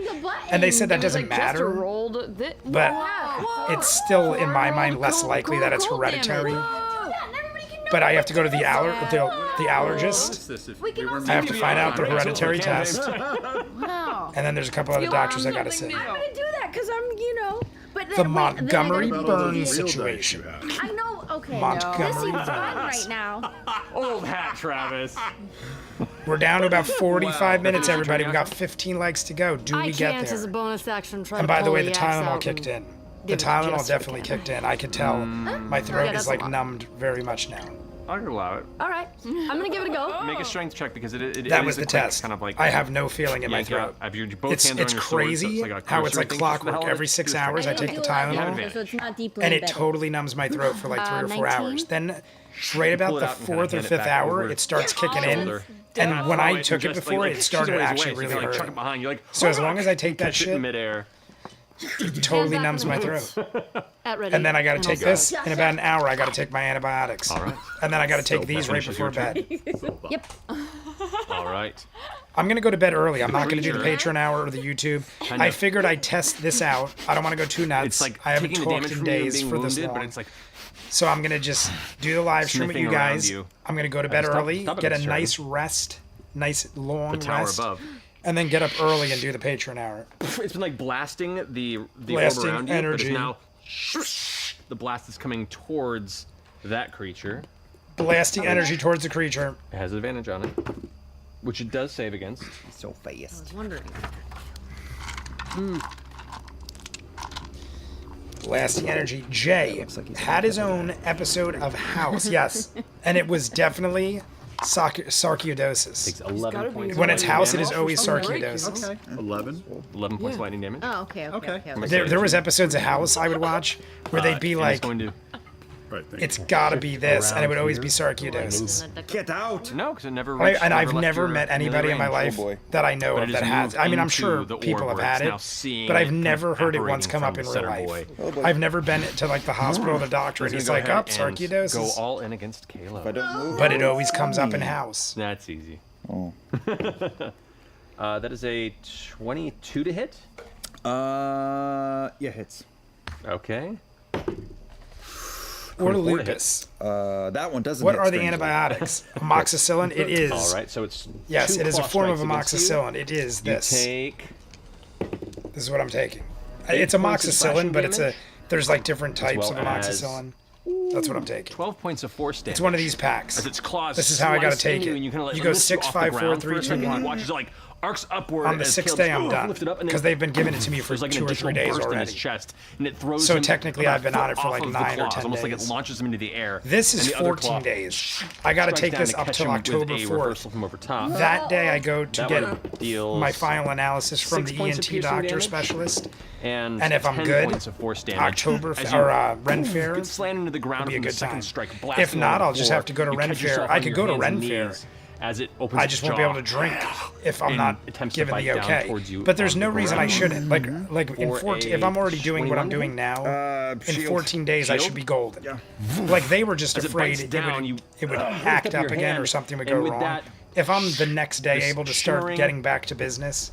And they said that It was doesn't like Jester matter, rolled but Whoa. it's still in my mind less Cold- likely that it's cold damage. hereditary. Yeah, and everybody can know But I have what to go to the it is. allergist. We can all I have to find out the hereditary test, Wow. and then there's a couple other You doctors I learned gotta something see. new. I'm gonna do that because I'm, But The then, wait, Montgomery then I About all those Burns real dice situation. you have. I know. Okay. Montgomery This seems fun Burns. right now. Old hat, Travis. We're down to about 45 minutes, everybody. We got 15 legs to go. Do I we get can't, as a there? bonus action, try And to by the pull way, the axe Tylenol out kicked and in. The give it Tylenol just definitely again. kicked in. I could tell. My throat Yeah, is that's a like lot. numbed very much now. I'll allow it. All right. I'm going to give it a go. Make a strength check because it That is was a the quick test. Kind of like I have no feeling in my yank throat. out. Have your both It's hands on your sword, so crazy it's like a how it's cursory like thing, just to clockwork. hold it. Every 6 hours I didn't take the do a lot of Tylenol, damage, so it's not deeply and it embedded. totally numbs my throat for like 3 or 4 hours. 19? Then, right about Pull it the out and kinda 4th or hand it 5th back hour, over it starts kicking in. shoulder. And when I Throw it took it and just, before, like, it started she's always actually away, so really you, like, chuck hurting. it behind you, like, So as long as I take that catch it in shit, midair. it totally numbs my throat. At ready. And then I gotta take also- this in about an hour. I gotta take my antibiotics. All right. And then I gotta take So these that right finishes before your bed. Yep. All right. I'm gonna go to bed early. I'm not gonna do the Creature. Patreon hour or the YouTube. Kinda- I figured I'd test this out. I don't want to go too nuts. It's like I haven't taking the talked damage in from you and days being for this wounded, long. but it's like So I'm gonna just do the live stream with Sniffing you around guys. you. I'm gonna go to bed Stop- early, stop it, get a Mr. nice rest, nice long the tower rest, above. and then get up early and do the Patreon hour. It's been like blasting the Blasting orb around you, energy. but it's now the blast is coming towards that creature. Blasting energy towards the creature. It has advantage on it, which it does save against. So fast. Wondering. Blasting energy. Jay had his own episode of House, yes, and it was definitely sarcoidosis. Takes 11 points. When of it's lightning House, it damage. is always sarcoidosis. Okay. 11. 11 points of lightning damage. Oh, okay. Okay. There was episodes of House I would watch where they'd be And like, it's going to Right, thank it's you. gotta be this, and it would always be here. sarcoidosis. Get out! no, because it never. I, Reached, and I've left never your met melee anybody in my range. life boy. that I know But of it that has has. moved I mean, I'm into sure the people orb have where had it's now it, seeing but I've it kind of never heard it once apparating come up from in real Center life. Boy. Oh boy. I've never been to like the hospital or the doctor, and He's he's gonna like, go up, ahead and sarcoidosis. Go all in against Caleb. If I don't move, But it always comes up in House. That's easy. Oh. That is a 22 to hit. Yeah, hits. Okay. Or 24 to lupus. That one doesn't. What hit, are the strangely. antibiotics? Amoxicillin? It is. All right, so it's Yes, 2 it is a claw form of strikes against you. amoxicillin. It is You this. take This is what I'm taking. 8 It's points of slashing amoxicillin, but it's a. damage, There's like different types well of as- amoxicillin. That's what I'm taking. 12 points of force damage. It's one of these packs. As its claws This is how I gotta slice take into you, it. and you, kinda, like, You go lift 6, off the 5, 4, ground 3, for a 2, second, 1. You watch as it, like arcs upward. On the as 6th Caleb's day, I'm done lifted up, and because then they've been giving it to me for there's like 2 an or 3 additional days burst in his already. chest, and it throws So him technically, about I've been a on foot it for off like of the 9 or claws, 10 almost like it days. launches him into the air. This is and the other 14 claw days. I got to strikes take down this to up catch till him October with a reversal 4th. from over top. That day, I go to That get one deals my final analysis from 6 the points of ENT piercing doctor damage, specialist. and if I'm 10 good, points of force damage. October As you Ren Fair get slammed into the ground would be a from the good second time. strike, If blasting not, on the I'll just floor. have to go to You Ren catch Fair. yourself I on could your go to hands Ren and Fair. knees As it opens I its just won't be able jaw to drink if I'm and not attempts to given bite the down okay. towards you But there's on no the reason I ground. shouldn't. Like in For 14, a if I'm already doing what I'm 21 doing now, in Shield. 14 days I Shield? should be golden. Like they were just As it afraid bites down, you it would lift act up your up again or hand, something would and go with wrong. that, If I'm the next day this able to start shimmering- getting back to business,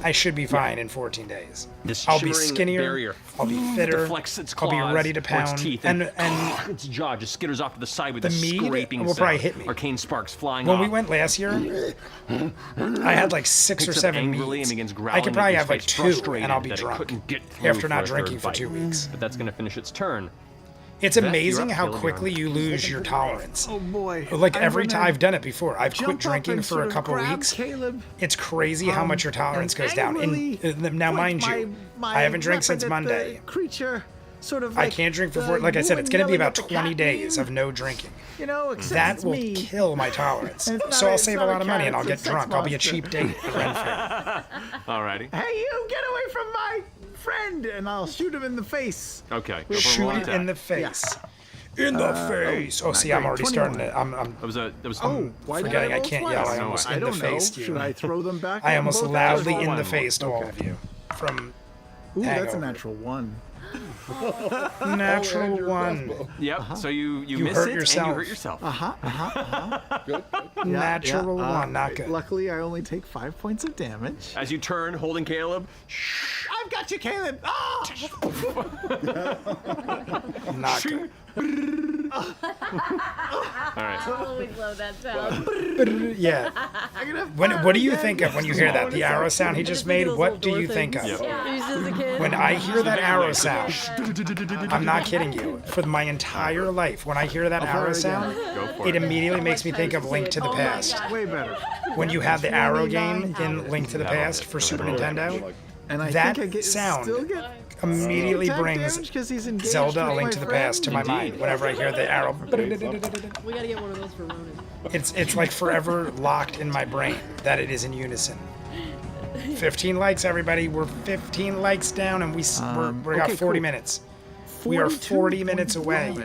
I should be fine in 14 days. This I'll be shimmering skinnier. barrier I'll be fitter. deflects its I'll claws be ready to or its pound. teeth, And its jaw just skitters off to the side with The a mead scraping will sound. probably hit me. Arcane sparks flying when off. we went last year, I had like 6 or Picks up 7 angrily meads. and begins I growling could probably at have your like face, 2 frustrated and I'll be that it drunk couldn't get through after not for a drinking third for 2 bite. weeks. But that's going to finish its turn. It's Veth, amazing you're up, how Caleb, quickly you're you lose your tolerance. Oh boy. Like I'm every gonna time I've done it before. I've jump quit up drinking and for sort a of couple grab weeks. Caleb, It's crazy how much your tolerance and goes down. angrily Now, mind point you, my I haven't drank weapon since at the Monday. Creature, sort of I like can't drink for the 4. Like I said, it's going to be woman about yelling at the 20 cat days meme. of no drinking. You know, except That it's will me. kill my tolerance. And it's So not I'll it's save a not lot of money cat, and I'll it's get sex drunk. I'll be a monster. cheap date at Ren Fair. Alrighty. Hey, you get away from my friend, and I'll shoot him in the face. Okay. Go for a Shoot roll it attack. in the face. In the face. Oh, see, I'm great. already 21. starting to. I'm That was Why did forgetting I roll can't twice? yell. I No, almost I in the don't know. face you. Should I throw them back? I on almost both loudly ends? in the one. face to all of you. From Ooh, that's a hangover. natural 1. Natural 1. Yep. So you miss hurt it yourself. and you hurt yourself. Natural 1. Not good. Luckily, I only take 5 points of damage. As you turn, holding Caleb. I've got you, Caleb. Ah! Not good. All right. Always love that sound. Yeah. What do you think of when you hear that? The arrow sound he just made? What do you think of? He's just a kid. When I hear that arrow sound, I'm not kidding you. For my entire life, when I hear that arrow sound, Go for it it. immediately makes me think of Link to the Past. Way better. When you have the arrow game in Link to the Past for Super Nintendo, And I that think I get, sound still get immediately attack brings damage 'cause he's engaged Zelda: A with Link my to the friend. Past to my mind whenever I hear the arrow. We gotta get one of those for Ronan. It's like forever locked in my brain that it is in unison. 15 likes, everybody. We're 15 likes down, and we got okay, 40 cool. minutes. We are 40 minutes away.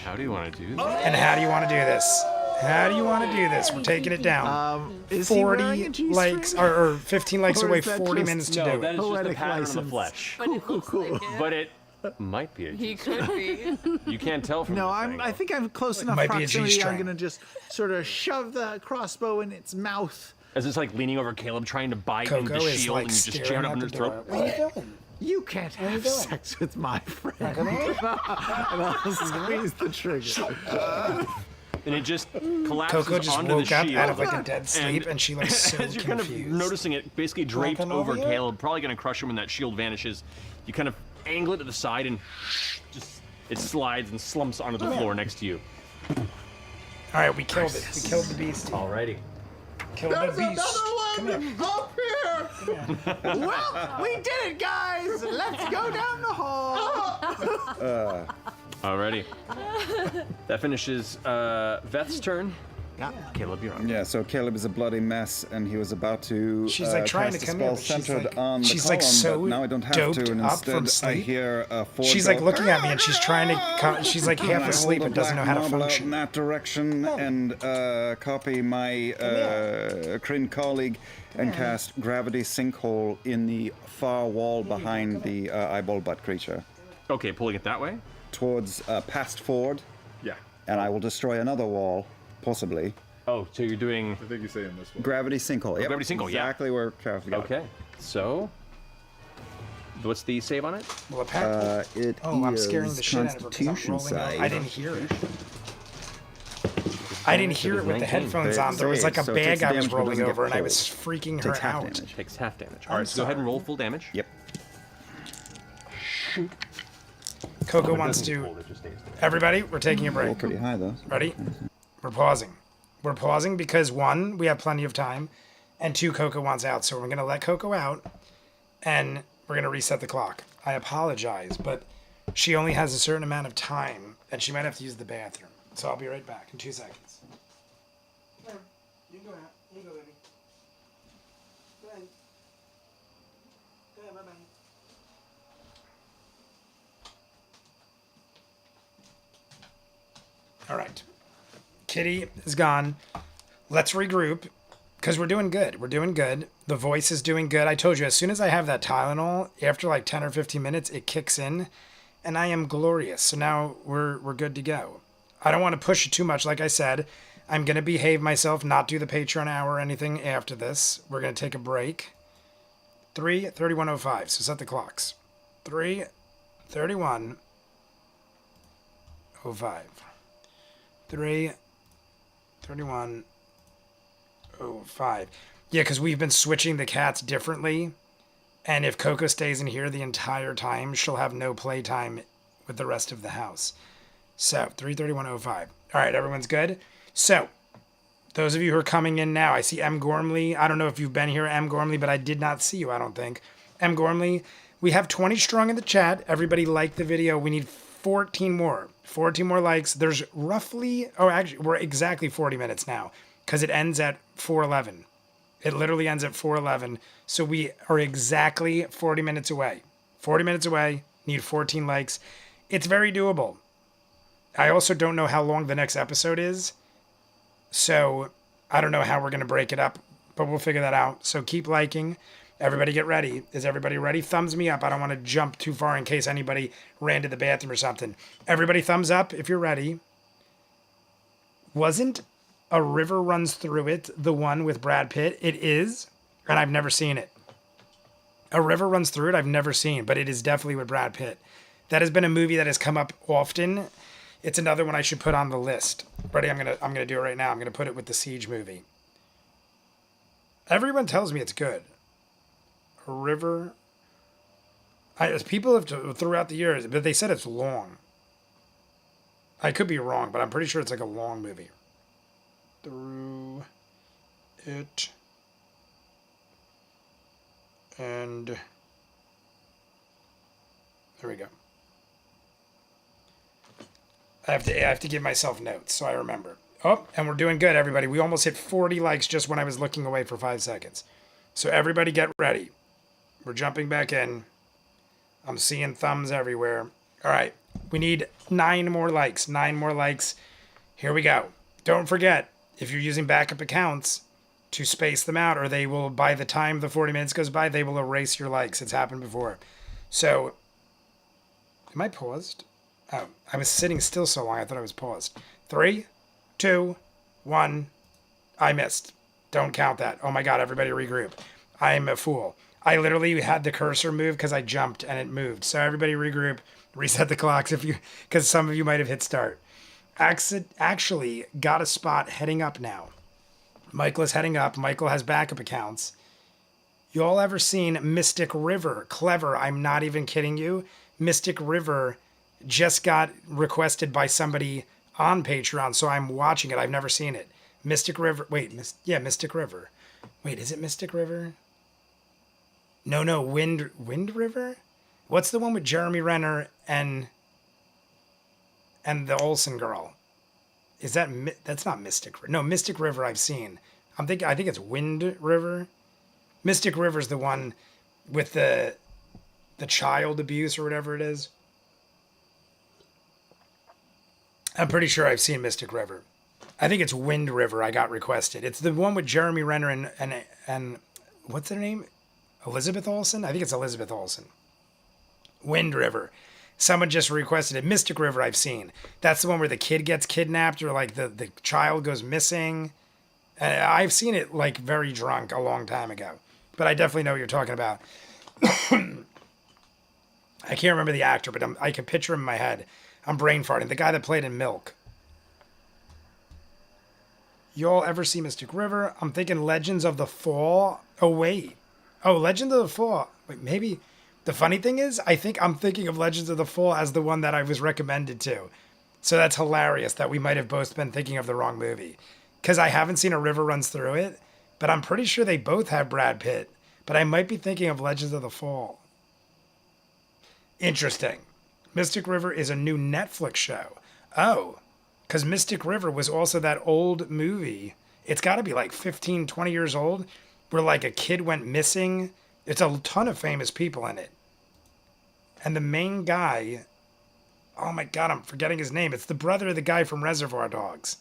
How do you want to do that? And how do you want to do this? How do you want to do this? We're taking it down. Is he wearing a 40 G-string? likes, or 15 likes Or away, is that 40 just- minutes to No, do that it. is just a Poetic pattern on the license. flesh. But it looks like it. But it might be a He G-string. could be. You can't tell from No, this I angle. think I'm close enough might be a proximity. G-string. I'm gonna just sort of shove the crossbow in its mouth. As it's like leaning over Caleb, trying to bite into Coco the is shield, like and you just jam staring it up at in the his door. throat. What are you doing? You can't have sex with my friend. and I'll squeeze the trigger. And it just collapses Coco just onto woke the up shield. out of like a dead sleep, and she looks so as you're kind of confused. noticing it basically draped come over over here? Caleb, probably going to crush him when that shield vanishes, you kind of angle it to the side and just it slides and slumps onto the floor next to you. All right, we killed it. We killed the beast. Alrighty. Killed the beast. Come here. up here. Well, we did it, guys. Let's go down the hall. Alrighty. That finishes Veth's turn. Yeah. Caleb, you're on. Yeah, so Caleb is a bloody mess, and he was about to She's like trying to cast a come spell in, but she's centered like, on the she's like column, so but now I don't have doped to, and up from instead I sleep. hear a four She's like looking at me, and she's trying to. She's like half asleep and doesn't know how to in function. that direction, and copy my Kryn colleague and cast Gravity Sinkhole in the far wall behind the eyeball butt creature, Okay, pulling it that way. towards past Ford, Yeah. and I will destroy another wall, possibly. Oh, so you're doing. I think you're saying this one. Gravity Sinkhole. Yep, Gravity Sinkhole, yeah. exactly where Travis got it. Okay, so what's the save on it? Well, apparently. It I'm scaring is the shit out of her 'cause I'm Constitution rolling out. save. I didn't hear it. I didn't hear it with the 19. headphones on. There was like a So it takes bag I was damage but rolling doesn't get over, and I pulled. was freaking her Takes half out. damage. Takes half damage. All right, so go ahead and roll full damage. Yep. Coco wants to. Everybody, we're taking a Roll break. pretty high though. Ready? We're pausing. We're pausing because one, we have plenty of time, and 2 Coco wants out. So we're going to let Coco out, and we're going to reset the clock. I apologize, but she only has a certain amount of time, and she might have to use the bathroom. So I'll be right back in 2 seconds. You can go out. You can go, baby. Go ahead. Go ahead, bye-bye. All right. Kitty is gone. Let's regroup because we're doing good. We're doing good. The voice is doing good. I told you, as soon as I have that Tylenol, after like 10 or 15 minutes, it kicks in and I am glorious. So now we're good to go. I don't want to push it too much. Like I said, I'm going to behave myself, not do the Patreon hour or anything after this. We're going to take a break. 3:31:05. So set the clocks. 3:31:05. 3:31:05. Yeah, because we've been switching the cats differently. And if Coco stays in here the entire time, she'll have no playtime with the rest of the house. So, 3:31:05. All right, everyone's good? So, those of you who are coming in now, I see M. Gormley. I don't know if you've been here, M. Gormley, but I did not see you, I don't think. M. Gormley, we have 20 strong in the chat. Everybody liked the video. We need 14 more. 14 more likes. There's roughly, oh, actually, we're exactly 40 minutes now because it ends at 4:11. It literally ends at 4:11. So we are exactly 40 minutes away. 40 minutes away. Need 14 likes. It's very doable. I also don't know how long the next episode is. So I don't know how we're going to break it up, but we'll figure that out. So keep liking. Everybody get ready. Is everybody ready? Thumbs me up. I don't want to jump too far in case anybody ran to the bathroom or something. Everybody thumbs up if you're ready. Wasn't A River Runs Through It the one with Brad Pitt? It is, and I've never seen it. A River Runs Through It I've never seen, but it is definitely with Brad Pitt. That has been a movie that has come up often. It's another one I should put on the list. Ready? I'm gonna do it right now. I'm gonna put it with the Siege movie. Everyone tells me it's good. A River. People have throughout the years, but they said it's long. I could be wrong, but I'm pretty sure it's like a long movie. Through it. And there we go. I have to give myself notes so I remember. Oh, and we're doing good, everybody. We almost hit 40 likes just when I was looking away for 5 seconds. So everybody get ready. We're jumping back in. I'm seeing thumbs everywhere. All right. We need 9 more likes. 9 more likes. Here we go. Don't forget, if you're using backup accounts, to space them out, or they will, by the time the 40 minutes goes by, they will erase your likes. It's happened before. So, am I paused? Oh, I was sitting still so long, I thought I was paused. 3, 2, 1. I missed. Don't count that. Oh my God, everybody regroup. I am a fool. I literally had the cursor move because I jumped and it moved. So everybody regroup, reset the clocks because some of you might have hit start. Actually got a spot heading up now. Michael is heading up. Michael has backup accounts. You all ever seen Mystic River? Clever. I'm not even kidding you. Mystic River just got requested by somebody on Patreon, so I'm watching it. I've never seen it. Mystic River. Wait, Mystic River. Wait, is it Mystic River? No, Wind River? What's the one with Jeremy Renner and the Olsen girl? Is that's not Mystic River? No, Mystic River I've seen. I think it's Wind River. Mystic River's the one with the child abuse or whatever it is. I'm pretty sure I've seen Mystic River. I think it's Wind River I got requested. It's the one with Jeremy Renner and what's their name? Elizabeth Olsen? I think it's Elizabeth Olsen. Wind River. Someone just requested it. Mystic River I've seen. That's the one where the kid gets kidnapped or like the child goes missing. And I've seen it like very drunk a long time ago. But I definitely know what you're talking about. I can't remember the actor, but I can picture him in my head. I'm brain farting. The guy that played in Milk. Y'all ever see Mystic River? I'm thinking Legends of the Fall. Oh, wait. Oh, Legends of the Fall. Wait, maybe. The funny thing is, I think I'm thinking of Legends of the Fall as the one that I was recommended to. So that's hilarious that we might have both been thinking of the wrong movie. Because I haven't seen A River Runs Through It, but I'm pretty sure they both have Brad Pitt. But I might be thinking of Legends of the Fall. Interesting. Mystic River is a new Netflix show. Oh, because Mystic River was also that old movie. It's got to be like 15, 20 years old, where like a kid went missing. It's a ton of famous people in it. And the main guy, oh my God, I'm forgetting his name. It's the brother of the guy from Reservoir Dogs.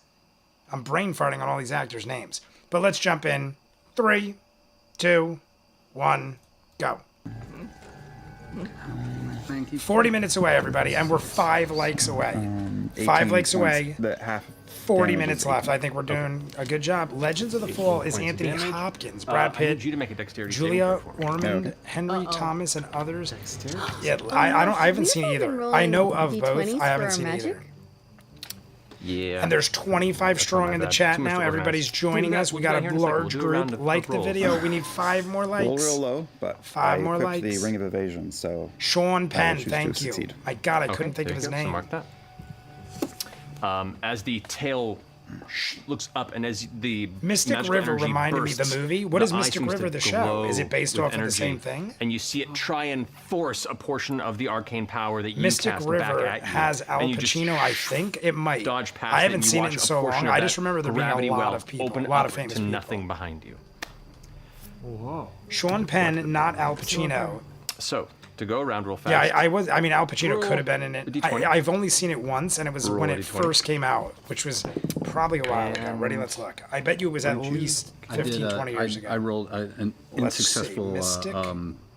I'm brain farting on all these actors' names. But let's jump in. 3, 2, 1, go. Thank you. 40 minutes away, everybody, and we're 5 likes away. 5 likes away. 40 minutes left. I think we're doing a good job. Legends of the Fall is Anthony Hopkins, Brad Pitt, I need you to make a dexterity Julia saving throw for me. Ormond, Henry Thomas, and others. Yeah, I haven't seen either. I know of both. I haven't seen either. Yeah. And there's 25 strong in the chat Too much now. to organize. Everybody's joining us. We We'll got do that a here in a second. large We'll do a round group. of Like the rolls. video. We need 5 more Roll likes. real low, but 5 I more equipped likes. the Ring of Evasion, so Sean Penn, choose to thank you. succeed. My God, I Okay, couldn't think there of you his go. So name. mark that. As the tail looks up and as the Mystic magical River energy reminded me of bursts, the movie. What is eye Mystic seems River, to the show? glow Is it based with off of the energy, same thing? And you see it try and force a portion of the arcane power that you Mystic cast River back at you. has Al and you just Pacino, I think. It might. dodge past I it haven't and you seen it watch in a so portion long. of I that just remember there being gravity a lot well of people, open a lot of up famous to people. nothing behind you. Sean Penn, not Al Pacino. So, to go around real fast. Yeah, I mean, Al Pacino Roll could have been in it. a D20. I've only seen it once, and it was Roll when a it D20. first came out, which was probably a while ago. Ready, let's look. I bet you it was at least 15, 20 years ago. I rolled an Let's see, unsuccessful Mystic.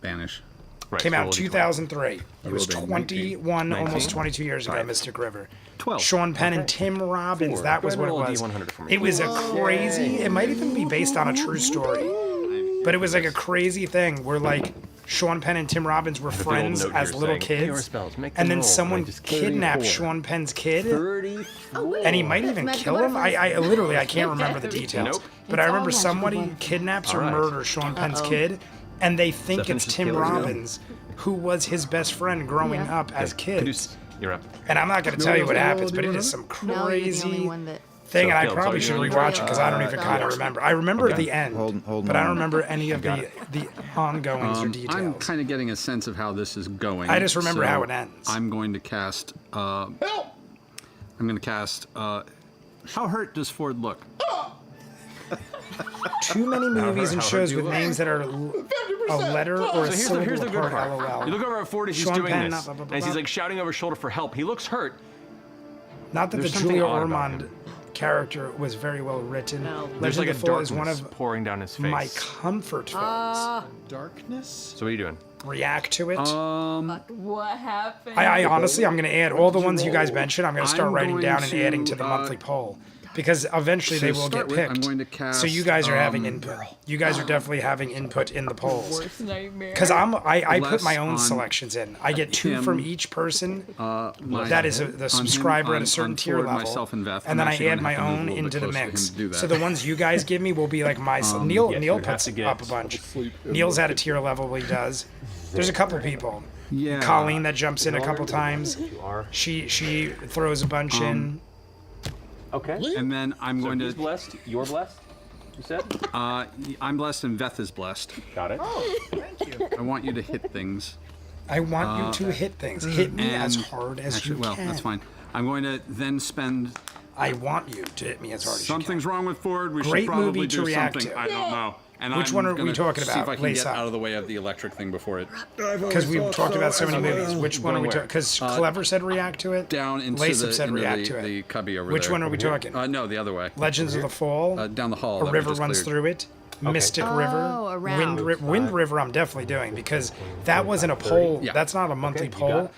banish. Right, Came so out roll in a D20. 2003. It was rolled a 19. 21, 19. almost 22 years ago, Five. Mystic River. 12. Sean Penn and Tim Robbins. 4. That was Go what ahead it and was. roll a D100 for me. It was a crazy. It might even be based on a true story, but it was like a crazy thing where like Sean Penn and Tim Robbins were the old friends note as here little saying, "Hey, our kids, spells, make and them then roll." someone And I just kidnapped 34. Sean Penn's kid. 34. And he might even Magical kill him. butterflies. I literally I can't remember the details. Nope. But I It's all remember magical somebody butterflies. kidnaps or All right. murders Sean Penn's kid, and they think That it's finishes Tim the other. Robbins, who was his best friend growing Yeah. up as kids. Caduce, you're up. And I'm not going to tell you what happens, but it is some No, you're the only crazy one that. thing, and I Phil, probably so should you're rewatch it because I don't even kind of remember. I remember the end, Hold but I don't on. remember any of the ongoings or I'm details. kind of getting a sense of how this is going. I just remember so how it ends. I'm going to cast. I'm going to cast. How hurt does Ford look? Too many movies and how shows do you with look? names that are a letter or a So here's the syllable good apart. part. LOL. You look over at Ford as he's Sean doing Penn, this, blah, blah, blah, and he's blah. like shouting over his shoulder for help. He looks hurt. Not that There's the something Julia odd about Ormond him. character was very well written. No. There's Legend like a of the Fall is darkness one of pouring down his face. my comfort films. Darkness? So what are you doing? React to it. What happened? I honestly, I'm going to add all the ones you guys mentioned. I'm going to start I'm writing going down and to, adding to the monthly poll because eventually to they will start get with, picked. I'm going to cast, so you guys are having input. You guys are definitely having input in the polls. Worst nightmare. Because I put Less my own on selections in. I get 2 him, from each person. My- That is the on him, subscriber at on- a certain on tier Ford, level. myself, and Veth. And then I'm I actually add gonna my have to move a own little bit into the closer for him mix. to do that. So the ones you guys give me will be like my. Neil you Neil have puts to get up a bunch. Neil's at a tier level. He does. There's a couple people. Yeah. Colleen that jumps in a couple times. You are. She throws a bunch in. Okay. And then I'm So going he's to. blessed. You're blessed. You said. I'm blessed and Veth is blessed. Got it. I want you to hit things. I want you to hit things. Hit me as and- hard as Actually, you well, can. that's fine. I'm going to then spend. I want you to hit me as hard as you Something's wrong with Ford. We Great should probably movie to do react something. to. I don't know. And Which I'm one are we gonna talking See about? if I can Lace get up. out of the way of the electric thing before it. Because we've talked about so many movies. Which one are we talking? Because Clever said react to it. Down into Laceup the, said into react the, to it. the cubby over Which there. one are we talking? No, the other way. Legends of the Fall. Down the hall. A that we river just runs cleared. through it. Mystic Oh, River. around. Wind River. I'm definitely doing because that wasn't a poll. Yeah. That's not a monthly you got poll. it.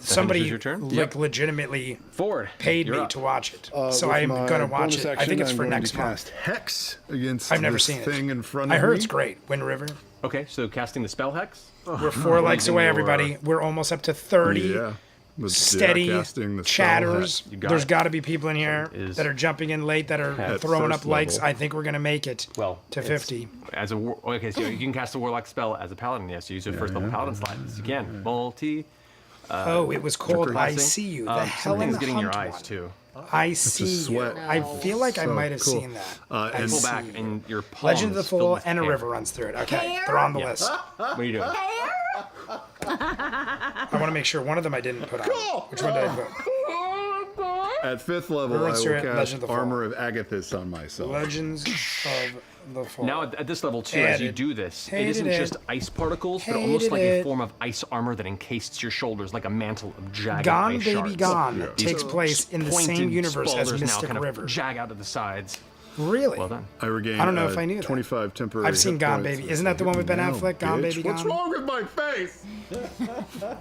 Somebody your turn? like Yep. legitimately Ford. paid You're me up. to watch it. So I'm gonna watch it. I think it's for next month. Hex against I've never this seen it. thing in front of I heard me. it's great. Wind River. Okay, so casting the spell hex. We're 4 likes away, everybody. We're almost up to 30. Yeah. With Steady casting the spell chatters. You got There's it. got to be people in here Is- that are jumping in late that are At throwing first up likes. level. I think we're gonna make it Well, to it's- 50. As a okay, so you can cast a warlock spell as a paladin. Yes, you use your first level paladin slide. Yes, you can multi. Oh, it was called I Crossing. See You. The Helen Something's getting in your Hunt eyes one. too. I See You. sweat. I feel like I So might have cool. seen that. And I Pull See back, You. and your palms Legend of the filled Fall with and a hair. river runs through it. Okay, they're on the list. What are you doing? I want to make sure one of them I didn't put on. Which one did I put? At 5th level, I Ruins through will it, cast Legend of the Fall. Armor of Agathis on myself. Legends of the Fall. Now at this level too, as you Added. do this, it Hated isn't it. just ice particles, but almost Hated like a it. form of ice armor that encased your shoulders like a mantle of jagged Gone ice Baby shards. Gone These takes place in the pointed same universe as spaulders now Mystic kind of River. Jag out of the sides. Really? Well done. I regain. I don't know if I knew that. 25 temporary. I've seen hit Gone points. Baby. Isn't that the one with Ben No, Affleck? Gone bitch. Baby What's Gone? wrong with my face?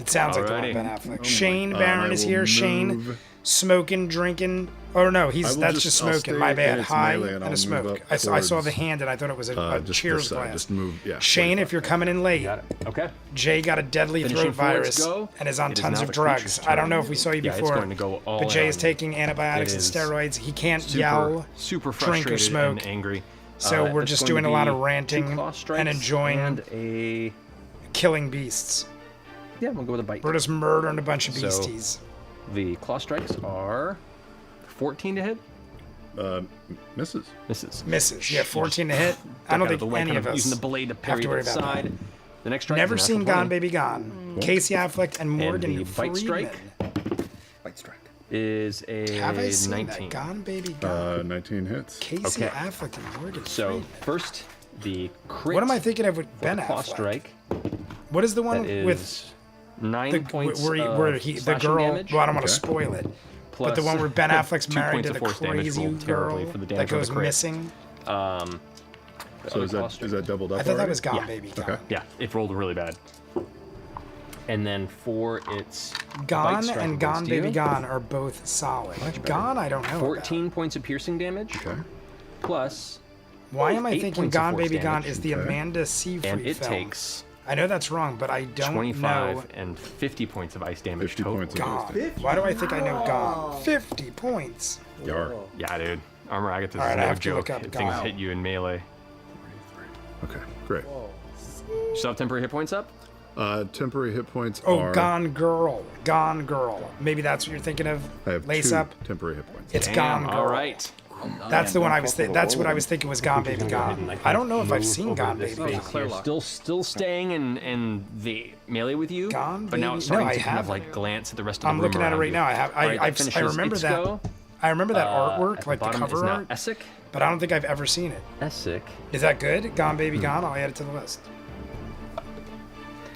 It sounds like the one with Alrighty. Ben Affleck. Shane Barron I is will here. Shane, move- smoking, drinking. Oh no, I will that's just I'll smoking. stay My in bad. its High melee, and I'll a move smoke. up I saw the towards, hand and I thought it was a just this cheers side. glass. Just move. Yeah. Shane, if you're coming in late, Got it. Okay. Jay got a deadly Finishing throat forwards virus go. and is on It is tons now of the drugs. creature's I don't turn. know if we saw you Yeah, it's before, going to go all but Jay in is on you. taking antibiotics and It is steroids. He can't yell, super drink, or frustrated smoke. and angry. So we're That's just going doing to a lot be of 2 ranting claw strikes and enjoying and a killing beasts. yeah. We'll go with a bite. We're just murdering a bunch of So- beasties. The claw strikes are 14 to hit. Misses. Misses. Yeah, 14 to hit. I Duck don't out think the way, any kind of us using the blade to have parry to worry to the about side. that. The next strike. Never is a seen natural Gone 20. Baby Gone. Casey Affleck and Morgan the bite strike Freeman. Bite strike. Is a Have I seen 19. that? Gone Baby Gone. 19 hits. Casey okay. Affleck and Morgan So Freeman. first, the crit. What am I thinking of with for Ben the claw Affleck? strike. What is the one That is with 9 the points where of the slashing girl? damage. Well, I don't want to Okay. spoil it. Plus But the one where Ben Affleck's 2 married points to of the force damage crazy rolled terribly girl for the that damage on goes the crit. missing. The So other is claw that strike. doubled up? I thought that already? was Gone Yeah. Baby Gone. Okay. Yeah, it rolled really bad. And then for its bite Gone strike and Gone against Baby you, Gone are both solid. Gone, I don't know. 14 points of piercing damage. Okay. Plus, Why am I 8 thinking points of Gone force Baby Gone damage. is the Okay. Amanda Seyfried and it film? takes I know that's wrong, but I don't 25 know. and 50 points of ice damage 50 total. points of Gone. ice Why do I think I know Gone? 50 points. Yar. Yeah, dude. Armor Agathis All right, is I no have to look joke. up Things Gone. hit you in melee. Okay, great. You still have temporary hit points up? Temporary hit points Oh, are. Gone Girl. Gone Girl. Maybe that's what you're thinking of. I have Lace 2 up. temporary hit points. It's Damn, Gone Girl. all right. That's the one I was. That's what I was thinking was Gone Baby Gone. I don't know if I've seen Gone Baby Gone. You're still staying in the melee with you, Gone but now Baby- it's starting no, I to kind of haven't. like glance at the rest of the I'm room looking at it around right you. now. I have. All right, that I finishes remember its that. go. I remember that At artwork, the like the bottom is cover now art, Essek. but I don't think I've ever seen it. Essek. Is that good? Gone Baby Gone. I'll add it to the list.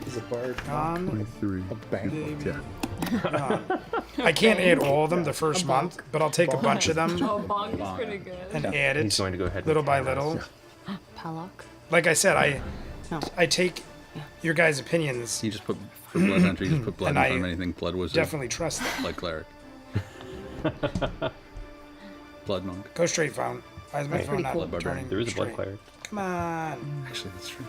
He's a bard. Gone. 23. Yeah. I can't add all of them the first month, but I'll take a bunch of them Oh, Bonk is pretty good. and add it He's going to go ahead and little by add us. little. Palak. Like I said, No. I take your guys' opinions. You just put for blood hunter. You just put blood And in I front of anything. Blood wizard. Definitely trust them. Blood cleric. Blood monk. Go straight, phone. Why is my phone not Blood barbarian. turning There is a blood straight? cleric. Come on. Actually, that's true.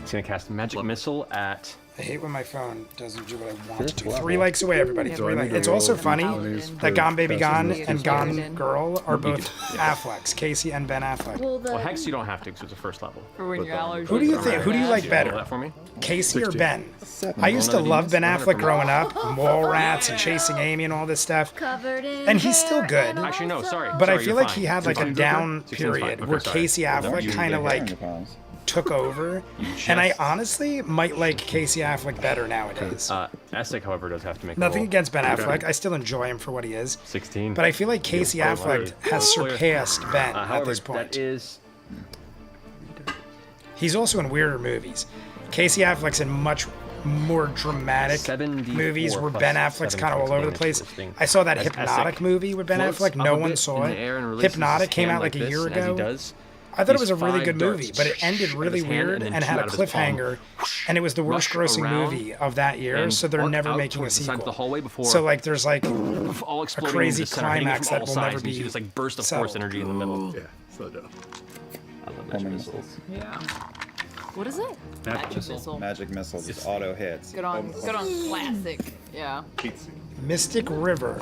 He's going to cast magic missile at. I hate when my phone doesn't do what I want Fifth to do. level. 3 likes away, everybody. Do 3 I need likes. to It's also roll funny d20s that for Gone Baby Gone casting and this? Gone Girl are both Afflecks. Casey and Ben Affleck. Well, Well, Hex, you don't have to because it's a first level. For when your allergies Who do you are think? Who do you bad. like Roll better? that for me. Casey or 16. Ben? I used to One of the love Ben demons, Affleck growing up, Mallrats and Chasing Amy and all this stuff. covered in And he's still hair good. and Actually, no, sorry. But I Sorry, feel you're like fine. he had like a 16's down okay? 16's period fine. where Okay, sorry. Casey Affleck You kind of get like took over. And I honestly might like Casey Affleck better nowadays. Essek, however, does have to make a Nothing roll. against Ben Affleck. I still enjoy him for what he is. 16. But I feel like Casey Oh, Affleck right. has Oh, clear. surpassed Ben at However, this point. that is He's also in weirder movies. Casey Affleck's in much more dramatic 74 movies where plus Ben Affleck's 7 kind of all points of over the damage place. to this thing. I saw that As Hypnotic Essek movie with Ben floats Affleck. up No a one bit saw in the air and it. releases Hypnotic his came hand out like a this, year and as he ago. does, I thought it these was a really 5 good darts movie, but it ended out of really his hand weird then and two had a out of his palm. cliffhanger, and it was the worst Rush grossing around movie of that year, and so they're arc never out making a towards the side of sequel. the hallway before So like there's like all a exploding crazy into the center, hitting you climax from that all will sides, never and you see be this like burst of settled. force energy in the middle. Yeah, slow down. I love magic missiles. Yeah. What is it? Magic missile. Magic missile just auto hits. Good on classic. Yeah. Mystic River.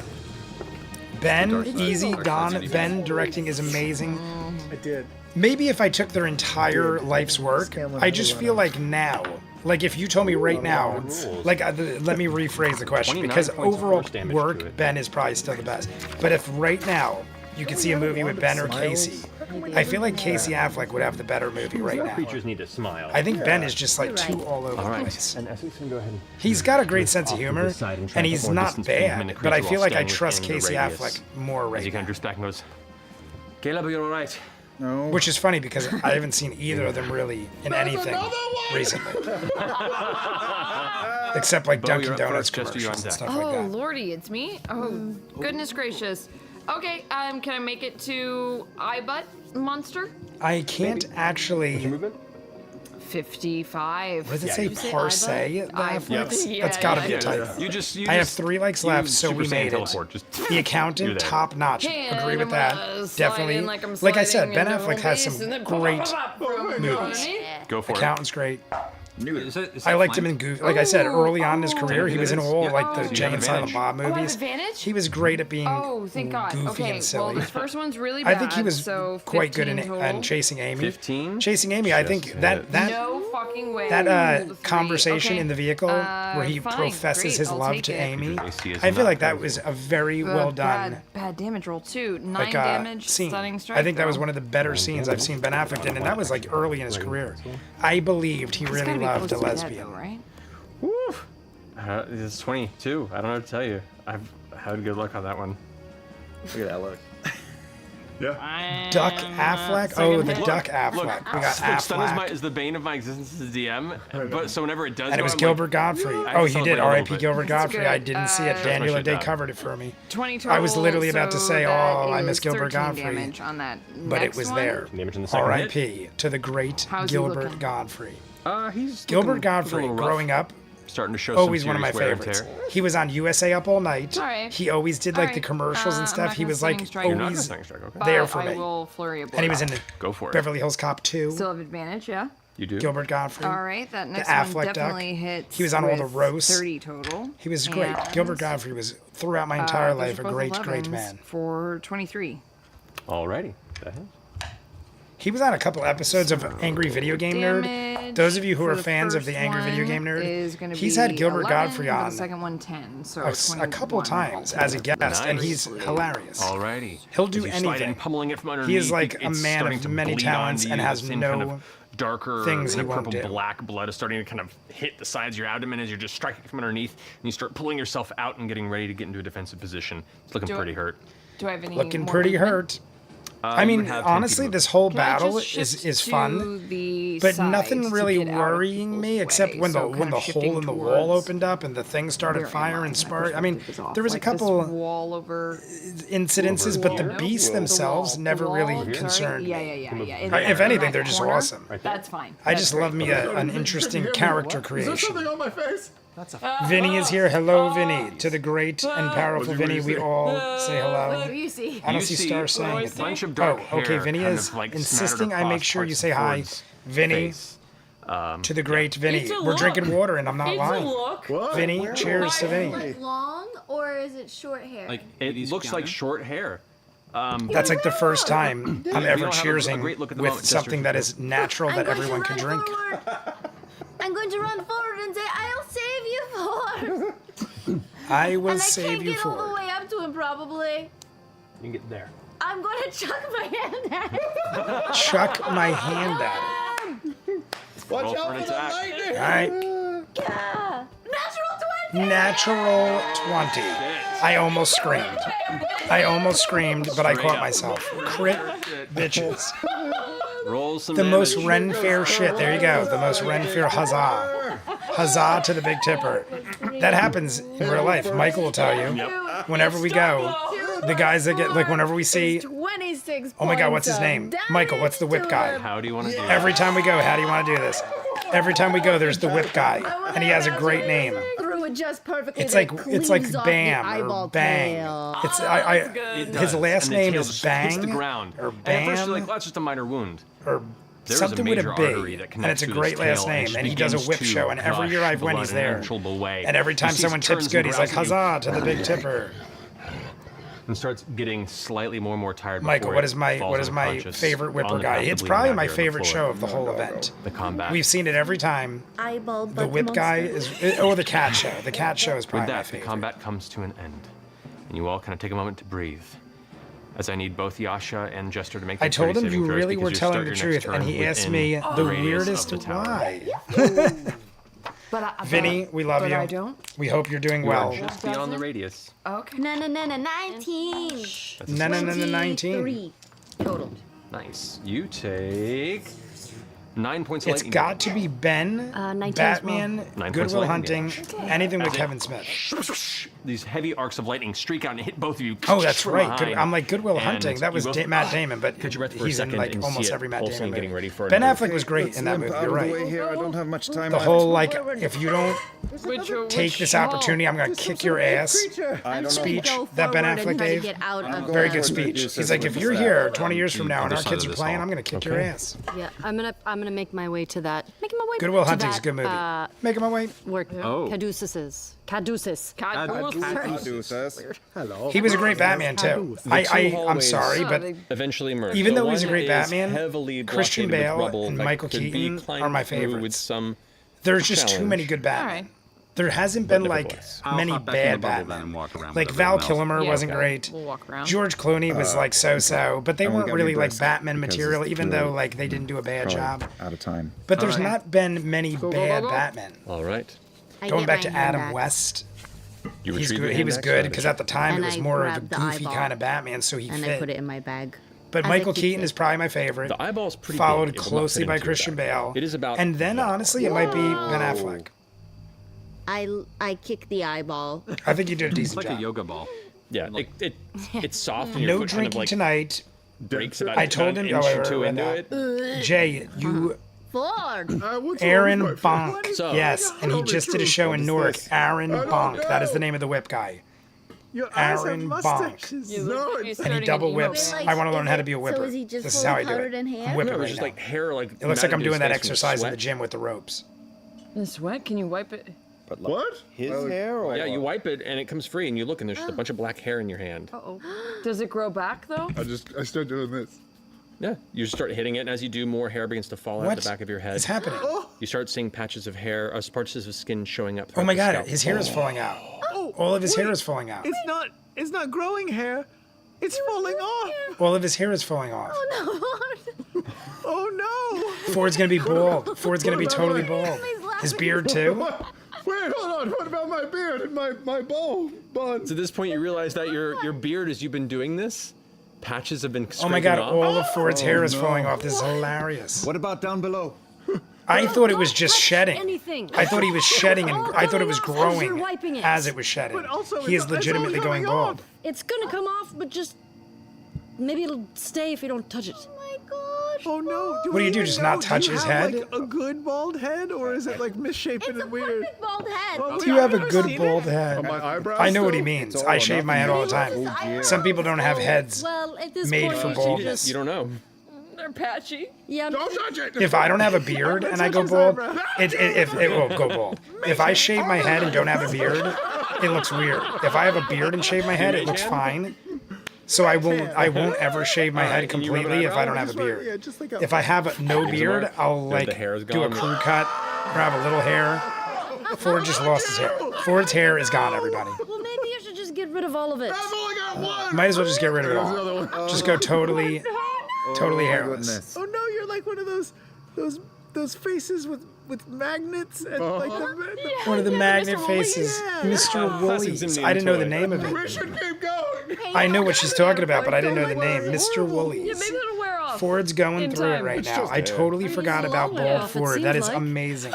Ben, easy, gone. Ben directing is amazing. I did. Maybe if I took their entire life's work, I just feel like now Like if you told me right now, like let me rephrase the question, because 29 points of overall force damage to work, it. Ben is probably still the best. But if right now you could see a movie with Ben or Casey, I feel like Casey Affleck would have the better movie right now. Creatures need to smile. I think Ben is just like too all over the place. And Essex can go ahead and He's got a great sense of humor, and he's not bad, but I feel like I trust Casey Affleck more as right he kind now. of drifts back and goes, Caleb, you're all right. No. Which is funny because I haven't seen either of them really in anything recently. Except like Bo, Dunkin' you're up Donuts first, just you on commercials and deck. stuff Oh, like that. lordy, it's me? Oh, goodness gracious. Okay, can I make it to iButt Monster? I can't actually. Movement? 55. What does it Did say? you say Parse? iButt? iButt. That's gotta be a Yeah. typo. I have 3 likes left, so we made it. The You're accountant, there. top notch. And Agree with I'm that. gonna slide Definitely. in like I'm Like I said, sliding Ben into Affleck a has base some and then great from movies. underneath. Go for it. Accountant's great. Is that I liked him in Goofy. Like I said, early on in his Oh, career, he was in all yeah. like the So you Jay have and Silent advantage. Bob Oh, I have movies. advantage? He was great at being Oh, thank God. goofy Okay, and well, silly. this first one's really bad. I think he was so quite good in 15 total. Chasing Amy. 15? Chasing Amy, I think that No fucking way. that Three. conversation Okay. in the vehicle where he Fine, professes great, his I'll love take to it. Amy. AC is I feel not like that very was a very well done Bad damage roll too. 9 like damage, scene. stunning strike. I think that was though. one of the better scenes I've seen Ben Affleck in, and that was like early in his career. I believed he He's really gotta be loved a close to dead, lesbian. though, right? It's 22. I don't know what to tell you. I've had good luck on that one. Look at that look. Duck Affleck? Oh, the Duck Affleck. We got Stun Affleck. is the bane of my existence as a DM, but so whenever it does And it go, was I'm Gilbert like, Godfrey. I Oh, he celebrate did. a little R.I.P. bit. Gilbert Godfrey. good. I didn't see it. Daniel Especially Day that. covered it for me. 20 total. I was literally about to so say, that oh, I miss is Gilbert 13 Godfrey. damage on that But it next was one. there. Damage in the second R.I.P. to the great How's he Gilbert looking? Godfrey. He's Gilbert looking a Godfrey, little rough. growing up, Starting to show always some one of my serious wear and favorites. tear. He was on USA Up All Night. All right. He always did like the Alright. commercials and I'm stuff. not He gonna was like stunning strike. You're not gonna always stunning strike, okay. there But for I me. will flurry of And he was in blows. Go for it. Beverly Hills Cop 2. Still have advantage, yeah. You do. Gilbert Godfrey. All right, that next Affleck one duck. definitely hits. He was on all the with roasts. 30 total. He was great. And, Gilbert Godfrey was throughout my entire those life are a both great 11s man. For 23. Alrighty. That hits. He was on a couple episodes of Angry Video Game Nerd. Damage Those of you who for are the fans of first the Angry Video one Game Nerd, is gonna he's be had Gilbert 11, Godfrey but on The second one 10, so a couple 21 times as a guest, and Nice. he's hilarious. Alrighty. He'll do As you slide in, anything. pummeling it from underneath. He is like a it's man starting of to many bleed talents onto and you. has The same kind no of darker things kind he of won't purple do. black blood is starting to kind of hit the sides of your abdomen as you're just striking from underneath, and you start pulling yourself out and getting ready to get into a defensive position. It's looking Do I- pretty hurt. Do I have any Looking more pretty movement? hurt. I You mean, would have 10 honestly, feet this whole Can I battle just shift is to fun, the but side nothing to really get out of worrying me people's except way? when the So when kind the of shifting hole in the wall towards opened up and the thing started where am fire I? and My spark. I mean, perspective is off. there was a Like this couple wall over incidences, but the No, beasts the themselves wall. never The really wall, sorry. concerned Yeah, me. yeah, yeah, yeah. If There, anything, that they're just corner, awesome. That's fine. I just love me an interesting character creation. Vinny is here. Hello, Vinny. To the great and powerful Vinny, we all say hello. What do you see? I don't You see see Star a saying it. bunch of dark Oh, okay. hair Vinny kind is of, like, insisting smattered I make across sure you parts say of hi. Ford's Vinny, face. to the great Vinny. It's a We're look. drinking water, and I'm not It's a lying. look. Vinny, cheers to Vinny. Like long or is it short hair? Like It 80s looks like piano? short hair. That's like the first time I'm We ever don't have a cheersing great look at the with moment, something Chester. that is natural that everyone can drink. I'm going to run forward and say, I'll save you for. I will And I save can't you get all the for. way up to him probably. You can get there. I'm going to chuck my hand at him. Chuck my hand at it. Roll for an attack. All right. Yeah. Natural 20. Natural 20. I almost screamed. I almost screamed, but I Straight caught up. myself. Crit bitches. Roll some The most damage. Ren Fair shit. There you go. The most Ren Fair huzzah. Huzzah to the Big Tipper. That happens in real life. Michael will tell you. Whenever we go, the guys that get, like, whenever we see, 26 oh my God, what's his name? Michael, what's the whip guy? How do you want to do that? Every time we go, how do you want to do this? Every time we go, there's the whip guy, and he has a great name. Threw it just perfectly. It's that like cleaves off the Bam eyeball or Bang. tail. It's It his does, last and the name tail is just hits the Bang ground. or And at first you're Bam like, well, that's just a minor wound. or There is something a with a major B, artery that and it's a connects to great this last tail, and name. it And he does a begins whip to show, and every year gush I've went, blood he's in an there. uncontrollable way. And every time You see someone he tips turns good, and he's like, growls at you. huzzah to the Big Tipper. and starts getting slightly more and more tired. Michael, before what it is my falls favorite unconscious whipper on the guy? path to It's bleeding probably out my here on the favorite floor. show of the whole event. The combat. We've seen it every time. Eyeball The butt whip guy monster. is, the cat show. The cat show is With probably my that, the favorite. combat comes to an end, and you all kind of take a moment to breathe. As I need both Yasha and Jester to make. I their told him saving you throws really because were you telling start the your next truth, and turn he asked within me the radius weirdest of the tower. why. Vinny, we love but you. I don't. We hope you're doing You are well. just beyond the radius. Okay. No, 19. That's a No, no, no, no, 19. 23 total. Nice. You take 9 points of It's lightning got to be Ben, 19 Batman, 9 points Goodwill of lightning Hunting, anything with As it- Kevin Smith. These heavy arcs of lightning streak out and hit both of you. Oh, that's from right. behind. I'm like Goodwill And Hunting. That you was both- Matt Damon, but Catch your breath for a he's in second like and almost see it every Matt pulsing, Damon getting movie. ready for Ben another- Affleck was great Let's in that limp movie. out You're of the way right. here. I don't have much time. The I- whole like, if you don't take this wall? opportunity, I'm gonna kick your ass. I don't know. Speech Go that Ben forward and Affleck try to gave. get out of Very the- good speech. He's like, if you're here 20 years from now and our Other side kids of are this playing, hall. I'm gonna kick your Okay. ass. Yeah, I'm gonna make my way to that. Making my way. Goodwill to Hunting's a that, good movie. Making my way. Where Oh. Caduceus. Caduceus. Hello. He was a great Batman too. I'm hallways sorry, but eventually merge. even The though he's a one great is Batman, heavily Christian blockaded with Bale rubble and that Michael could be Keaton climbed are my through favorites. With some there's just too many challenge. good Batman. Alright. There hasn't been like Nevertheless. many hop back in the bad bubble then Batman. and walk around Like with Val everyone else. Kilmer Yeah, wasn't okay. great. We'll walk around. George Clooney was like so-so, but they and we weren't gotta be really like brisk Batman because material, it's even too though late. like they didn't do a bad Probably job. out of time. But there's Alright. not been many bad go. Batman. All right. I Going get back my to hand Adam back. West, You he's retrieve good. your He was hand good back, because at the time And it was I more of a grabbed the goofy eyeball. kind of Batman, so he And I fit. put it in my bag. But as a Michael Keaton is keepsake. probably my favorite. The eyeball's pretty Followed big. It will not closely fit by into your Christian bag. Bale. It is about And then that. honestly, it might be Ben Affleck. I kick the eyeball. I think you did a It's decent like job. a yoga ball. Yeah, it's soft and your No foot kind of drinking like tonight. breaks about I told him. an inch or two wait, into wait, it. Jay, you, Ford. Aaron Bonk. Yes, and he just did a show in Newark. Aaron Bonk. That is the name of the whip guy. Your eyes have Aaron mustaches. And he double whips. I want to learn how to be a whipper. So is he just This is how I fully do covered it. in hair? I'm whipping No, it was right just now. like hair, like It looks like I'm mounted doing that his face from exercise in sweat. the gym with the ropes. The sweat? Can you wipe it? What? His hair or Yeah, you wipe it and it comes free, and you look, and there's just a bunch of black hair in your hand. Does it grow back though? I start doing this. Yeah, you just start hitting it, and as you do, more hair begins to fall out What the back of your head. is happening? You start seeing patches of hair, patches of skin showing up. Oh my throughout the god, scalp. his hair is falling out. Oh, All of his hair wait. is falling out. It's not growing hair. It's falling off. All of his hair is falling off. Oh no. Ford's gonna be bald. Ford's gonna be totally bald. His beard too. Wait, hold on. What about my beard and my bow buns? So at this point, you realize that your beard, as you've been doing this, patches have been Oh my god, scraping off. all of Ford's hair is falling off. This is hilarious. What about down below? I thought it was just shedding. Anything. I thought he was shedding, and I thought it was Coming off as you're growing wiping it. as it was shedding. But also He is it's all legitimately going coming bald. off. It's gonna come off, but just maybe it'll stay if you don't touch it. Oh no. What do you do, we just even not know? touch Do you his have, head? Like a good bald head, or is it like misshapen It's a and weird? perfect bald head. Well, Do you have a I've good never bald seen it. head? On my eyebrows I know what he still? means. It's all I or shave my head nothing. all the time. Oh, yeah. Some people don't have heads. Well, at this Made point, for you baldness. just You don't know. They're patchy. yeah. Don't touch it. If I don't have a beard and I go bald, it will go bald. If I shave my head and don't have a beard, it looks weird. If I have a beard and shave my head, it looks fine. So I won't ever shave my head can you rub an completely if I don't eyebrow? have a beard. Yeah, just like a. If I have no beard, I'll The like hair is do a gone. crew cut or have a little hair. Ford just lost his hair. Ford's hair is gone, everybody. Well, maybe you should just get rid of all of it. I've only got one. Might as well just get rid of it all. Just go totally hairless. Goodness. Oh no, you're like one of those faces with magnets and like the One of the magnet Mr. Woolley. faces, Yeah. Mr. Woolies. I didn't know the name of We it. should keep going. I know what she's talking about, but I didn't know the name. Mr. Yeah, Woolies. maybe it'll wear off. Ford's going In through it time. right It's now. just I totally It's forgot a about long way bald off, it Ford. That seems is like. amazing.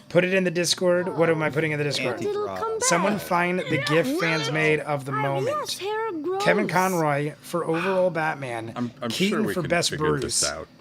Put it in the Discord. What am I putting in the Discord? It'll come back. Someone find the GIF fans made of the Yes, moment. hair grows. Kevin Conroy for overall Batman. I'm Keaton sure we for can best figure Bruce. this out.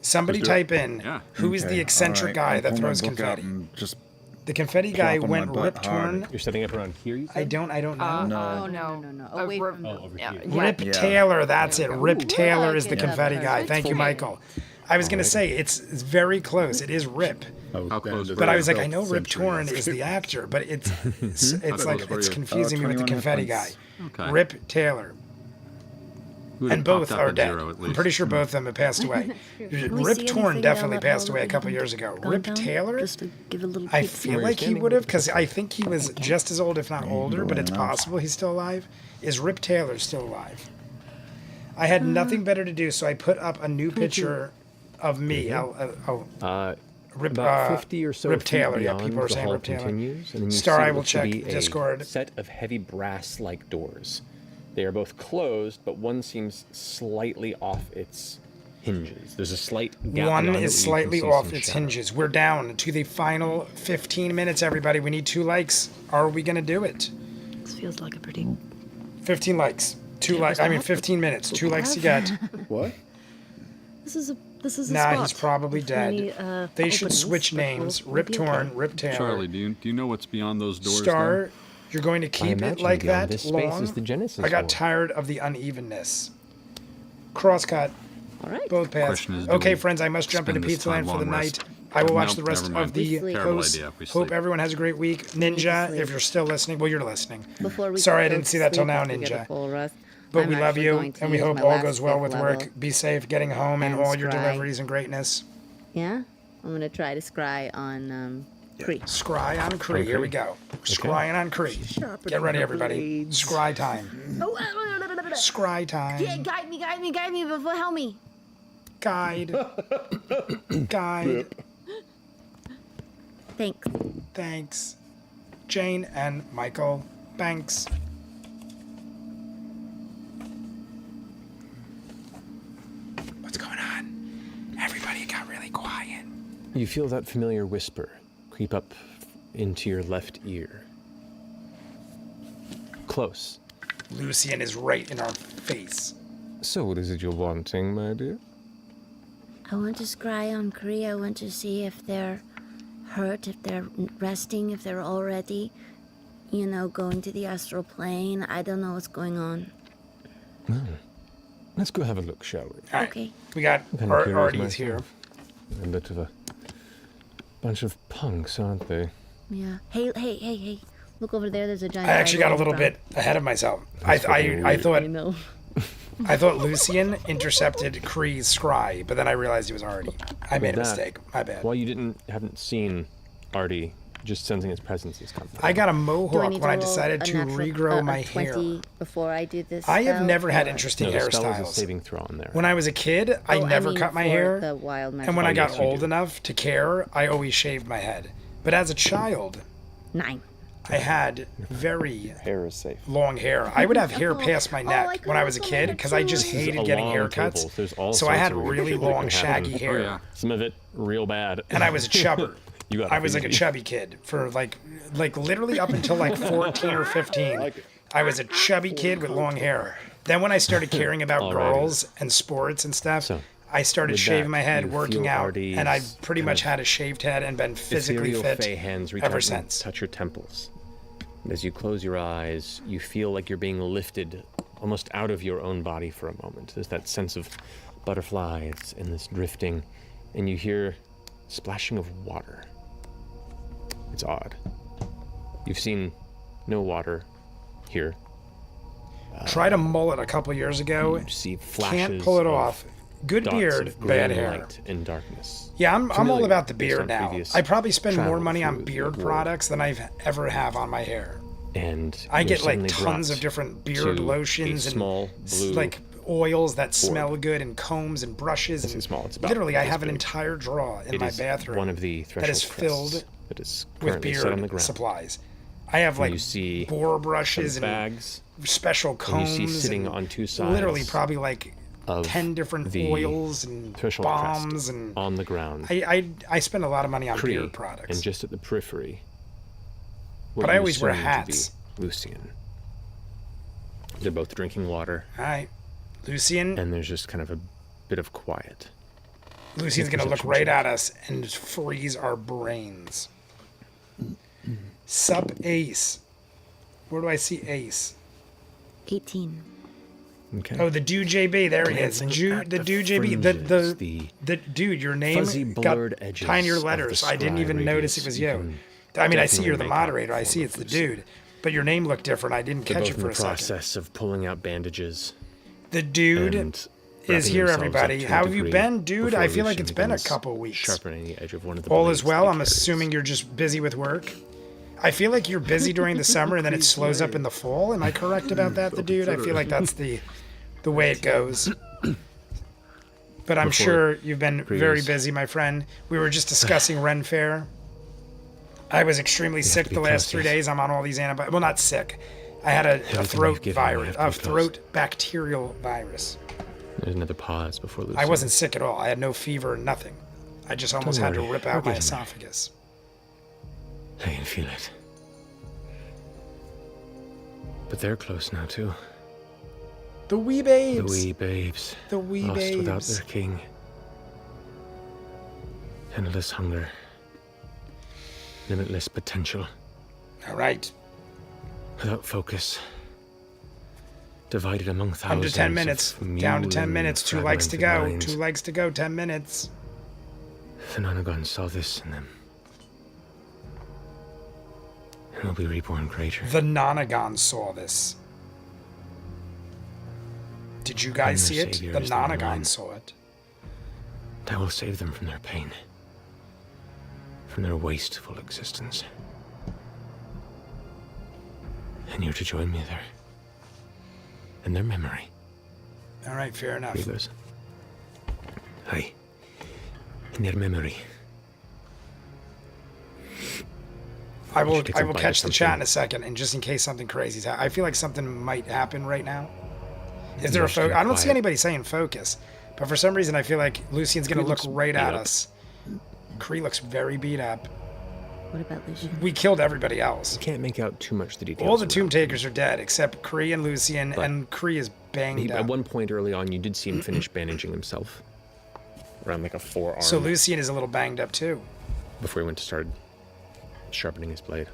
Somebody Let's do it. type in Yeah. who is the eccentric guy that throws confetti. Just The confetti guy Plop on my went butt Rip hard. Torn. You're setting up around here, you I said? don't know. Oh no. Away Rip- from Oh, over yeah, here. yeah. Rip Yeah. Taylor, that's it. Rip Taylor is the okay. confetti guy. Thank you, Michael. I was gonna say it's very close. It is Rip, How close but I was like, I know Rip Torn is the actor, but it's like it's confusing me with the 21 confetti guy. points. Okay. Rip Taylor, Who'd and have popped both up are at dead. zero, at I'm least? pretty sure both of them have passed away. Rip Torn definitely passed away a couple years ago. Rip Taylor, Just to give a little I peek. feel like he would have, because I think he was just as old, if not older, but it's possible he's still alive. Is Rip Taylor still alive? I had nothing better to do, so I put up a new picture of me. Rip, About 50 or so Rip feet Taylor, yeah, beyond, people are the saying hall Rip Taylor. continues, and then you Star, see I what will looks to check be a Discord. set of heavy brass-like doors. They are both closed, but one seems slightly off its hinges. There's a slight gap. One beyond it where you is can slightly see off some its shadow. hinges. We're down to the final 15 minutes, everybody. We need 2 likes. Are we going to do it? This feels like a pretty. 15 likes. 2 likes. I mean, 15 minutes. 2 likes to get. What? This is a Nah, spot he's probably with dead. many, They should openings, switch but we'll- names. we'll Rip be Torn, okay. Rip Taylor. Charlie, do you know what's beyond those doors? Star, there? you're going to I keep it imagine like beyond that this space long? is the Genesis I got hole. tired of the unevenness. Crosscut. All right. Both paths. Question is, do Okay, we friends, I must jump into spend this Pizza Land time for the long night. rest? I will watch Nope, the rest never mind. of the sleep. Terrible hosts. idea. We Hope sleep. everyone has a great week. Ninja, sleep. if you're still listening, well, you're listening. Before we Sorry, I go didn't to see that till sleep now, after we get a Ninja. full rest, But I'm we love actually you, going to and we use hope my all last goes well fifth with level work. Be safe getting home and and all your scry. deliveries and greatness. Yeah, I'm gonna try to scry on Cree. Scry on Cree. Here we go. Scrying on Cree. Get ready, everybody. Scry time. Oh, Scry time. yeah, guide me before help me. Guide. Guide. Thanks. Thanks. Jane and Michael Banks. What's going on? Everybody got really quiet. You feel that familiar whisper creep up into your left ear. Close. Lucian is right in our face. So what is it you're wanting, my dear? I want to scry on Cree. I want to see if they're hurt, if they're resting, if they're already, going to the astral plane. I don't know what's going on. Let's go have a look, shall we? All right. Okay. We got Kind of curious Artie's here. myself. A bit of a bunch of punks, aren't they? Yeah. Hey. Look over there. There's a giant. I actually got a eyeball little on the bit ahead of myself. That's fucking I weird. thought ground. I know. I thought Lucian intercepted Kree's scry, but then I realized he was Artie. I made a That- mistake. My bad. Well, you haven't seen Artie, just sensing his presence is coming. I got a Do I mohawk need when I to roll decided a to natural- regrow a my 20 hair. before I do this? I have spell, never had or- interesting No, the spell is a hairstyles. saving throw on there. When I was a kid, I Oh, never mean cut my for hair. The wild And when I got yes, you old do. enough to care, I always shaved my head. But as a child, 9. I had very Hair is safe. long hair. I would have hair past my I neck could when I was a also kid make because I just too. This is hated a getting long haircuts. table. There's all So I sorts had of weird really shit that long, can shaggy happen. hair. Oh, yeah. Some of it real bad. And I was a chubber. You got I was like a easy. chubby kid for like literally up until like 14 or 15. I was a chubby kid with long hair. Then when I started caring about Alrighty. girls and sports and stuff, So, I started with shaving that, my head, you working feel out, Artie's and I pretty kind much of had a shaved head and been physically ethereal fit fey hands reach ever out since. and touch your temples. And as you close your eyes, you feel like you're being lifted almost out of your own body for a moment. There's that sense of butterflies and this drifting, and you hear splashing of water. It's odd. You've seen no water here. Tried a mullet a couple years ago. You see flashes. Can't pull it of off. Good dots beard, of bad green hair. light and darkness. Yeah, I'm all Familiar about the based beard on now. previous I probably spend more travel money on through the beard world. products than I've ever have on my hair. And I you're get like suddenly tons brought of different to beard a lotions and small blue like oils that smell good and combs and brushes. This And is small. It's about literally, I this have an big. entire drawer in It my is bathroom one of the that is threshold crests filled that is with currently set on the beard ground. supplies. I have And like you see boar brushes some and bags special and combs. you see sitting and on two sides literally probably like of 10 different the oils and threshold bombs crest and on the ground. I spend a lot of money on Kree, beard products. and just at the periphery. But what I you always wear assume to be hats. Lucian. They're both drinking water, All right, Lucian. and there's just kind of a bit of quiet. Lucian's gonna look perception right check. at us and freeze our brains. Sup Ace. Where do I see Ace? 18. Okay. Oh, the dude JB. There he is. Glancing at The dude JB. fringes, The dude. Your name fuzzy got blurred edges tinier of the letters. I didn't scry even notice it radius. was You you. can I mean, I see you're the definitely make out moderator. I the see form it's of the Lucy. dude. But your name looked different. I didn't They're catch both it in for the a second. process of pulling out bandages. The dude and is wrapping here, themselves everybody. up to a How have you degree been, dude? I before feel like Lucian it's been a begins couple weeks. Sharpening the edge of one of the All blades is well. that he I'm carries. assuming you're just busy with work. I feel like you're busy during the summer and then it slows up in the fall. Am I correct about that, the dude? I feel like that's the way it goes. But I'm Before sure you've been very Kriya's- busy, my friend. We were just discussing Ren Fair. I was extremely sick to be the last 3 cautious. days. I'm on all these antibiotics. Well, not sick. I had a Everything throat you've given me, I virus, have to a be close. throat bacterial virus. There's another pause before Lucian. I wasn't sick at all. I had no fever, nothing. I just almost had to worry. rip We're out my getting there. esophagus. I can feel it. But they're close now too. The wee The babes. wee babes. The wee lost without babes. their king. Endless hunger. Limitless potential. All right. Without focus. Divided among thousands. Under 10 minutes. of Down to 10 mewling, minutes. 2 legs to fragmented go. minds. 2 legs to go. 10 minutes. The Nonagon saw this in them. And will be reborn greater. The Nonagon saw this. Did you guys And see their it? savior The is their Nonagon line. saw it. I will save them from their pain. From their wasteful existence. And you're to join me there. In their memory. All right, fair enough. Here goes. Aye. In their memory. I will should take a bite of catch the chat something. in a second, and just in case something crazy's happening. I feel like something might happen right now. Is there a focus? I don't see quiet. anybody saying focus, but for some reason I feel like Lucian's gonna Kree look looks right beat at up. us. Kree looks very beat up. What about Lucian? We killed everybody else. Can't make out too much the details. All the around Tomb it. Takers are dead except Kree and Lucian, But and Kree is banged At up. one point early on, you did see him finish bandaging himself. Around like a forearm. So Lucian is a little banged up too. Before he went to start sharpening his blade.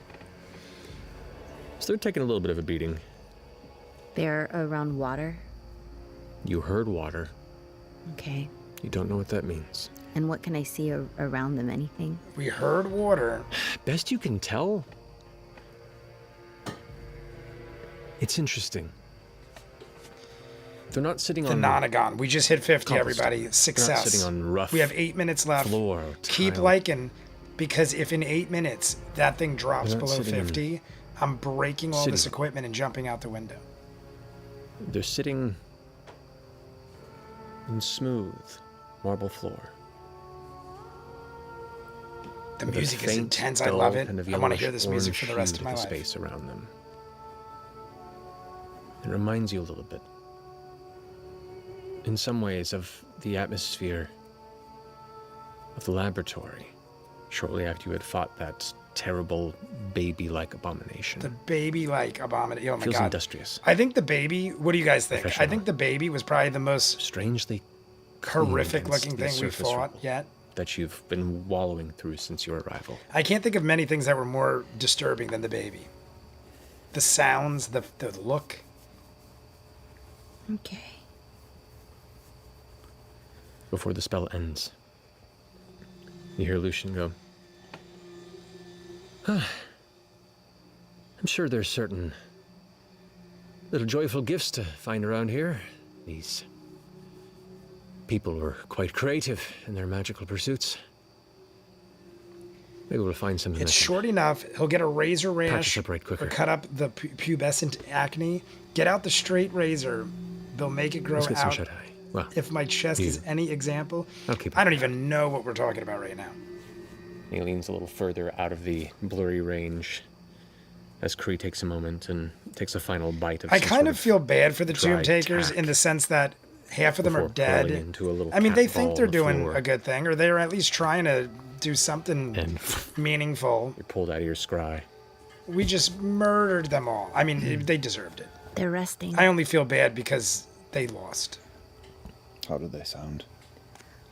So they're taking a little bit of a beating. They're around water. You heard water. Okay. You don't know what that means. And what can I see around them? Anything? We heard water. Best you can tell, it's interesting. They're not sitting The on Nonagon. We just hit 50, cobblestone. everybody. They're not Success. sitting on rough We have 8 minutes left. floor or Keep tile. liking, because if in 8 minutes that thing drops They're not below sitting in 50, I'm breaking all this city. equipment and jumping out the window. They're sitting in smooth marble floor. The with a music is faint, intense. I dull love it. kind of I want to hear this music yellowish for the rest hue of to my the life. space around them. It reminds you a little bit, in some ways, of the atmosphere of the laboratory shortly after you had fought that terrible baby-like abomination. The baby-like abomination. Oh my Feels god. industrious. I think the baby. What do you guys think? I Professional. think the baby was probably the most Strangely clean horrific-looking against thing the we surface fought rubble yet. that you've been wallowing through since your arrival. I can't think of many things that were more disturbing than the baby. The sounds, the look. Okay. Before the spell ends, you hear Lucian go, I'm sure there's certain little joyful gifts to find around here. These people were quite creative in their magical pursuits. Maybe we'll find something It's that can short enough. He'll get a razor patch rash us up right quicker. or cut up the pubescent acne. Get out the straight razor. They'll make it grow Let's get some out. shut-eye. Well, If my chest you. is any example, I'll keep it. I don't even know what we're talking about right now. He leans a little further out of the blurry range as Kree takes a moment and takes a final bite of I some kind sort of feel bad for the dry Tomb Takers tack in the sense that half of them are before hurling dead. into a little I mean, they cat think ball they're on the doing floor. a good thing, or they're at least trying to do something And meaningful. you're pulled out of your scry. We just murdered them all. I mean, they deserved it. They're resting. I only feel bad because they lost. How do they sound?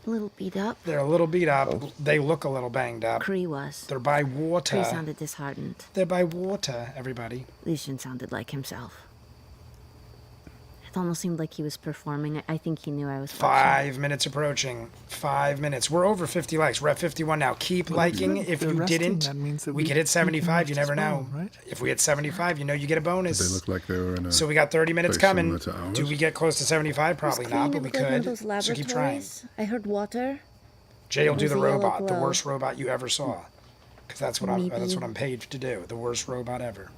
A little beat up. They're a little beat up. They look a little banged up. Kree was. They're by water. Kree sounded disheartened. They're by water, everybody. Lucian sounded like himself. It almost seemed like he was performing. I think he knew I was watching. 5 minutes approaching. 5 minutes. We're over 50 likes. We're at 51 now. Keep liking. If they're you resting, didn't, that means that we we could hit 75. You finished never as know. well, right? If we hit 75, you know you get a bonus. They look like they were in a. So we got 30 minutes place coming. similar to ours. Do we get close to 75? Probably Was not, Kree but we like one of could. those So keep trying. laboratories? I heard water. Jay will do There's the a yellow robot, the glow. worst robot you ever saw. Because that's what Maybe. I'm paid to do. The worst robot ever.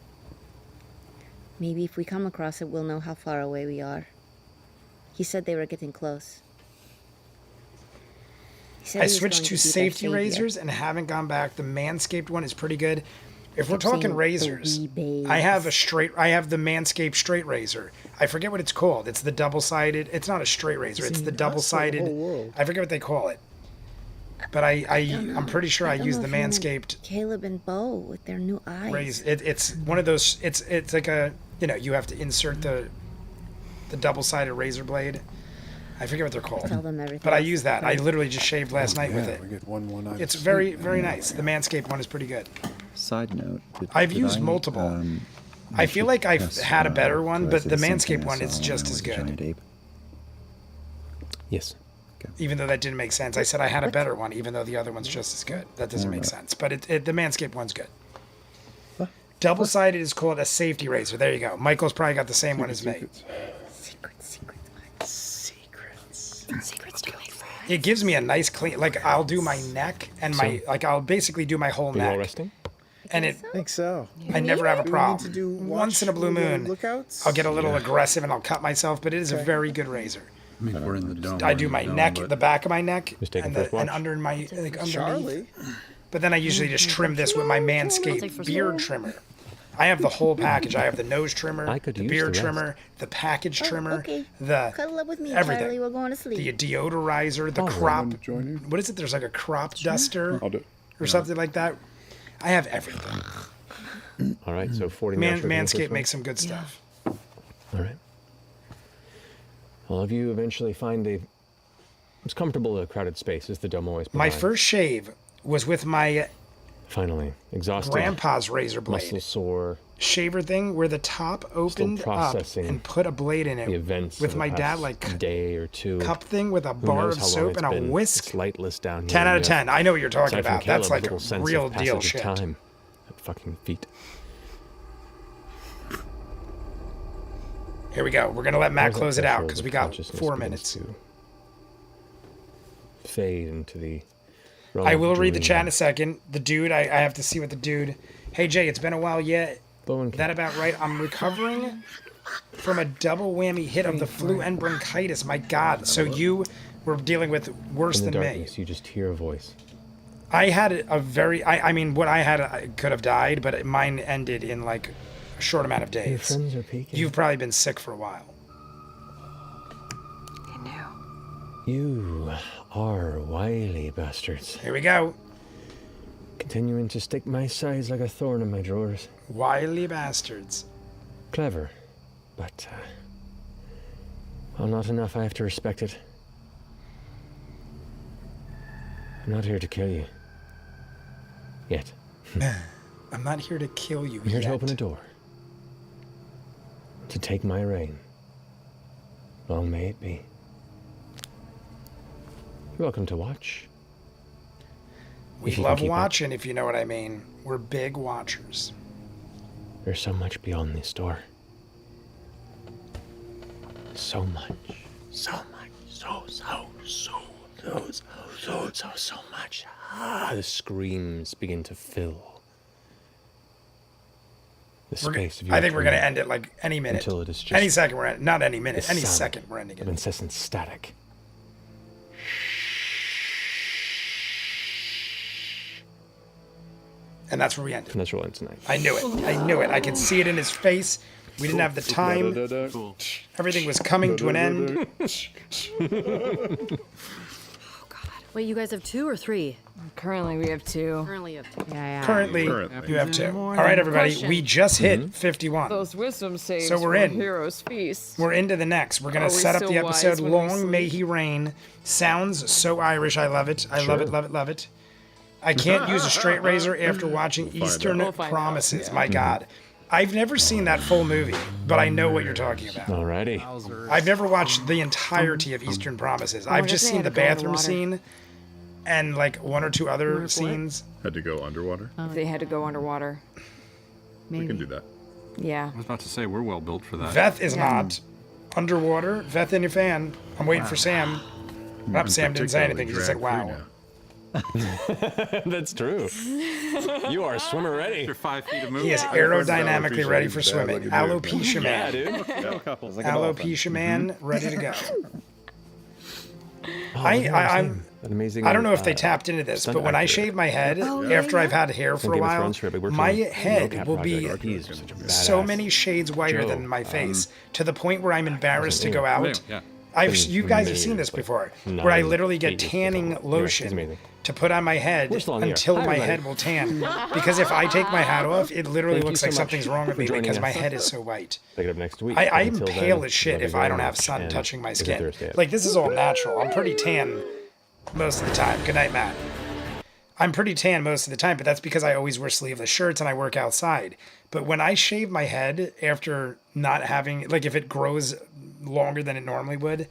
Maybe if we come across it, we'll know how far away we are. He said they were getting close. He said I he was switched going to be their safety savior. razors and haven't gone back. The Manscaped one is pretty good. If we're Kept saying, talking "Oh, razors, wee babes." I have the Manscaped straight razor. I forget what it's called. It's the double-sided. It's not a straight razor. It's the double-sided. I forget what they call it. But I'm pretty sure I don't use know the if you meant Manscaped Caleb and Bo with their new eyes. razor. It's one of those. It's like a, you have to insert the double-sided razor blade. I forget what they're called. Tell them everything. But I use that. I literally just shaved last night with it. We get one eye. It's very, very nice. The Manscaped one is pretty good. Side note. I've used multiple. I feel like I've had a better one, but the Manscaped one is just as good. Yes. Even though that didn't make sense. I said I had a better one, even though the other one's just as good. That doesn't make sense. But the Manscaped one's good. Double-sided is called a safety razor. There you go. Michael's probably got the same one as me. Secrets to my friend. It gives me a nice clean, like I'll do my neck and I'll basically do my whole Are you all neck. resting? And it, I think so. I never have a Do we need problem. to do Once in a blue moon, lookouts? I'll get a little aggressive and I'll cut myself, but it is a very good razor. I mean, we're in the dome. I do my neck, the back of my neck, Just taking and, first watch. and under my like underneath. Charlie. But then I usually just trim this with my Manscaped beard trimmer. I have the whole package. I have the nose trimmer, I could the use beard the rest. trimmer, the package trimmer, Okay. the Cuddle up with me, everything. Charlie. We're going to sleep. the deodorizer, the Oh, crop. to join you? What is it? There's like a crop duster I'll do it. or something like that. I have everything. All right, so 40 minutes. Manscaped makes some good stuff. All right. All of you eventually find as comfortable a crowded space as the dome always My provides. first shave was with my Finally, exhausted, grandpa's razor muscle blade sore, shaver thing where the top opened up processing and put a blade in the it events with of the my dad, past like day or two. cup thing with a Who bar knows of how long soap it's and a been. whisk. It's lightless down here. 10 out of and 10. I know what you're talking aside from about. That's Caleb, like little sense real of deal passage of shit. time at fucking feet. Here we go. We're gonna let Matt As that close it out threshold because of we got consciousness 4 begins minutes. to fade into the realm I of will read the dream. chat in a second. The dude, I have to see what the dude. Hey Jay, it's been a while yet. Bowen That about right. I'm recovering from a double whammy hit of the flu and bronchitis. My God. So you were dealing with worse in the than me. darkness, you just hear a voice. I had a very. I mean, what I had, I could have died, but mine ended in like a short amount of Your days. friends are peeking. You've probably been sick for a while. You are wily bastards. Here we go. Continuing to stick my size like a thorn in my drawers. Wily bastards. Clever, but well, not enough. I have to respect it. I'm not here to kill you. Yet. I'm not here to kill you I'm here yet. to open a door. To take my reign. Long may it be. You're welcome to watch. We if you can love keep up. watching, if you know what I mean. We're big watchers. There's so much beyond this door. So much. So much. So much. The screams begin to fill the space of your I think we're going to dream end it like any minute. until it is just Any second, not any the minute. Any sound second, we're ending of it. incessant static. And that's where we end it. And that's where we'll end tonight. I knew it. I knew it. I could see it in his face. We didn't have the time. Everything was coming to an end. Wait, you guys have 2 or 3? Currently, we have 2. Currently, you have 2. Currently, Currently. you have 2. All right, everybody, Question. we just hit 51. Those wisdom saves So we're for in. Hero's Feast. We're into the next. We're gonna Are we set up the still wise episode. when we Long may sleep? he reign. Sounds so Irish. I love it. I love it. Sure. Love it. Love it. I can't use a straight razor after watching find Eastern out. We'll find Promises. out, My God, I've never seen that full movie, but I know what you're talking about. Alrighty. I've never watched the entirety of Eastern Promises. I've wonder just if they seen had the to go bathroom underwater. scene and like 1 or 2 other scenes. Had to go underwater. If they had to go underwater. We can do that. Yeah. I was about to say we're well built for that. Veth is not underwater. Veth in your fan. I'm waiting for Sam. Nope, In Sam didn't say particular, anything. He just said, drag-free wow. now. That's true. You are swimmer ready. After 5 feet of movement. He is aerodynamically ready for swimming. Alopecia Yeah, man. dude. Alopecia man, ready to go. I'm. An amazing. I don't know if they tapped into this, stunt but when I actor. shave my head after I've had hair for a Game of while, Thrones for a big work my on the head mocap will be project. He's such a so badass. many shades whiter Joe, than my face, to the point where I'm embarrassed to go Lou, out. yeah. You guys have seen this before, where I literally get 8 years tanning before. lotion He's amazing. to put on my head We're still on the air. until Hi, my everybody. head will tan. Because if I take my hat off, it literally Thank you looks so like much something's wrong with for me joining because my us. head is so white. Pick it up next week. I'm Until pale then, as shit love you if I very don't have much, sun and touching my it's a skin. Thursday. Like, this is all natural. I'm pretty tan most of the time. Good night, Matt. I'm pretty tan most of the time, but that's because I always wear sleeveless shirts and I work outside. But when I shave my head after not having, like, if it grows longer than it normally would,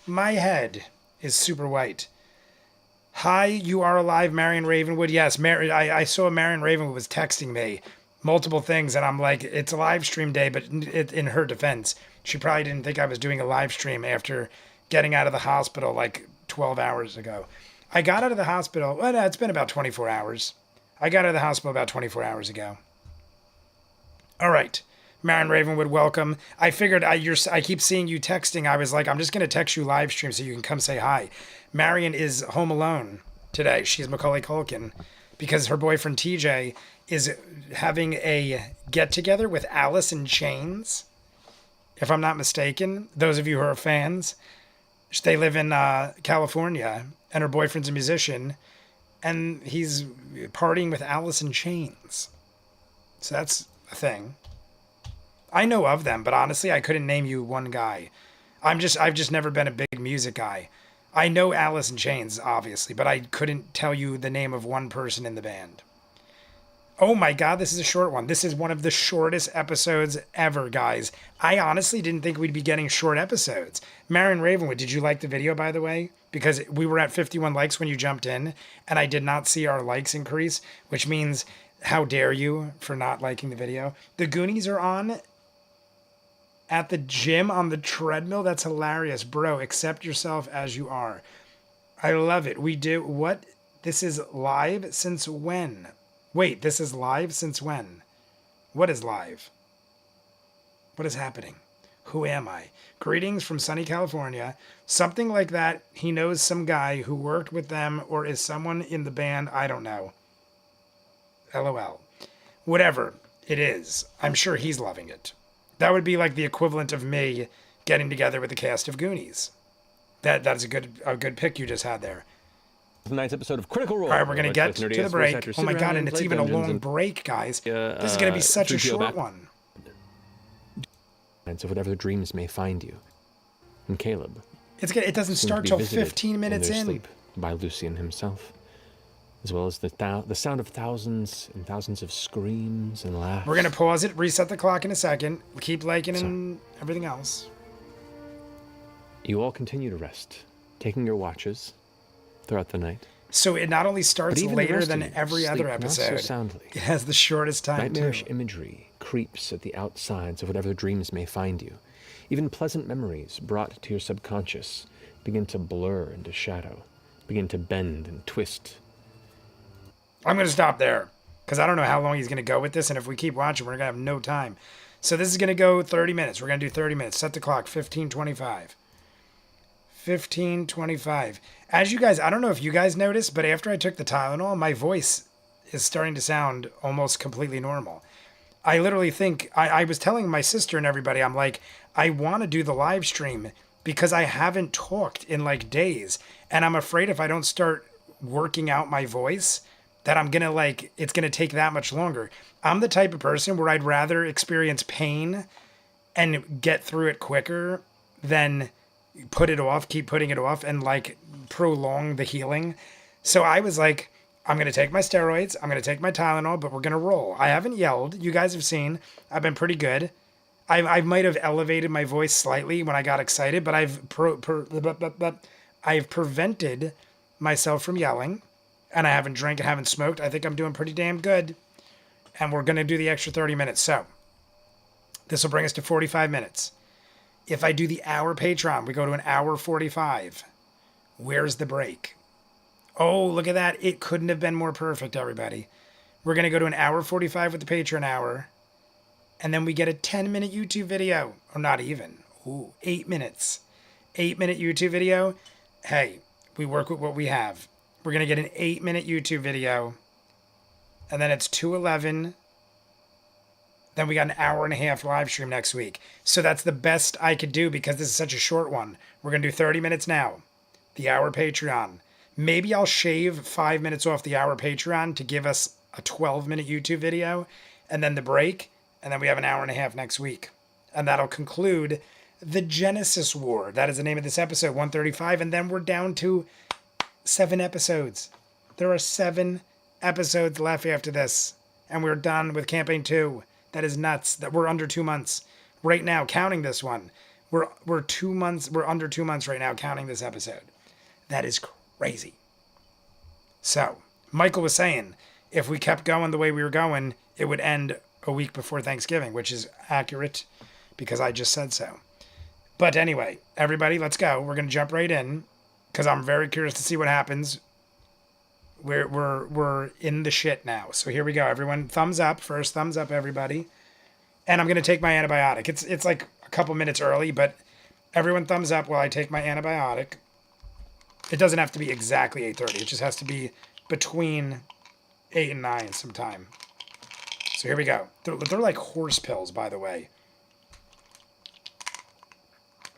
my head is super white. Hi, you are alive, Marion Ravenwood. Yes, I saw Marion Ravenwood was texting me multiple things, and I'm like, it's a live stream day, but in her defense, she probably didn't think I was doing a live stream after getting out of the hospital like 12 hours ago. I got out of the hospital, well, no, it's been about 24 hours. I got out of the hospital about 24 hours ago. All right. Marion Ravenwood, welcome. I figured I keep seeing you texting. I was like, I'm just going to text you live stream so you can come say hi. Marion is home alone today. She's Macaulay Culkin because her boyfriend TJ is having a get-together with Alice in Chains. If I'm not mistaken, those of you who are fans, they live in California, and her boyfriend's a musician, and he's partying with Alice in Chains. So that's a thing. I know of them, but honestly, I couldn't name you one guy. I've just never been a big music guy. I know Alice in Chains, obviously, but I couldn't tell you the name of one person in the band. Oh my God, this is a short one. This is one of the shortest episodes ever, guys. I honestly didn't think we'd be getting short episodes. Marion Ravenwood, did you like the video, by the way? Because we were at 51 likes when you jumped in, and I did not see our likes increase, which means, how dare you for not liking the video? The Goonies are on at the gym on the treadmill. That's hilarious, bro. Accept yourself as you are. I love it. We do what? This is live since when? Wait, this is live since when? What is live? What is happening? Who am I? Greetings from sunny California. Something like that. He knows some guy who worked with them or is someone in the band. I don't know. LOL. Whatever it is, I'm sure he's loving it. That would be like the equivalent of me getting together with the cast of Goonies. That's a good pick you just had there. Tonight's episode of Critical Role. All right, we're going to get to the break. Oh my God, and it's even a long break, guys. This is going to be such a short one. And so whatever the dreams may find you. And Caleb. It doesn't seemed start to be till visited 15 minutes their in. Sleep by Lucian himself. As well as the sound of thousands and thousands of screams and laughs. We're going to pause it, reset the clock in a second. Keep liking and everything else. You all continue to rest, taking your watches throughout the night. So it not only starts But even the later rest than of you every sleep other not so episode, soundly. it has the shortest time Nightmarish too. imagery creeps at the outsides of whatever dreams may find you. Even pleasant memories brought to your subconscious begin to blur into shadow, begin to bend and twist. I'm going to stop there because I don't know how long he's going to go with this, and if we keep watching, we're going to have no time. So this is going to go 30 minutes. We're going to do 30 minutes. Set the clock, 15:25. 15:25. As you guys, I don't know if you guys noticed, but after I took the Tylenol, my voice is starting to sound almost completely normal. I literally think, I was telling my sister and everybody, I'm like, I want to do the live stream because I haven't talked in like days. And I'm afraid if I don't start working out my voice, that I'm going to like, it's going to take that much longer. I'm the type of person where I'd rather experience pain and get through it quicker than put it off, keep putting it off, and like prolong the healing. So I was like, I'm going to take my steroids, I'm going to take my Tylenol, but we're going to roll. I haven't yelled. You guys have seen, I've been pretty good. I might have elevated my voice slightly when I got excited, but I've prevented myself from yelling, and I haven't drank and haven't smoked. I think I'm doing pretty damn good. And we're going to do the extra 30 minutes. So this will bring us to 45 minutes. If I do the hour Patreon, we go to an hour 45. Where's the break? Oh, look at that. It couldn't have been more perfect, everybody. We're going to go to an hour 45 with the Patreon hour. And then we get a 10-minute YouTube video. Or not even. Ooh, 8 minutes. 8-minute YouTube video. Hey, we work with what we have. We're going to get an 8-minute YouTube video. And then it's 2:11. Then we got an hour and a half live stream next week. So that's the best I could do because this is such a short one. We're going to do 30 minutes now. The hour Patreon. Maybe I'll shave 5 minutes off the hour Patreon to give us a 12-minute YouTube video. And then the break. And then we have an hour and a half next week. And that'll conclude the Genesis War. That is the name of this episode, 135. And then we're down to 7 episodes. There are 7 episodes left after this. And we're done with campaign 2. That is nuts. That we're under 2 months right now, counting this one. We're 2 months. We're under 2 months right now, counting this episode. That is crazy. So Michael was saying, if we kept going the way we were going, it would end a week before Thanksgiving, which is accurate because I just said so. But anyway, everybody, let's go. We're going to jump right in because I'm very curious to see what happens. We're in the shit now. So here we go, everyone. Thumbs up. First thumbs up, everybody. And I'm going to take my antibiotic. It's like a couple minutes early, but everyone thumbs up while I take my antibiotic. It doesn't have to be exactly 8:30. It just has to be between 8 and 9 sometime. So here we go. They're like horse pills, by the way.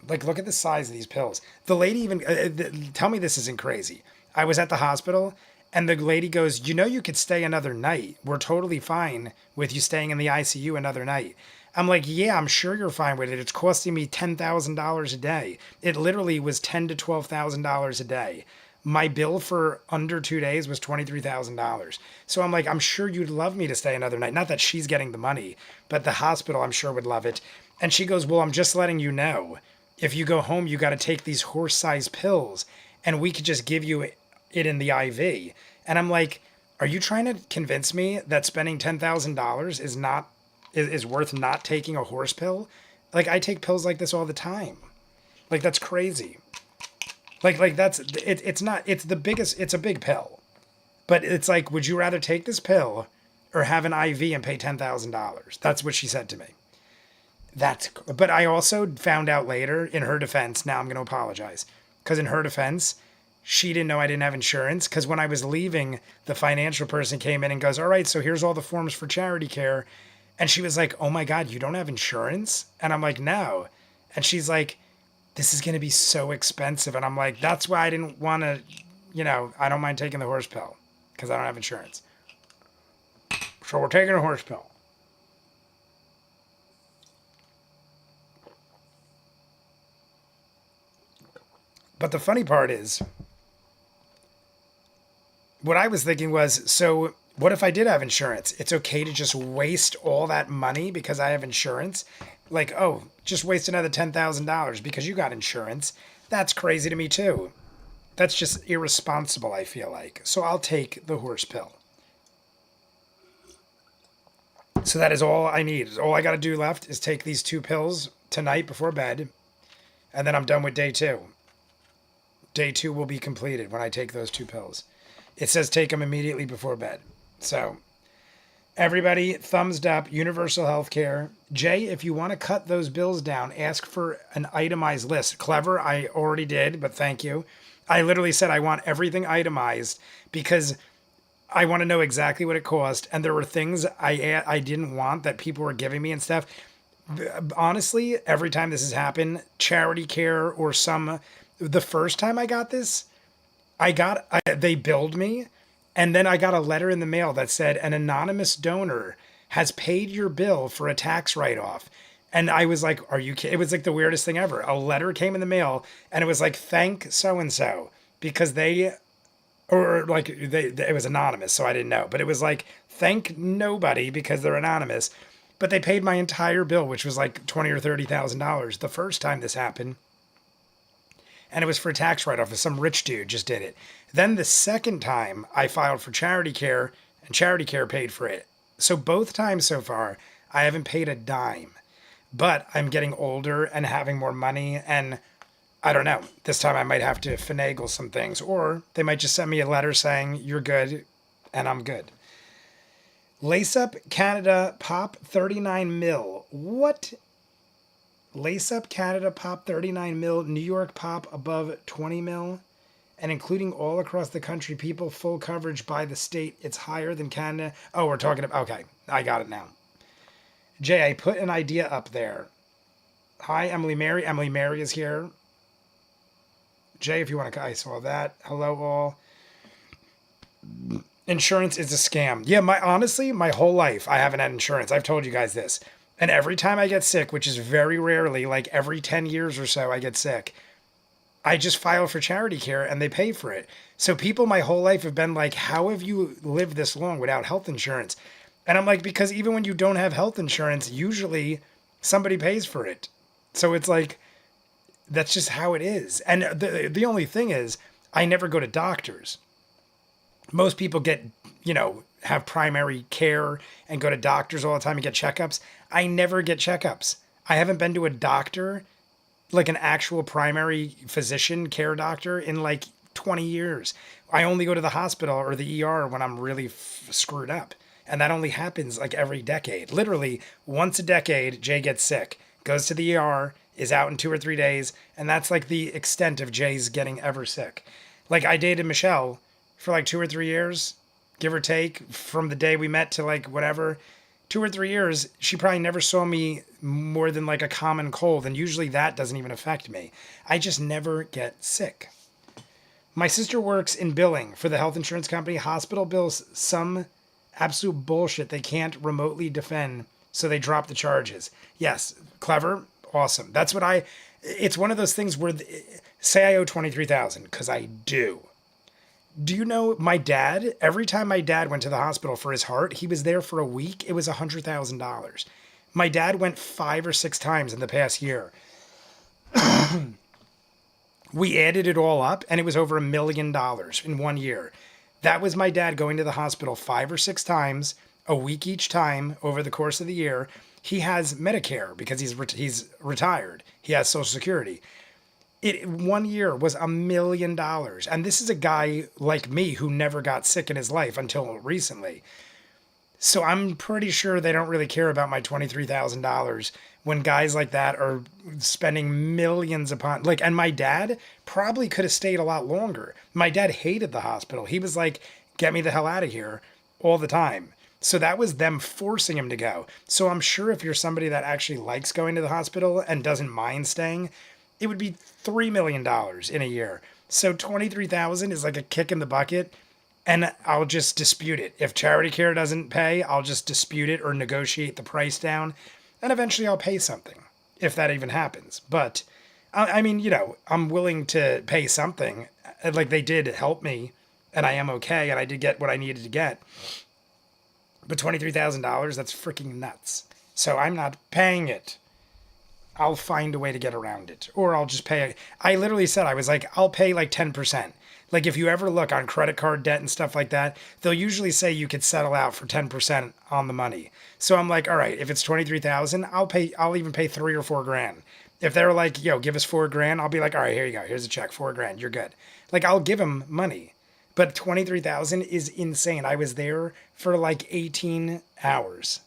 Like, look at the size of these pills. The lady even... tell me this isn't crazy. I was at the hospital, and the lady goes, you know you could stay another night. We're totally fine with you staying in the ICU another night. I'm like, yeah, I'm sure you're fine with it. It's costing me $10,000 a day. It literally was $10,000 to $12,000 a day. My bill for under 2 days was $23,000. So I'm like, I'm sure you'd love me to stay another night. Not that she's getting the money, but the hospital I'm sure would love it. And she goes, well, I'm just letting you know. If you go home, you got to take these horse-sized pills, and we could just give you it in the IV. And I'm like, are you trying to convince me that spending $10,000 is worth not taking a horse pill? Like, I take pills like this all the time. Like, that's crazy. Like that's it's not, it's the biggest, it's a big pill, but it's like, would you rather take this pill or have an IV and pay $10,000? That's what she said to me. But I also found out later, in her defense, now I'm going to apologize, because in her defense, she didn't know I didn't have insurance, because when I was leaving, the financial person came in and goes, all right, so here's all the forms for charity care. And she was like, oh my God, you don't have insurance? And I'm like, no. And she's like, this is going to be so expensive. And I'm like, that's why I didn't want to, I don't mind taking the horse pill because I don't have insurance. So we're taking a horse pill. But the funny part is, what I was thinking was, so what if I did have insurance? It's okay to just waste all that money because I have insurance? Like, oh, just waste another $10,000 because you got insurance. That's crazy to me too. That's just irresponsible, I feel like. So I'll take the horse pill. So that is all I need. All I got to do left is take these 2 pills tonight before bed. And then I'm done with day 2. Day 2 will be completed when I take those 2 pills. It says take them immediately before bed. So everybody, thumbs up, universal health care. Jay, if you want to cut those bills down, ask for an itemized list. Clever, I already did, but thank you. I literally said I want everything itemized because I want to know exactly what it cost. And there were things I didn't want that people were giving me and stuff. honestly, every time this has happened, charity care or the first time I got this, they billed me, and then I got a letter in the mail that said an anonymous donor has paid your bill for a tax write-off. And I was like, are you kidding? It was like the weirdest thing ever. A letter came in the mail and it was like, thank so-and-so because it was anonymous. So I didn't know, but it was like, thank nobody because they're anonymous. But they paid my entire bill, which was like $20,000 or $30,000 the first time this happened. And it was for a tax write-off. Some rich dude just did it. Then the second time I filed for charity care and charity care paid for it. So both times so far, I haven't paid a dime, but I'm getting older and having more money. And I don't know, this time I might have to finagle some things, or they might just send me a letter saying you're good and I'm good. Lace Up Canada Pop 39 mil. What? Lace Up Canada Pop 39 mil, New York Pop above 20 mil, and including all across the country, people full coverage by the state. It's higher than Canada. Oh, we're talking about, okay, I got it now. Jay, I put an idea up there. Hi, Emily Mary. Emily Mary is here. Jay, if you want to, I saw that. Hello, all. Insurance is a scam. Yeah, honestly, my whole life, I haven't had insurance. I've told you guys this. And every time I get sick, which is very rarely, like every 10 years or so I get sick, I just file for charity care and they pay for it. So people my whole life have been like, how have you lived this long without health insurance? And I'm like, because even when you don't have health insurance, usually somebody pays for it. So it's like, that's just how it is. And the only thing is, I never go to doctors. Most people get, have primary care and go to doctors all the time and get checkups. I never get checkups. I haven't been to a doctor, like an actual primary physician care doctor, in like 20 years. I only go to the hospital or the ER when I'm really screwed up. And that only happens like every decade. Literally, once a decade, Jay gets sick, goes to the ER, is out in 2 or 3 days, and that's like the extent of Jay's getting ever sick. Like, I dated Michelle for like 2 or 3 years, give or take, from the day we met to like whatever. 2 or 3 years, she probably never saw me more than like a common cold, and usually that doesn't even affect me. I just never get sick. My sister works in billing for the health insurance company. Hospital bills some absolute bullshit they can't remotely defend, so they drop the charges. Yes, clever, awesome. That's what it's one of those things where, say I owe $23,000, because I do. Do you know my dad, every time my dad went to the hospital for his heart, he was there for a week, it was $100,000. My dad went 5 or 6 times in the past year. We added it all up, and it was over $1 million in 1 year. That was my dad going to the hospital 5 or 6 times, a week each time over the course of the year. He has Medicare because he's retired. He has Social Security. 1 year was $1 million. And this is a guy like me who never got sick in his life until recently. So I'm pretty sure they don't really care about my $23,000 when guys like that are spending millions upon, like, and my dad probably could have stayed a lot longer. My dad hated the hospital. He was like, get me the hell out of here all the time. So that was them forcing him to go. So I'm sure if you're somebody that actually likes going to the hospital and doesn't mind staying, it would be $3 million in a year. So $23,000 is like a kick in the bucket, and I'll just dispute it. If charity care doesn't pay, I'll just dispute it or negotiate the price down, and eventually I'll pay something, if that even happens. But, I mean, I'm willing to pay something. Like, they did help me, and I am okay, and I did get what I needed to get. But $23,000, that's freaking nuts. So I'm not paying it. I'll find a way to get around it. Or I'll just pay. I literally said, I was like, I'll pay like 10%. Like, if you ever look on credit card debt and stuff like that, they'll usually say you could settle out for 10% on the money. So I'm like, all right, if it's $23,000, I'll even pay $3 or $4 grand. If they're like, yo, give us $4 grand, I'll be like, all right, here you go. Here's a check, $4 grand. You're good. Like, I'll give them money. But $23,000 is insane. I was there for like 18 hours.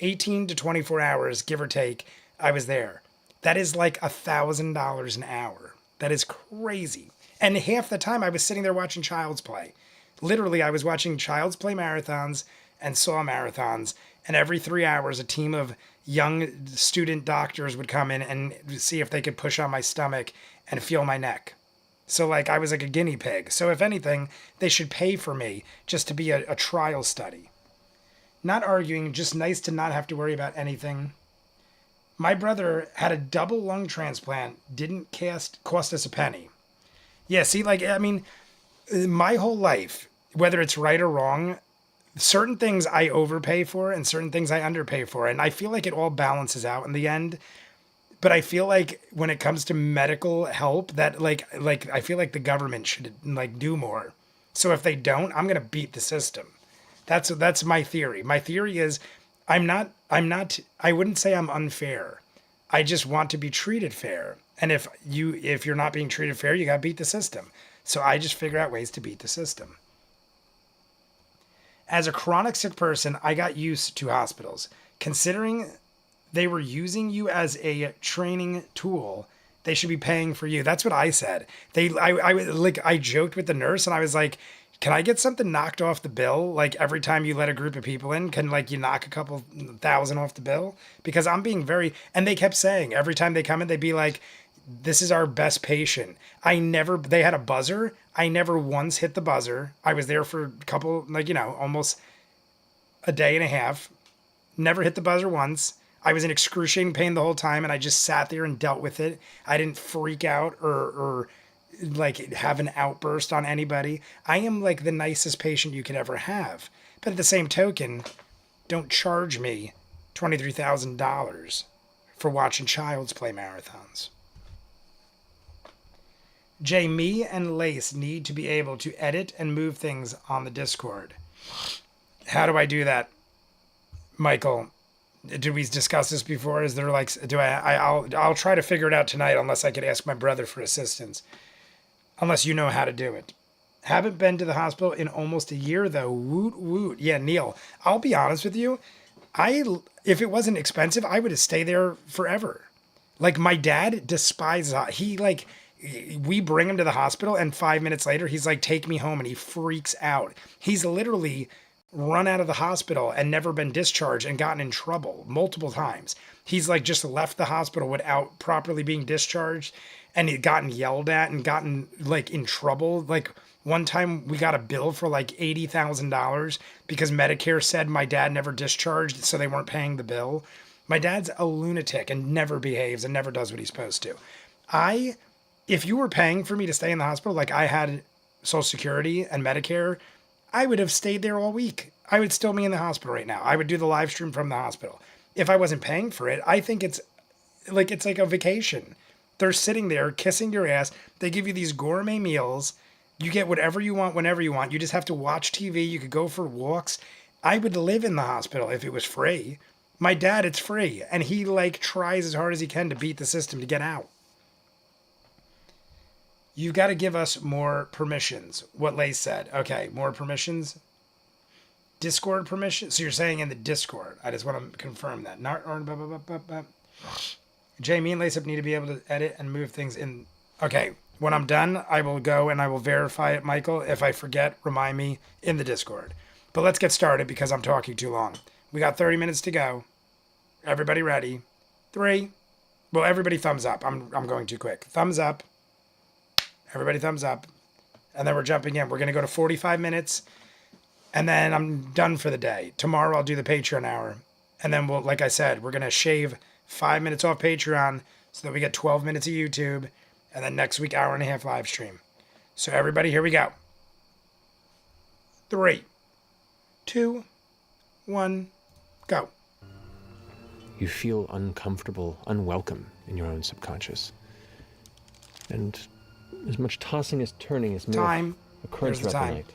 18 to 24 hours, give or take, I was there. That is like $1,000 an hour. That is crazy. And half the time I was sitting there watching Child's Play. Literally, I was watching Child's Play marathons and Saw marathons. And every 3 hours, a team of young student doctors would come in and see if they could push on my stomach and feel my neck. So like I was like a guinea pig. So if anything, they should pay for me just to be a trial study. Not arguing, just nice to not have to worry about anything. My brother had a double lung transplant, didn't cost us a penny. Yeah, see, like, I mean, my whole life, whether it's right or wrong, certain things I overpay for and certain things I underpay for. And I feel like it all balances out in the end. But I feel like when it comes to medical help, that like I feel like the government should like do more. So if they don't, I'm gonna beat the system. That's my theory. My theory is I wouldn't say I'm unfair. I just want to be treated fair. And if you're not being treated fair, you gotta beat the system. So I just figure out ways to beat the system. As a chronic sick person, I got used to hospitals. Considering they were using you as a training tool, they should be paying for you. That's what I said. I joked with the nurse and I was like, can I get something knocked off the bill? Like every time you let a group of people in, can like you knock a couple thousand off the bill? Because I'm being and they kept saying every time they come in, they'd be like, this is our best patient. They had a buzzer. I never once hit the buzzer. I was there for a couple, almost a day and a half. Never hit the buzzer once. I was in excruciating pain the whole time, and I just sat there and dealt with it. I didn't freak out or like have an outburst on anybody. I am like the nicest patient you could ever have. But at the same token, don't charge me $23,000 for watching Child's Play marathons. Jay, me and Lace need to be able to edit and move things on the Discord. How do I do that, Michael? Did we discuss this before? Is there like, I'll try to figure it out tonight unless I could ask my brother for assistance. Unless you know how to do it. Haven't been to the hospital in almost a year though. Woot woot. Yeah, Neil, I'll be honest with you. If it wasn't expensive, I would have stayed there forever. Like my dad despises, we bring him to the hospital and 5 minutes later, he's like, take me home, and he freaks out. He's literally run out of the hospital and never been discharged and gotten in trouble multiple times. He's like just left the hospital without properly being discharged, and he'd gotten yelled at and gotten like in trouble. Like one time we got a bill for like $80,000 because Medicare said my dad never discharged, so they weren't paying the bill. My dad's a lunatic and never behaves and never does what he's supposed to. If you were paying for me to stay in the hospital, like I had Social Security and Medicare, I would have stayed there all week. I would still be in the hospital right now. I would do the live stream from the hospital. If I wasn't paying for it, I think it's like a vacation. They're sitting there kissing your ass. They give you these gourmet meals. You get whatever you want whenever you want. You just have to watch TV. You could go for walks. I would live in the hospital if it was free. My dad, it's free. And he like tries as hard as he can to beat the system to get out. You've got to give us more permissions. What Lace said. Okay, more permissions. Discord permission. So you're saying in the Discord. I just want to confirm that. Jamie and Lace need to be able to edit and move things in. Okay, when I'm done, I will go and I will verify it, Michael. If I forget, remind me in the Discord. But let's get started because I'm talking too long. We got 30 minutes to go. Everybody ready? 3. Well, everybody thumbs up. I'm going too quick. Thumbs up. Everybody thumbs up. And then we're jumping in. We're going to go to 45 minutes. And then I'm done for the day. Tomorrow I'll do the Patreon hour. And then we'll, like I said, we're going to shave 5 minutes off Patreon so that we get 12 minutes of YouTube. And then next week, hour and a half live stream. So everybody, here we go. 3, 2, 1, go. You feel uncomfortable, unwelcome in your own subconscious. And as much tossing as turning as time occurs throughout the night.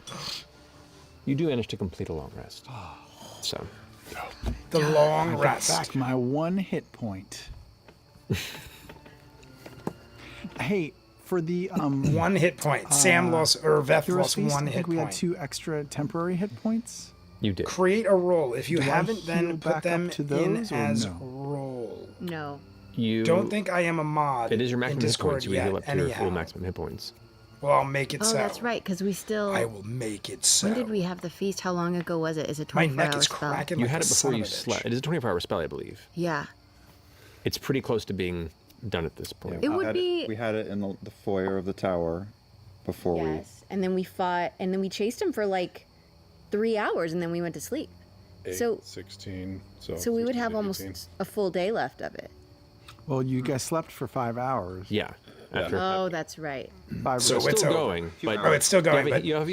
You do manage to complete a long rest. So, the long I rest. Got back my 1 hit point. Hey, for the 1 hit point. Sam lost, or Veth lost 1 hit point. I think we had 2 extra temporary hit points. You did. Create a role. If you Do I haven't, then heal put back them up to in those, or as no? role. No. You Don't think I am a mod. It is your in maximum hit Discord points. You yet, heal up to your anyhow. full maximum hit points. Well, I'll make it Oh, so. that's right, because we still. I will make it so. When did we have the feast? How long ago was it? Is it My 24 neck hours is spell? cracking You like had a it son before of you a bitch. slept. It is a 24-hour spell, I believe. Yeah. It's pretty close to being done at this point. It would be. We had it in the foyer of the tower before Yes. And then we fought, and then we chased him for like 3 hours, and then we went to sleep. 8, So- 16. So we would 16, have 18. almost a full day left of it. Well, you guys slept for 5 hours. Yeah. After Oh, that's right. 5 So it's it's still over. going, but Oh, it's still going, but you have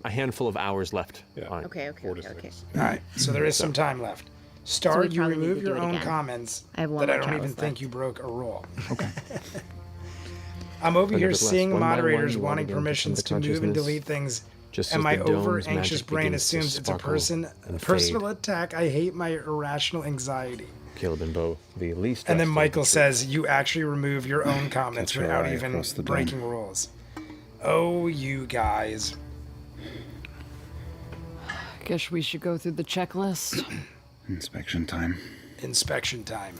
a handful of hours left. Yeah. on it. Okay, okay, 4 to okay, okay. 6. All right, so there is some time left. Star, we you probably need remove to do your it own again. comments I have one that I more don't even chalice think left. you broke a rule. Okay. I'm over here Nevertheless, seeing one by one, moderators you wanting log into permissions the to move and consciousness, delete things, just and as my the dome's over-anxious magic brain begins to assumes it's a sparkle and personal fade. attack. I hate my irrational anxiety. Caleb and Bo, the least. And then dressed in Michael the says, you actually remove your own comments Catch your without eye even across the dome. breaking rules. Oh, you guys. Guess we should go through the checklist. inspection time. Inspection time.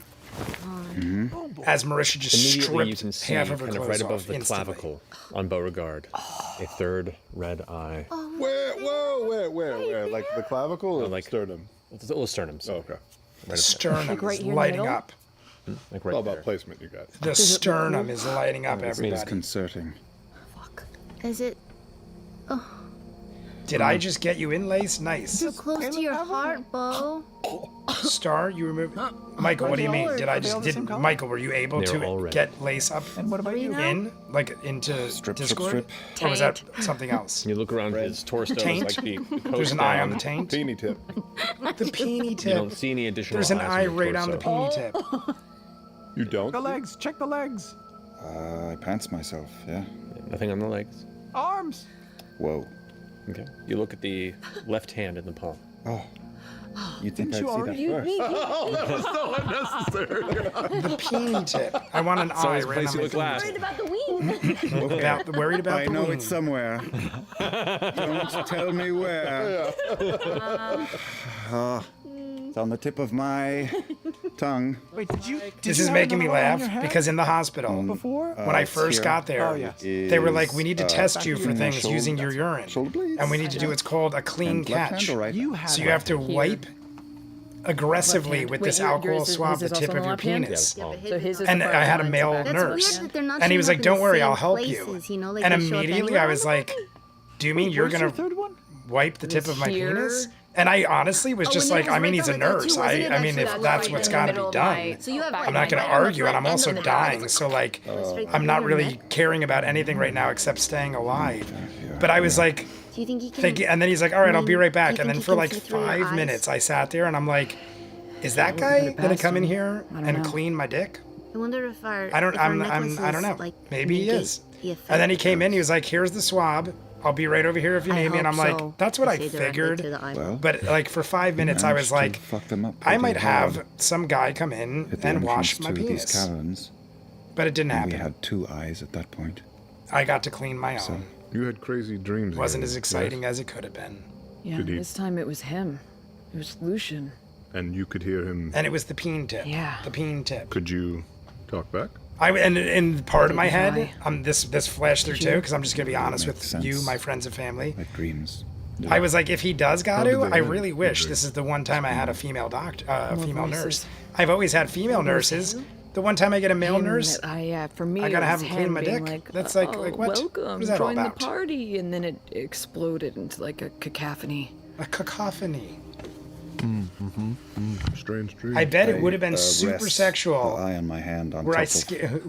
As Marisha just Immediately, you stripped can see half of kind her of clothes right above off the instantly. clavicle on Beauregard, a third red eye. Where? Like the clavicle or like- sternum? It's all sternums. Oh, okay. The sternum Like right is here in the lighting middle? up. Like It's right all there. about placement, you guys. The sternum is lighting up, It's everybody. disconcerting. Is it Did I just get you in, Lace? Nice. so close to your heart, Bo? Star, you remove. Michael, what do you mean? Did I Are they all just the same did color? Michael? Were you able They're to all red. get Lace up And what about you? Now? in, like into Strip, Discord, strip. or was that something else? You look around his torso, Taint? like the There's an eye on the taint. Teeny tip. The peeny You tip. don't see any additional. There's an eyes eye your right on the torso. peeny tip. You don't? The legs. Check the legs. I pants myself, yeah. Nothing on the legs. Arms. Whoa. Okay. You look at the left hand in the palm. Oh. You'd think Didn't you I'd see already- that first. Oh, that was so unnecessary. The peeny tip. I want an eye always a right place on you my look last. peeny About the wing. tip. Worried about I the know wing. it's somewhere. Don't tell me where. It's on the tip of my tongue. Wait, did you? This is making me laugh because in the hospital, before. when I it's first here. got there, Oh, yes. they were like, "We need to test back you of for your things shoulder- using your urine, shoulder blades? and we need to do what's called a clean And left catch. hand or right? You had. So you have to Here. wipe aggressively hand. with Wait, this yours alcohol is- swab his the is tip also of your left hand? penis. Yeah, So his is And the I front had a and male mine's the back. That's nurse, weird that they're not and he showing was up like, in "Don't the worry, same I'll help you." places, you know, like And they show up immediately anywhere I on was the like, body. "Do you mean you're Where's gonna your third one? wipe the tip of my here. penis?" And I honestly was Oh, just and then like, it was I mean, right he's a over there, too, nurse. wasn't it? I mean, Actually, if that's that's right what's in got the to be middle of done. my So you have back like I'm not going to right on the argue, and front I'm and also the back. dying. So like, Straight I'm through not your really neck. caring about anything right now except staying alive. But I was like, Do you think he can? thinking, and then he's like, "All right, I'll be right back." Do you And then think for he can like see through your 5 eyes? minutes, I sat there and I'm like, "Is that would guy put it gonna past come in him. here I don't and know. clean my dick?" I wonder if our. I don't. if our I necklaces, don't know. Like, Maybe he negate is. the effect. And then he came in. He was like, "Here's the swab. I'll be right over here if you I need me." And I'm hope like, so. "That's what I Say directly figured." to the eyeball. Well, But like for 5 minutes, I was managed to like, fuck them up I might pretty have hard some guy come in at the and entrance wash my to these penis. caverns. But it didn't And we happen. had 2 eyes at that point. I got to clean my So- own. You had crazy dreams. Wasn't again, as exciting as it could have been. Yeah, Did he- this time it was him. It was Lucian. And you could hear him. And it was the peen tip. Yeah. The peen tip. Could you talk back? And in part of my head, Why? this flashed through too, because I'm just gonna be honest with Makes sense. you, my friends and family. Like dreams. I was like, if he does got How did to, they I end? really wish Okay. this is the one time I had a female doctor, a female voices. nurse. I've always had female nurses. The one time I get a male nurse, For me, I gotta it have was him clean my being dick? Like, That's like what? Welcome, What is that all join about? the party, and then it exploded into like a cacophony. a cacophony. Strange dream. I bet it would have been rest super the sexual. eye on my hand on Were top I of scared?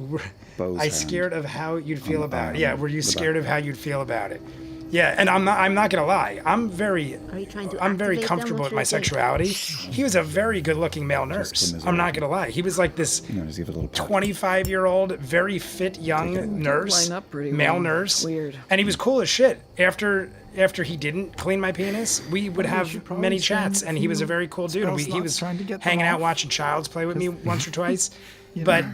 Bo's I hand. scared of how you'd feel the about it. arm, Yeah, were you the scared back. of how you'd feel about it? Yeah, and I'm not gonna lie. I'm very Are you trying to I'm very activate them? comfortable What with my do you think? sexuality. He was a very good-looking male nurse. misery. I'm not gonna lie. He was like this You know, just give it a little pat. 25-year-old, very fit young nurse, line up pretty male well. nurse. Weird. And he was cool as shit. After he didn't clean my penis, we would have should probably many spend chats, a and he was a few very cool dude. And spell he slots was trying to get them hanging out off. watching Child's Play with me once or twice. But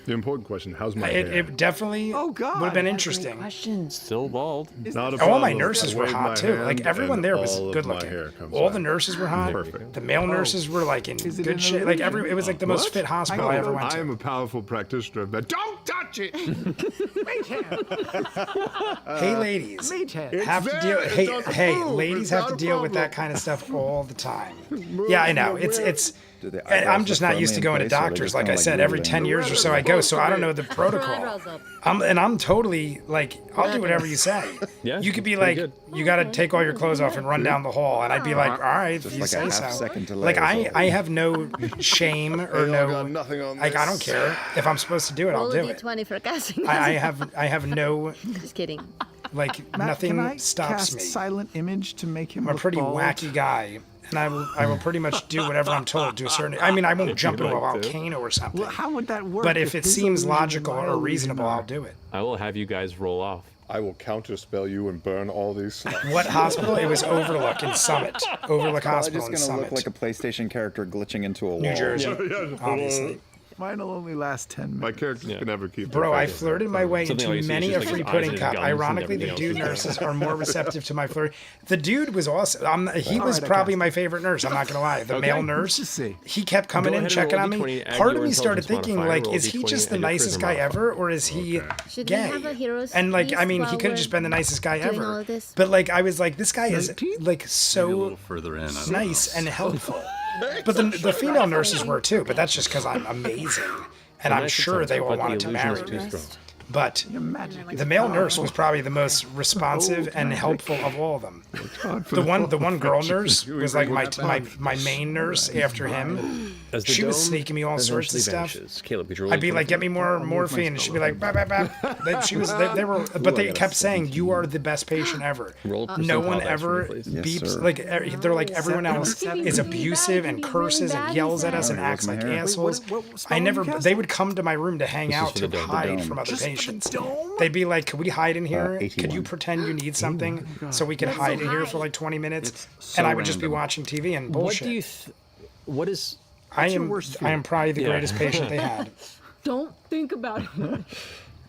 The important question: how's my it, hair? it definitely Oh, God. would have been Any interesting. questions? Still bald. Not a All my problem. nurses I were wave hot my too. Like hand everyone and there was all of good my looking. hair comes All the out. nurses were hot. Perfect. The male nurses were like in Is it good an shape. Like illusion? it was like the most What? fit hospital I ever went I to. am a powerful practitioner, but don't touch it. Hey, ladies. Mage hand. Have to deal. It Hey, doesn't hey, move. ladies It's have not to a deal with that problem. kind of stuff all the time. Moves Yeah, I in know. the It's. Do the And I'm eyebrows just look not used to firmly going in to place, or are they doctors. just Like kinda I said, every wiggling? 10 years or so I go, so I don't know the protocol. eyebrows up. I'm totally like, I'll do whatever you say. Yeah, You could be pretty like, good. you got to take all your clothes off and run down the hall, and I'd be like, all right, if you like a say half so. second delay Like is all. I have no shame or Hey, I no, got nothing on like I this. don't care if I'm supposed to do it, I'll Roll do a it. d20 for casting. I have no Just kidding. like Matt, nothing can I stops cast me. silent image to make him I'm a look pretty bald? wacky guy, and I will pretty much do whatever I'm told to a certain. I mean, I won't jump into a volcano or something. Well, how would that work? But if it his seems illusion logical and my or illusion reasonable, are- I'll do it. I will have you guys roll off. I will counterspell you and burn all these slots. What hospital? It was Overlook in Summit. Overlook Probably Hospital just in gonna Summit, look like a PlayStation character glitching into a wall. New Jersey. Obviously. Mine will only last 10 minutes. My characters Yeah. can never keep. Bro, their I focus. flirted my way Something into like many it's a just free like pudding eyes and cup. guns and Ironically, the everything dude else. nurses are more receptive to my flirt. The dude was awesome. He was Alright, I probably cast my favorite nurse. I'm not gonna lie. The male nurse. Let's see. He kept coming Go in, ahead and checking roll on me. D20, add Part of your me started intelligence thinking, modifier, like, roll is he D20, just the add your nicest charisma guy modifier. ever, or is he Should we gay? have a hero's And like, I feast mean, he while could have we're just been the nicest guy doing ever. all of this? But like, I was like, this guy is 19? like Maybe a so little further in. I don't nice know. and helpful. But the female nurses were too, but that's just because I'm amazing. And I'm Nice sure attempt, they all but the wanted to illusion marry is me. too strong. But Magic. the male nurse was probably the most responsive and helpful of all of them. The one girl nurse was like my main nurse after him. As the She was dome sneaking me all sorts of eventually stuff. vanishes, Caleb, could you roll I'd be like, a get me more morphine, and she'd be like, bap, bap, bap. They were, but they kept saying, you are the best patient ever. Roll No percentile one dice ever for me, please. Yes, beeps, sir. like, they're like, everyone else is abusive and Really curses and bad, yells at us he and said. acts like Wait, what- assholes. what spell I are you never, casting? they would come to my room to hang This is out for to the dome. hide The from dome. other Just for the patients. dome? They'd be like, could we hide in here? Could 81. you pretend you need something so we can hide in here for like 20 minutes? It's so And I would just be random. watching TV and What bullshit. do you? What is? I your am worst I am probably the Yeah. greatest patient they had. Don't think about it.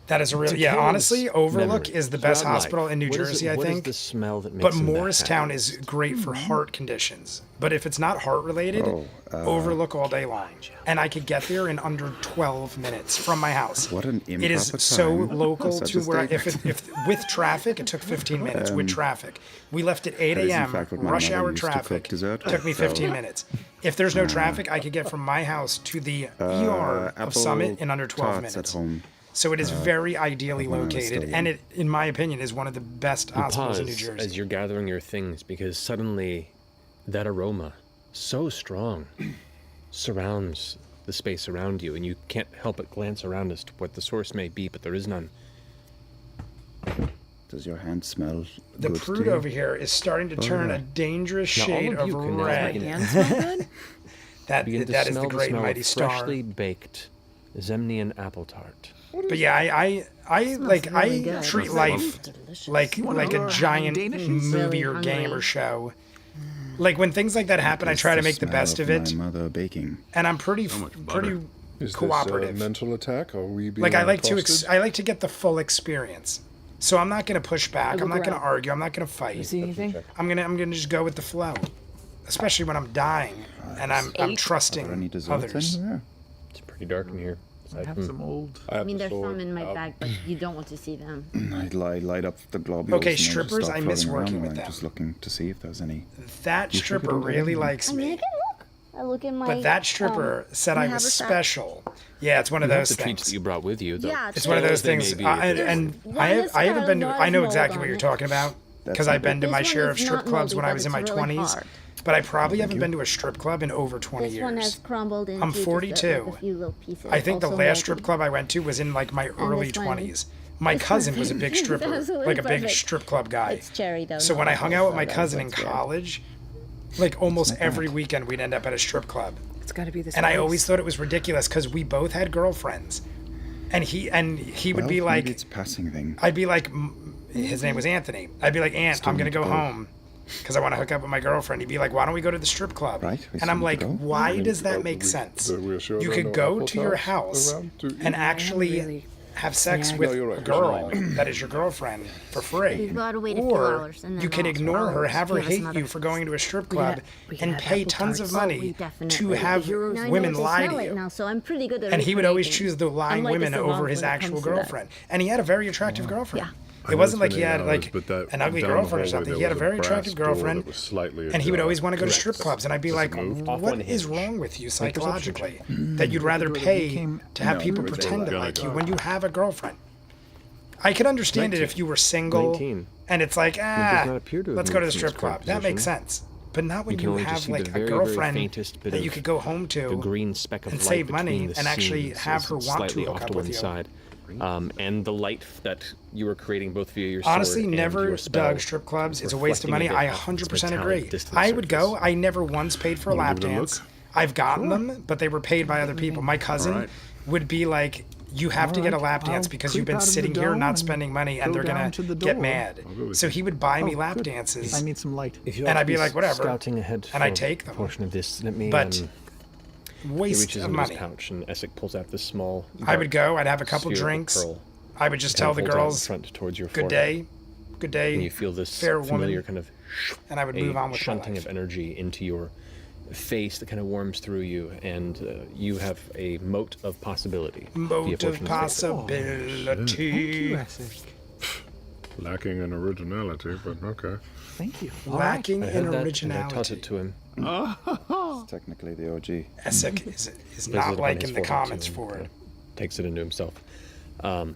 That is a real, yeah. Caleb's Honestly, Overlook memory is the best throughout hospital life, in New what is it- Jersey, I what is think. the smell that makes But him that Morristown happy? is great for heart conditions. But if it's not heart related, Overlook all day long. And I could get there in under 12 minutes from my house. What an It is improper so time local for such to a where statement. if with traffic it took 15 minutes with traffic. We left at 8 That is, in a.m. fact, what my rush mother hour used to cook traffic. dessert Took me with, 15 so- minutes. If there's no traffic, I could get from my house to the ER of apple Summit in under 12 tarts minutes. at home. So it is very ideally when I was located, still and young. it, in my opinion, is one of the best You hospitals in New pause Jersey. as you're gathering your things because suddenly that aroma, so strong, surrounds the space around you, and you can't help but glance around as to what the source may be, but there is none. Does your hand smell The good to prude you? over here is starting to turn a dangerous Now, all shade of of you can now red. begin- That begin to that is smell the great and smell mighty of star. freshly baked Zemnian apple tart. But yeah, I like really I good. treat It life Delicious. like a giant Danish? movie or Really game hungry. or show. Like when things like that happen, I It's try to the make the smell best of it, My mother baking. and I'm pretty much butter. pretty Is cooperative. this a mental attack? Are we being Like I like to accosted? I like to get the full experience. So I'm not gonna push back. I'm not gonna grab. argue. I'm not gonna fight. See anything? I'm gonna just go with the flow, especially when I'm dying and I'm Are there trusting any desserts others. anywhere? It's pretty dark in here. I have some old. I mean, there's some in my bag, but you don't want to see them. I'd light up the globules. Okay, and then just strippers, start I miss floating around working with around, them. Just looking to see if there's any. That You sure stripper could go really ahead. likes I mean, I me, can look. I look in my. but that stripper said can I I was have a sack? special. Yeah, it's one of You have those the treats things. that you brought with you, though. Yeah, It's one of those They may things, be and One I is haven't been to. got a I know mold exactly on what you're it. talking about because That's I've been to This my one share of is strip not clubs when moldy, I but was in my it's really 20s. hard. But I probably haven't been to a strip club in over 20 This one has years. crumbled into I'm just 42. a few little pieces. I think the also last strip moldy. club I went to was in like my early this one- 20s. My cousin was a big stripper, absolutely like a big perfect. strip club guy. It's cherry though. So not when I hung out with my apple, so cousin in that's good. college, like almost every weekend we'd end up at a strip club. It's got to be this. And I always thought it was ridiculous because we both had girlfriends. And he would Well, be maybe like, it's a passing thing. I'd be like, his name was Anthony. I'd be like, Aunt, I'm going to go need to go. home because I want to hook up with my girlfriend. He'd be like, why don't we go to the strip club? Right, we And I'm still like, need to go. why Yeah. does that Oh, make sense? we're sure You there are could no go apple to your tarts house around to eat? and actually have sex Yeah, with you're right. a girl that is your girlfriend for free. We've got to wait a few Or hours, and then you can I'll- ignore her, have her give us hate another- you for going to a strip We club, could- we could and have pay apple tons of tarts. money we to definitely- have Now, I know women what they lie smell to like you. now, so I'm pretty good at And he would always recreating. choose the lying Unlike a women savant over his when it actual comes to that. girlfriend. And he had a very attractive girlfriend. I It know wasn't it's like he been 8 had hours, like but that an ugly down the girlfriend or hallway something. there He had a was very brass attractive door girlfriend, that was slightly and he would ajar. always want to go to Correct. strip clubs. And I'd be like, moved off what one is hinge. wrong with you Make perception psychologically check. that you'd rather pay became- to have No, people they were pretend to gonna like you go. when you have a girlfriend? I could understand it if you were single 19. and it's like, does not appear to have let's go to the moved from strip its club. current That makes position. sense. But not when You can you only just have see like the a very, very girlfriend faintest bit that you of could go home to the green speck of and light save between money the and actually seams have is her want to slightly hook off up to with one you. side. And the light that you were creating both via your Honestly, sword and never your spell dug strip clubs. It's a waste of money. reflecting I a bit off its 100% metallic agree. distant I would go. surface. I never once paid for a lap give it a dance. look? I've gotten them, but they were paid by other people. My cousin Alright. would be like, you have to get a lap Alright, dance I'll because you've creep been out of the sitting here dome not and spending money and go they're down going to the to get door. mad. I'll go with So you. he would buy me Oh, lap good. dances. I need some light. If you And are I'd be to like, whatever. Scouting ahead And I'd for take a them. portion of this. Let me. But he waste reaches of into money. his pouch and Essek pulls out this small. I would dark go. I'd have a couple sphere of drinks. pearl. I would just Kind tell of the holds out in girls, front towards your good forehead. day, good And you day, feel this fair familiar woman, kind of and I would a move on with my shunting life. of energy into your face that kind of warms through you, and you have a moat of possibility. via Moat of fortune possibility. Lacking in originality, but okay. Thank you. Lacking I in heard that, and I taught originality. it to him. It's technically the OG. Essek is Places not it upon liking his the forehead, comments too, for and, it. takes it into himself.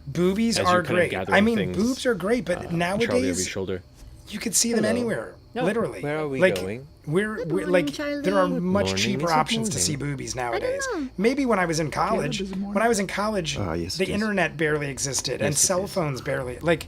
Boobies As are you're kind of great. gathering I mean, things, boobs are great, but Charlie over your nowadays shoulder. you could see them Hello. anywhere. No, Literally. where are we like, going? We're morning, like Charlie. there are Good much morning, cheaper it's a options to see morning. boobies nowadays. know. Maybe when I was in college, is it morning? when I was in college, yes, the it is. internet barely existed and Yes, it cell is. phones barely like.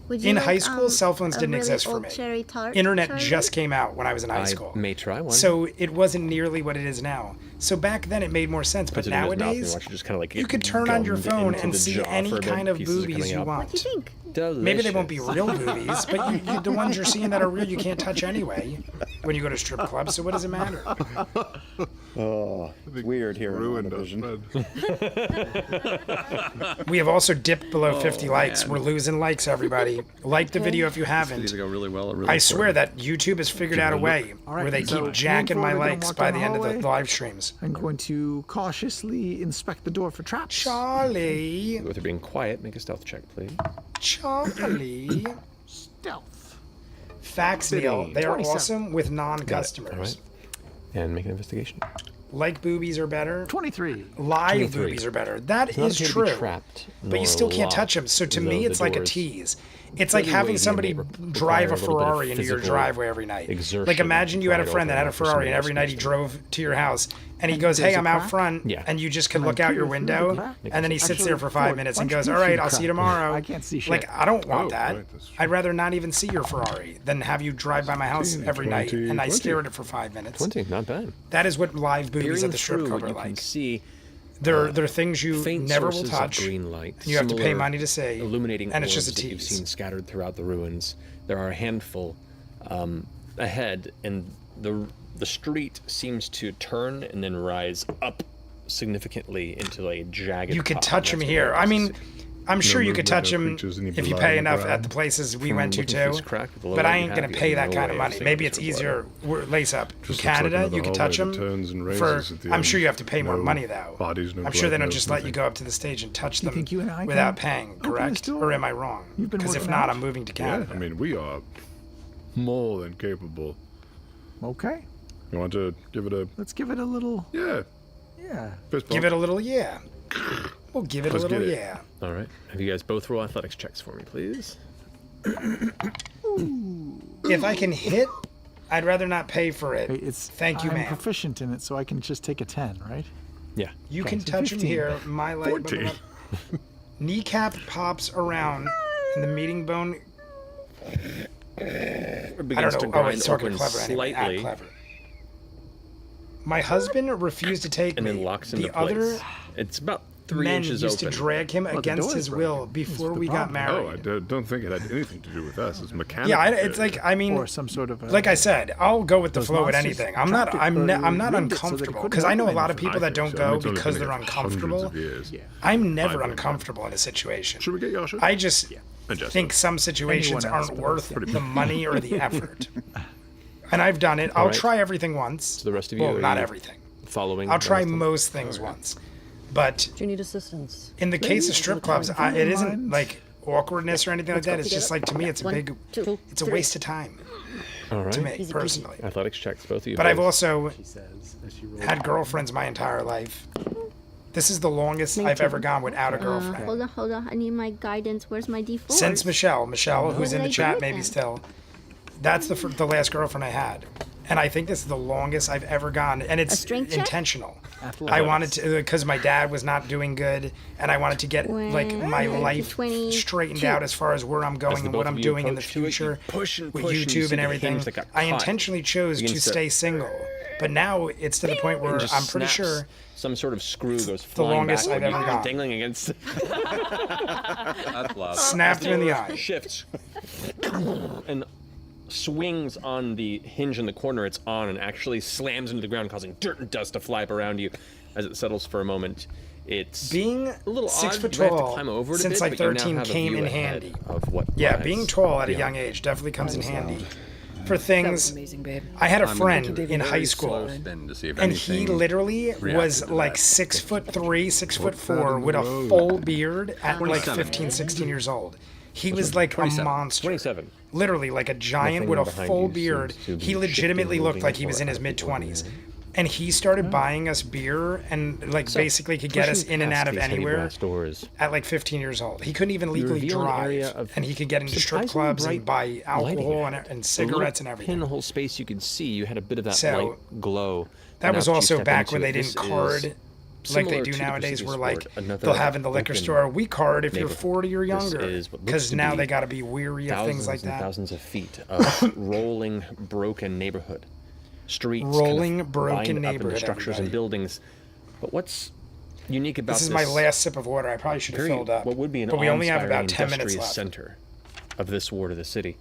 Would you In like, high school, cell phones a didn't really exist for old me. cherry tart, Internet Charlie? just came out when I was in high I school. may try one. So it wasn't nearly what it is now. So back then it made more sense, but Puts it in his mouth and nowadays watch it just kind of like you get could turn on your gummed phone into and the see jaw any for a bit, kind of pieces are boobies coming you out. want. What do you think? Maybe they won't be Delicious. real boobies, but the ones you're seeing that are real, you can't touch anyway when you go to strip clubs. So what does it matter? Oh, it's weird here in Ruined us, WandaVision. bud. We have also dipped below 50 likes. We're losing likes, everybody. Like the video if you These haven't. go really well. Really I swear that YouTube has figured out a way right, where they so keep jacking my moving forward, likes walk by down the the end of the hallway. live streams. I'm going to cautiously inspect the door for traps. Charlie. With her being quiet, make a stealth check, please. Charlie. Stealth. Facts, Neil. They are 27. awesome with Got it. non-customers. All right. And make an investigation. Like boobies are better. 23. Live 23. boobies are better. That It's not is appear to be true. trapped, But you nor still can't locked, touch them. So to though me, the it's like a doors tease. It's like clearly having weighty and somebody may drive require a a little bit of Ferrari into your physical driveway every night. exertion Like imagine you had a required friend that had a over Ferrari and somebody every night he else. drove to your house and he goes, There's hey, a I'm out crack? front. Yeah. And you just can And I look out your peer through the window crack. and then he sits there for 5 Actually, minutes and watch goes, me all through right, the I'll see you crack. tomorrow. I can't see shit. Like, I don't want Oh, that. right, that's true. I'd rather not even see your Ferrari than have you drive by my house every night 20, and I 20. stare at it for 5 minutes. 20, not bad. That is what live boobies Peering at the strip through club what are you can like. see They're things you faint never will sources touch. of green light. and you have to pay similar money to see. illuminating And it's just a orbs that you've tease. seen scattered throughout the ruins. There are a handful ahead, and the street seems to turn and then rise up significantly into a jagged. You could top, touch and them that's here. where I it's mean, I'm sure you could movement, touch no them creatures, any if you blood pay on the enough at ground. the places we From went to looking through too. this crack with the But lower I you ain't have, gonna you pay have that no kind of way money. seeing Maybe if it's you're easier. Lace up. In Just looks like Canada, another you could hallway touch that them turns and for. raises at the I'm sure end. you have to pay more No money though. bodies, no I'm sure they blood, don't no just let you nothing. go up to the stage and touch them think you and I without can paying, open this correct? door? Or am I wrong? You've been Because if working not, out? I'm moving to Yeah, Canada. I mean, we are more than capable. Okay. You want to give it a Let's give it a little. yeah? Yeah. Fist Give bump? it a little yeah. We'll give it Let's a little get it. yeah. All right. Have you guys both roll athletics checks for me, please? If I can hit, I'd rather not pay for it. Hey, it's. Thank you, I'm ma'am. proficient in it, so I can just take a 10, right? Yeah. You Okay. can touch him 15. here. My leg. 14. Kneecap pops around, and the meeting bone. It I begins don't to know. Oh, grind it's talking open clever anyway. Not slightly, clever. My husband refused to take and me. then locks the into other. place. It's about 3 men inches used to open. drag him the against door his is will broken. before the we got problem. Oh, I married. don't think it had anything to do with us. It's mechanical. Yeah, it's like, I mean, Or some sort of. like I said, I'll go with the those flow with monsters anything. I'm not, trapped it, I'm or not rigged it so that it uncomfortable couldn't because I know a open lot of anything. people that don't think so. I mean, go it's only because been they're like hundreds uncomfortable. of years. I'm never I've been uncomfortable in a situation. Should we get Yasha? I just Adjust think it. some situations Anyone else, aren't but worth pretty the much. money or the effort. And I've done it. I'll right. try everything once. So the rest of you, well, are not you everything. following. I'll try Jonathan? most things once. But Do you need assistance? in the case of strip clubs, it isn't like awkwardness or anything like that. It's just like, to me, it's a big, it's a waste of time All right. to me personally. Athletics checks, both of you. But I've boys. also She says as she rolls. had girlfriends my entire life. This is the longest I've ever gone without a girlfriend. Hold on. I need my guidance. Where's my D4? Since Michelle, who's in the did I chat do maybe that? still, that's the last girlfriend I had. And I think this is the longest I've ever gone. And it's strength check? intentional. I wanted to, because my dad was not doing good, and I wanted to get like my life 22. straightened out as far as where I'm As going the and both what of I'm you doing in the approach to it, you future push and with push, and you YouTube see and the everything. hinge that got I caught intentionally chose to begins to- stay single, but now it's to the point where Just I'm pretty snaps. sure Some sort of screw goes flying longest back I've and ever you're gone. dangling against. That's loud. snapped him in the eye. Shifts and swings on the hinge in the corner it's on and actually slams into the ground, causing dirt and dust to fly up around you as it settles for a moment. It's Being a little 6 odd. foot You have to tall climb over it a since bit, like but you now 13 have a came view in ahead handy. Of what Yeah, lies being tall at a beyond. young age definitely comes in handy. For That was things, amazing, babe. I had a I'm friend gonna take in a high very school, slow spin to see if and he anything literally reacted was to like that. 6'3", 6'4", in with the a road. full beard at like 27. 15, 16 years old. He was like a 27. monster. 27. Literally like a giant Nothing with a behind full you beard. seems to be He legitimately shifting, looked moving, like he was or in his out of mid the 20s. ordinary. And he started buying us beer and like So, basically could get us pushing in and past out of these heavy anywhere brass doors, at like 15 years old. He couldn't even legally reveal an area drive, of and he could get into strip surprisingly clubs bright and buy lighting alcohol ahead. and The cigarettes and little everything. pinhole space you could see, you had a bit of that So, light glow. That And was after you also step back into when it, they didn't this card is like they similar do to the nowadays, Presidio where like Sport, another they'll have in the liquor open store, we card if you're neighborhood. 40 or This younger, is what looks because to now be they got to be weary of things like and that. thousands of feet of rolling, broken neighborhood. Streets Rolling, kind of broken lined up neighborhood, into structures everybody. and buildings. But what's unique about This is my last sip of water. I probably should have very, filled up, what would be an but we only have about awe-inspiring 10 minutes industrious left. center of this ward of the city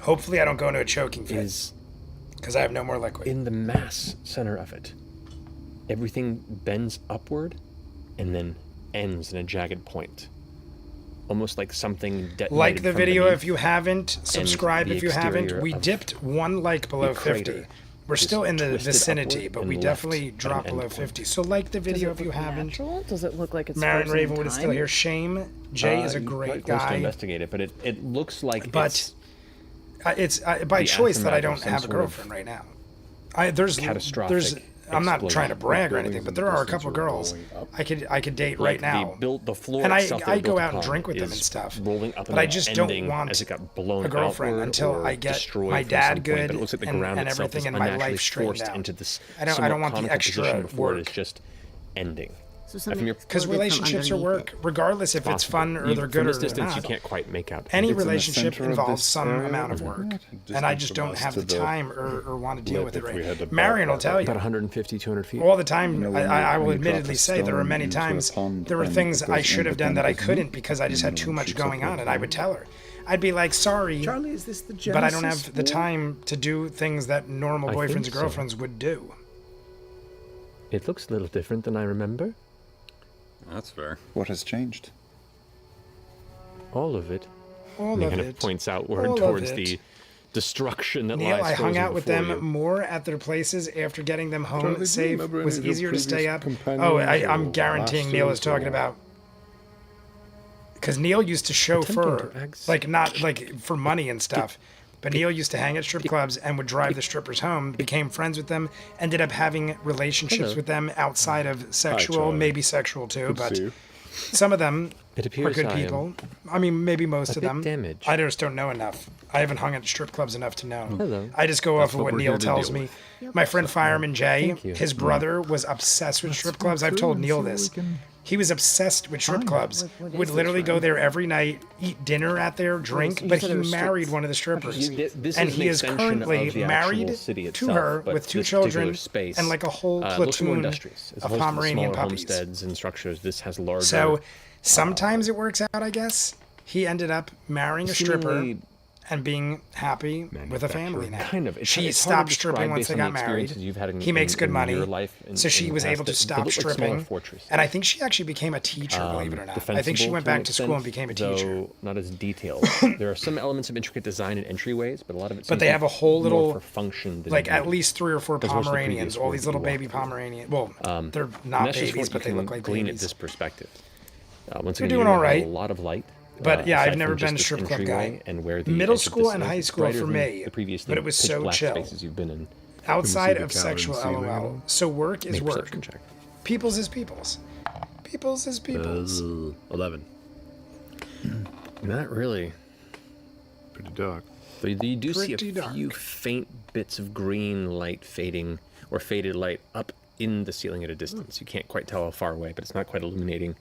Hopefully, I don't go into a choking fit is because I have no more liquid. in the mass center of it. Everything bends upward and then ends in a jagged point. Almost like something detonated Like the from video beneath. if you haven't, subscribe the if you haven't. exterior We of dipped one like below the crater 50. We're is still in the twisted vicinity, upward but and we left definitely at an dropped below end point. 50. So like the Does video it if you look haven't. natural? Does it look like it's Marin frozen in Ravenwood is still time? here. Shame. Jay is a You're great quite close to guy. investigate it, but it looks like But it's it's by the choice that I aftermath don't of some have a sort of girlfriend right now. There's catastrophic I'm not explosion. trying to brag or Buildings anything, but in the there are a distance couple are girls going up. I could date like right now. the floor And itself that I it built go out and upon drink with them is and stuff. rolling up But I and just don't ending want as it got blown a girlfriend outward until or I get destroyed my from dad some point, good but it looks like the and ground itself everything is in my unnaturally life straightened forced out. into this I don't somewhat want the conical extra position before it work. is just ending. So From something your Because exploded from relationships are underneath work, it. regardless if it's fun or they're good From or this they're distance, you not. can't quite make out. Any It's in the relationship center of involves this some area, amount of isn't work, it? and I Distance just from don't us have to the the time or want to deal with it if we had right. to Marion will back tell up you About 150, 200 feet. all the time. You know, when I will you drop admittedly a say there were stone many into a times pond there were and things it I goes should have in, done but that I then it couldn't doesn't, because I just had too much shoots up going on, with and I would tell her. I'd be like, sorry, Charlie, is this the Genesis but I don't have the war? time to do things that normal I think boyfriends and so. girlfriends would do. It looks a little different than I remember. That's fair. What has changed? All of it. All And he of kind of it. points outward All of towards it. the destruction that Neil, lies I hung frozen out with before them you. more at their places after getting them home Charlie, do you safe. remember Was any of your easier to stay previous up. companions Oh, or I'm guaranteeing Neil is masters talking or- about. Because Neil used to chauffeur, Attempting to ex- like not like for money and stuff. But Neil used to hang at strip clubs and would drive the strippers home, became friends with them, ended up having relationships Hello. with them outside of sexual, Charlie. maybe sexual too, Good to but see you. some of them It are appears good I am people. I mean, maybe most a of bit them. damaged. I just don't know enough. I haven't hung at strip clubs enough to know. Hello. I just go That's off of what what we're Neil here to tells deal me. with. My friend Fireman Jay, Thank you. his brother was obsessed with strip clubs. I've told Neil this. He was obsessed with strip clubs. What Would is literally this go room? there every night, eat dinner at there, drink, you but said he it was married strips. one of the strippers. This And is he an is extension currently of the married actual city to itself, her but with 2 this particular children space, and like a whole looks more platoon industrious. As of opposed to the Pomeranian smaller puppies. homesteads and structures, this has larger. So sometimes it works out, I guess. He ended up marrying a stripper seemingly and being happy with a family now. Kind of. It's She hard to stopped describe stripping once based they on the got married. experiences you've had in- He makes in- good in money, your life so she in the was past able to that stop look like smaller stripping. fortresses. And I think she actually became a teacher, believe it or not. I think she Defensible went to an back to school and extent, became a teacher. though not as detailed. There are some elements of intricate design and entryways, but a lot of it. But seems they to have be a whole more little, for function than like at beauty. least 3 or 4 As opposed to the Pomeranians, previous all world these that little you baby walked through. Pomeranians. Well, they're And not that's just babies, what but they you look can like glean babies. at this perspective. Once They're again, doing you all have right. A lot of light. But yeah, I've aside never from been a just strip this club entryway guy. And where the Middle entrance school is, and high it's school brighter for than me, the previous but it was pitch so black chill. spaces you've been in. Outside the of cavern sexual ceiling at LOL. all? So work is Make a work. perception check. People's is people's. People's is people's. 11. Not really. Pretty dark. But you do see Pretty a few dark. faint bits of green light fading, or faded light up in the ceiling at a distance. You can't quite tell how far away, but it's not quite illuminating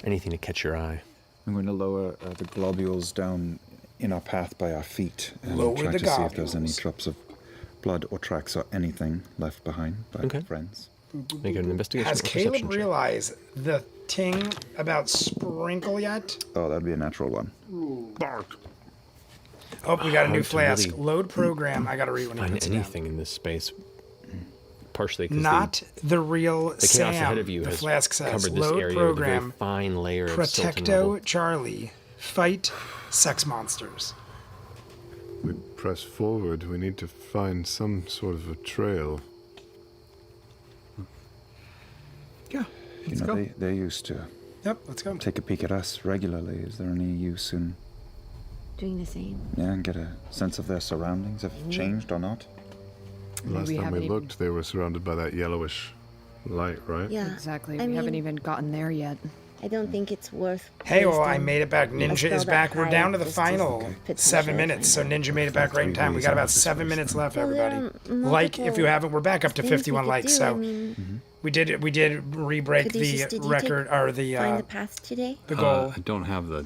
anything to catch your eye. I'm going to lower the globules down in our path by our feet and Lower try the to see if there's any globules. drops of blood or tracks or anything left behind by Okay. friends. Make an investigation Has or perception Caleb check. realized the thing about sprinkle yet? Oh, that'd be a natural one. Bark. Oh, we got a new Hard to flask. really Load program. I gotta read when he Find puts it down. anything in this space. Partially because Not the real the chaos Sam. ahead of you The has flask says covered this load area with a very program. fine layer of silt and Protecto rubble. Charlie. Fight sex monsters. We press forward. We need to find some sort of a trail. Yeah. You know, they used to Yep, let's go. take a peek at us regularly. Is there any use in, Doing the same. yeah, and get a sense of their surroundings? Have it changed or not? Last we time haven't we even- looked, they were surrounded by that yellowish light, right? Yeah. Exactly. I We haven't mean- even gotten there yet. I don't think it's worth. Hey, well, I wasting made it back. a Ninja spell is that back. We're high down to the just to final potentially 7 minutes. So find it. Ninja made it back right in time. We got about 7 minutes left, everybody. Like, if you haven't, we're back up to things we 51 could likes. do. I So mean, we did re-break Caduceus, the did you record or find the the path today? goal. I don't have the.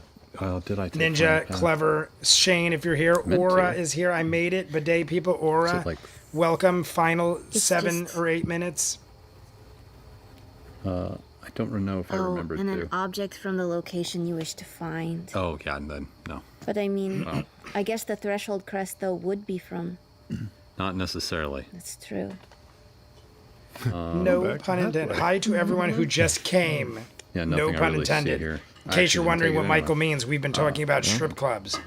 Did I take Ninja, Find Path? clever, Shane, if you're here, Meant Aura to. is here. I made it. Bidet people, Is Aura, it like welcome. Final It's 7 just- or 8 minutes. I don't know if I Oh, remember and an to. object from the location you wish to find. Oh, yeah, and then no, But I mean, I guess the threshold crest though would be from. not necessarily. That's true. No back pun that intended. way. Hi to everyone who just came. Yeah, No nothing I pun really see intended. here. In case you're wondering what Michael means. means, we've been talking about strip clubs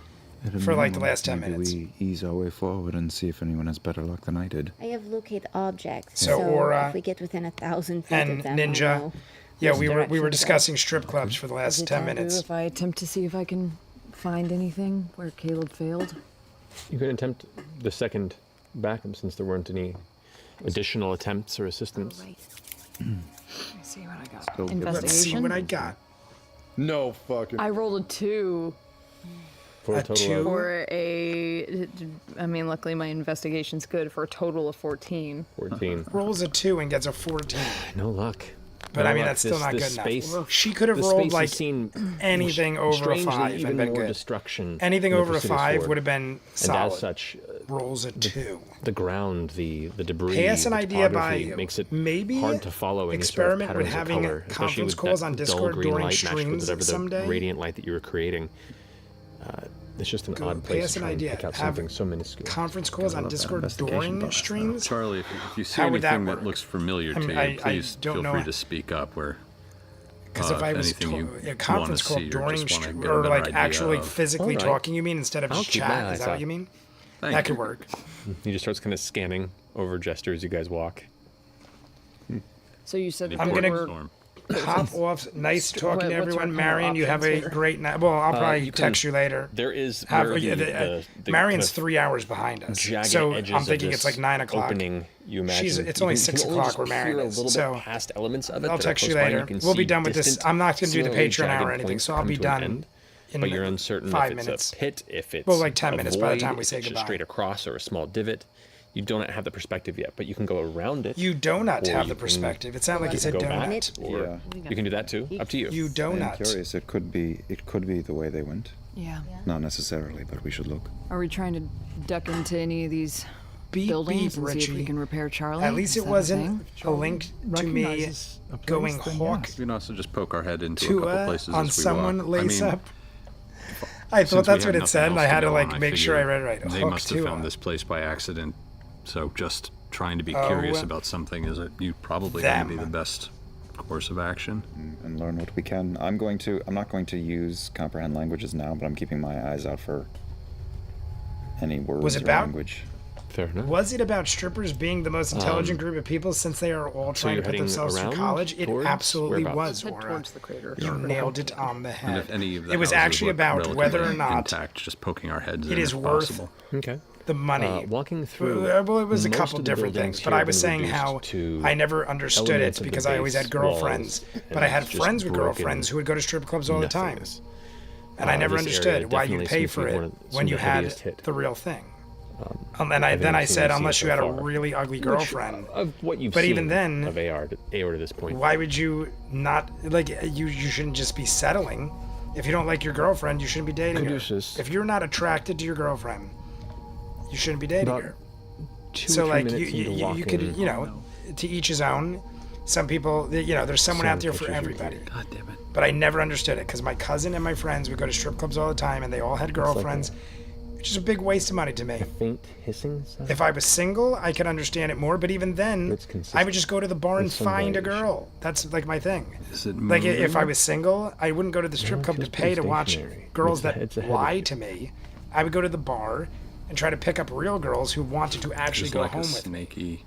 for like the last 10 Maybe minutes. we ease our way forward and see if anyone has better luck than I did. I have locate objects. So, Aura if we get within 1,000 feet And of them, I'll Ninja. know Yeah, which we were direction to go. discussing strip clubs for the Is last it 10 taboo minutes. if I attempt to see if I can find anything where Caleb failed? You can attempt the second backup since there weren't any additional attempts or assistance. Right. Let me see what I got. Still good. Let's see Investigation. what I got. No fucking. I rolled a 2 For A a total two? of for a. I mean, luckily my investigation's good for a total of 14. 14. Rolls a 2 and gets a 14. No luck. But No I mean, luck. that's still This- not this good space- enough. She could have The rolled space like has seen anything over a strangely 5 even and been more good. destruction. Anything in the over a Presidious 5 Sword. would have been And solid. as such, Rolls a 2. the ground, the debris, Pass an the idea topography by makes it maybe hard to follow any experiment sort of with patterns having of color, especially conference with calls that on dull Discord green during light matched with streams whatever the someday. radiant light that you were creating. It's just an Go, odd place pass to an try and idea. pick out Have something so minuscule. Conference calls on love that Discord investigation during bonus, though. streams. Charlie, if you see How would that anything that work? looks familiar I to mean, you, I please don't feel know. free to speak up. Where Because if I was anything you a conference wanna call see or during just wanna stream, get a or better like idea actually of. physically Alright. talking, you mean, instead of I'll just keep my chat? eyes Is that what out. you mean? Thank That you. could work. He just starts kind of scanning over gestures you guys walk. So you said I'm that gonna- we're Storm. hop off. Nice talking to what's our everyone. kind of Marion, you have a options here? great night. Well, I'll probably You can- text you later. There is Have, where the Marion's kind of 3 hours behind us, jagged so edges I'm of thinking it's this like 9 o'clock. Opening, you imagine. It's you only can- 6 you can only o'clock just where Marion peer is, a little so bit past elements of it. I'll that are text you close by, and later. can We'll be see done with this. distant, I'm not going to do the similarly Patreon hour or jagged anything, points so I'll come be to an done end, in but you're uncertain 5 if it's minutes. a pit, if it's Well, like 10 a minutes by the void, time we if say it's just goodbye. straight across or a small divot. You don't have the perspective yet, but you can go around it. You donut or have you the can- perspective. It sounded like you said go back, donut. or you can do that too. Up to you. You I'm donut. curious. It could be the way they went. Yeah. Not necessarily, but we should look. Are we trying to duck into any of these Beep, buildings beep, and see if we Richie. can repair Charlie? At least Is it that wasn't a link to me recognizes a place, going then hawk yes. We can also just poke our head into a to couple places on as we someone walk. lace I mean, up. I thought since we that's had what it nothing said, and else I had to go like on, make sure I figured read it right. They Hook must have to found this place by accident. So just trying to be Oh, curious about something is you probably going to be the them. best course of action. And learn what we can. I'm not going to use comprehend languages now, but I'm keeping my eyes out for any words Was it or about- language. Fair enough. Was it about strippers being the most intelligent group of people since they are all trying you're to put heading themselves through around, college? It towards, absolutely whereabouts? was, Head Aura. towards the crater. You nailed it on the And head. if any of the It was houses actually look about whether or relatively not intact, just poking our heads it in is if worth possible. Okay. the money. Walking through. Well, it was a most couple of the different buildings things, but here I have was been saying reduced how to I never understood elements it of the because I always had base girlfriends, walls, but I and had it's just friends with broken girlfriends who would go to strip clubs all the time, nothingness. and I never This area understood why you definitely pay seems to for be it one of when the you had heaviest hit. the real thing. And I've then I ever said, seen unless you so had a far. really ugly Which, girlfriend, of what you've but seen even then, of AR to this point. why would you not like you shouldn't just be settling. If you don't like your girlfriend, you shouldn't be dating her. Caduceus. If you're not attracted to your girlfriend, you shouldn't be dating About her. 2 So or 3 like minutes into you could walking, to each his own. Some people, there's someone out there for everybody. God damn it. But I never understood it because my cousin and my friends would go to strip clubs all the time, and they all had girlfriends, which is a big waste of money to me. faint hissing sound. If I was single, I could understand it more. But even then, It's consistent I would just go to the bar and with some find a variation. girl. That's like my thing. Is it Like if I moving? was single, I wouldn't go to the strip No, it club to feels pay pretty to watch stationary. girls It's that ahead of lie you. to me. I would go to the bar and try to pick up real girls who wanted to actually Just go like home a with me. snaky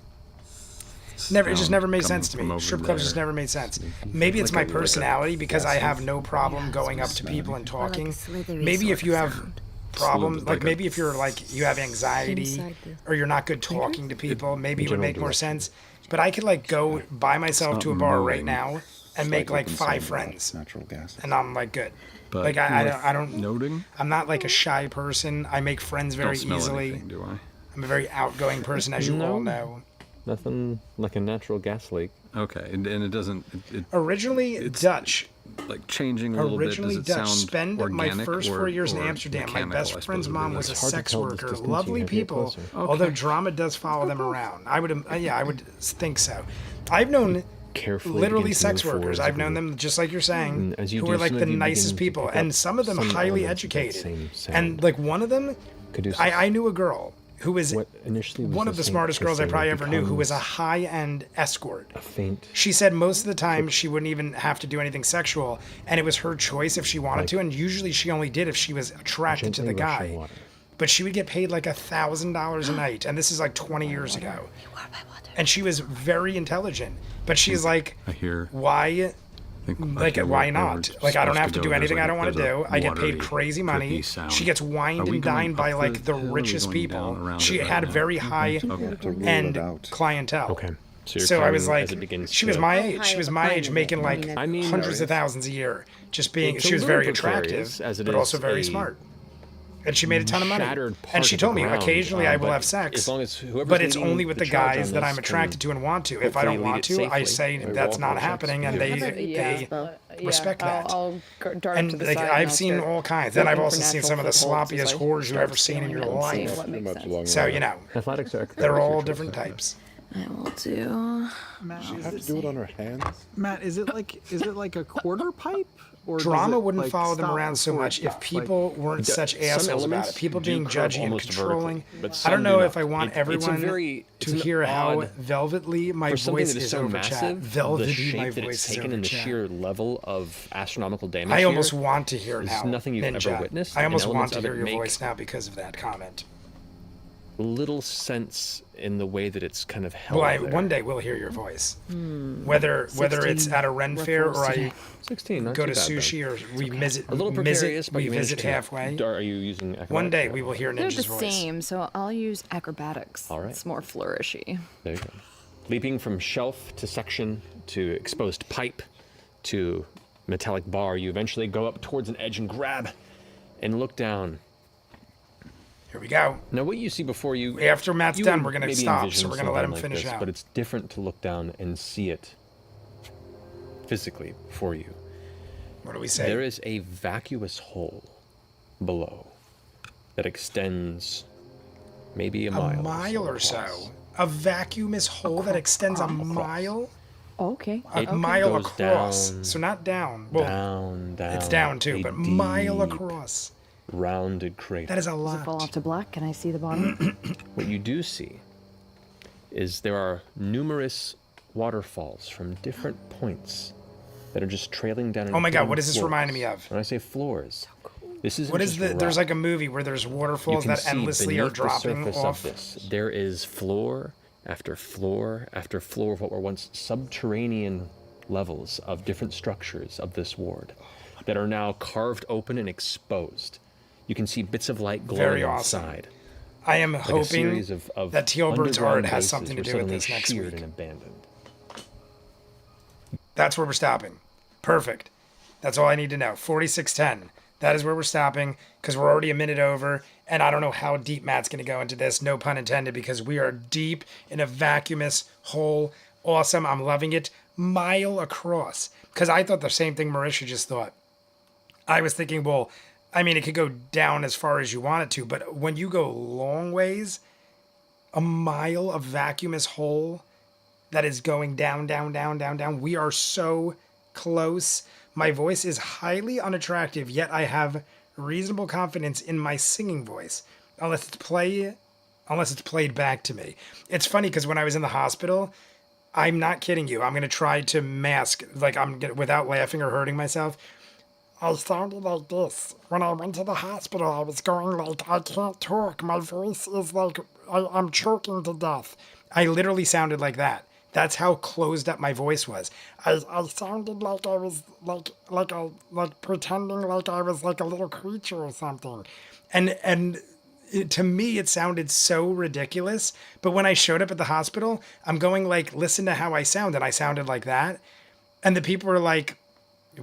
It just sound never made coming sense to from me. over Strip clubs there. just never made sense. Maybe it's my Like a personality because I have no problem going up to people and Or like a talking. slithery Maybe sort if you of have sound. problems, Like like a- maybe if you're like you have anxiety Inside the or you're not good talking to people, maybe it would general make more direction. sense. But I could like go by myself not to a bar right moving. now and make like Open 5 sound, friends, Natural gas. and I'm like good. But Like I don't. noting. I'm not like a shy person. I make friends very Don't smell easily. anything, do I? I'm a very outgoing person, as you all No. know. Nothing like a natural gas leak. Okay, and it doesn't. It Originally Dutch. like changing a little bit. Does Originally it Dutch. sound Spend organic my first or, 4 years in or Amsterdam. My mechanical, I best suppose friend's would be mom the- was a It's hard to sex tell the worker. distance you Lovely have to get people. closer. Although drama does follow them around. I would think so. I've known Carefully literally begin to sex move forward workers. as a I've known group. them just like you're saying, And as you who do, are like some the of you nicest begin to people, pick up and some of them some highly elements of that educated. same And sound. like one of them, Caduceus. I knew a girl who was What initially was one of the faint smartest girls I hissing probably ever knew, who was a becomes high-end escort. a faint. She said most of the time she wouldn't even have to do anything sexual, and it was her choice if she wanted to, and usually she only did if she was attracted to the gently rushing guy. water. But she would get paid like $1,000 a night, and this is like 20 years ago. And she was very intelligent, but she's like, I hear. why? Think, Like, why not? Like, I don't have to do anything I don't want to there's do. a I get paid watery, crazy money. drippy sound. She gets wined Are we and going dined by up like the hill or are we richest going down people. around She it right had now? very high To rule it end out. clientele. Okay. So, you're So I was climbing like, as it begins she to- was my age. high She was up my climb age, is it? making I like mean, I mean, hundreds of thousands a year, just being. It's a She was little very attractive, precarious, as it but also is very a smart. And she made a ton of money. shattered part And she of told the me ground, occasionally I will but have sex, as long as whoever's but it's leading only with the the charge guys on that this I'm can attracted to and want to. If I hopefully don't lead want it to, I safely. say They that's walk not over checks. happening, and Yeah. they respect that. I'll dart And up to the like side. I've seen all kinds. Then I've looking also for seen natural some of the footholds as sloppiest I whores you've start ever seen in your scaling and seeing life. what makes sense. So you know, Athletics are they're all different types. I will do. Matt, Have to do it on her hands. Matt, is it like a quarter pipe? Or does Drama it, wouldn't like, follow them stop around so before much it if stops? people weren't such some assholes about elements it. People do being curve judgy and almost controlling. vertically, but I some don't do know not. if I want It's a everyone it's to an hear how odd- velvetly my for something voice that is is so over chat. massive, the Velvety shape my that voice it's is taken over and the chat. sheer level of astronomical damage I almost here want to hear it is now. nothing you've Ninja. ever witnessed. I and almost want elements to of hear it your make voice now because of that comment. little sense in the way that it's kind of held Well, there. one day we'll hear your voice. Whether it's 16 at a Ren fair or I 16, not go too to bad, sushi or we visit, a little precarious, but we you managed visit to- halfway. Are you using acrobatics? One day or- we will hear They're Ninja's the voice. same, so I'll use acrobatics. All right. It's more flourishy. There you go. Leaping from shelf to section to exposed pipe to metallic bar, you eventually go up towards an edge and grab and look down. Here we go. Now, what you see before you... After Matt's you done, would we're gonna maybe stop, envision so we're gonna let him something like finish this, out. But it's different to look down and see it physically before you. What do we say? There is a vacuous hole below that extends maybe a mile. A mile or so. across. A vacuumous hole that extends a mile? Okay. A mile goes across. down, So not down. Well, down. it's down too, a but mile deep, across. rounded crater. That is a Does it fall lot. off to black? Can I see the bottom? What you do see is there are numerous waterfalls from different points that are just trailing down. Oh my God, hidden what is this floors. reminding me of? When I say floors, this is What is the? There's like a movie where there's waterfalls that endlessly are dropping the surface off. of this. There is floor after floor after floor of what were once subterranean levels of different structures of this ward that are now carved open and exposed. You can see bits of light glowing Very awesome. inside. I am Like a hoping series of that Teal Bird's art underground has bases something to were do with suddenly this next sheared week. and abandoned. That's where we're stopping. Perfect. That's all I need to know. 4610. That is where we're stopping because we're already a minute over, and I don't know how deep Matt's going to go into this. No pun intended, because we are deep in a vacuumous hole. Awesome. I'm loving it. Mile across. Because I thought the same thing Marisha just thought. I was thinking, well, I mean, it could go down as far as you want it to, but when you go long ways, a mile of vacuumous hole that is going down, down, down, down, down. We are so close. My voice is highly unattractive, yet I have reasonable confidence in my singing voice, unless it's played back to me. It's funny because when I was in the hospital, I'm not kidding you. I'm gonna try to mask, like without laughing or hurting myself. I sounded like this. When I went to the hospital, I was going like, I can't talk. My voice is like, I'm choking to death. I literally sounded like that. That's how closed up my voice was. I sounded like I was like pretending like I was like a little creature or something. And to me, it sounded so ridiculous. But when I showed up at the hospital, I'm going like, listen to how I sound. And I sounded like that. And the people were like,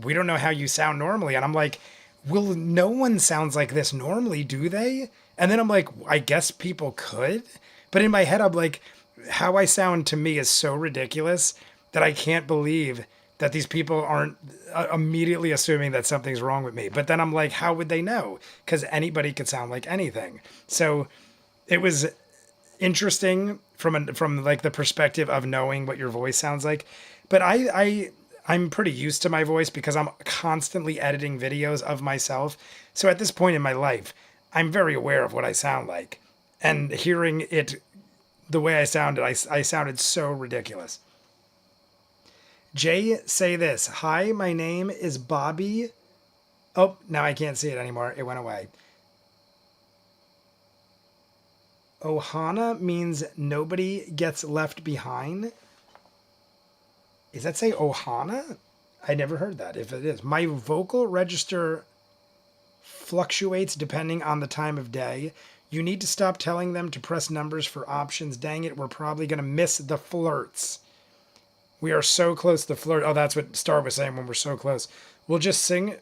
we don't know how you sound normally. And I'm like, well, no one sounds like this normally, do they? And then I'm like, I guess people could. But in my head, I'm like, how I sound to me is so ridiculous that I can't believe that these people aren't immediately assuming that something's wrong with me. But then I'm like, how would they know? Because anybody could sound like anything. So it was interesting from like the perspective of knowing what your voice sounds like. But I'm pretty used to my voice because I'm constantly editing videos of myself. So at this point in my life, I'm very aware of what I sound like. And hearing it the way I sounded, I sounded so ridiculous. Jay, say this. Hi, my name is Bobby. Oh, now I can't see it anymore. It went away. Ohana means nobody gets left behind. Does that say Ohana? I never heard that, if it is. My vocal register fluctuates depending on the time of day. You need to stop telling them to press numbers for options. Dang it, we're probably going to miss the flirts. We are so close to the flirt. Oh, that's what Star was saying when we're so close. We'll just sing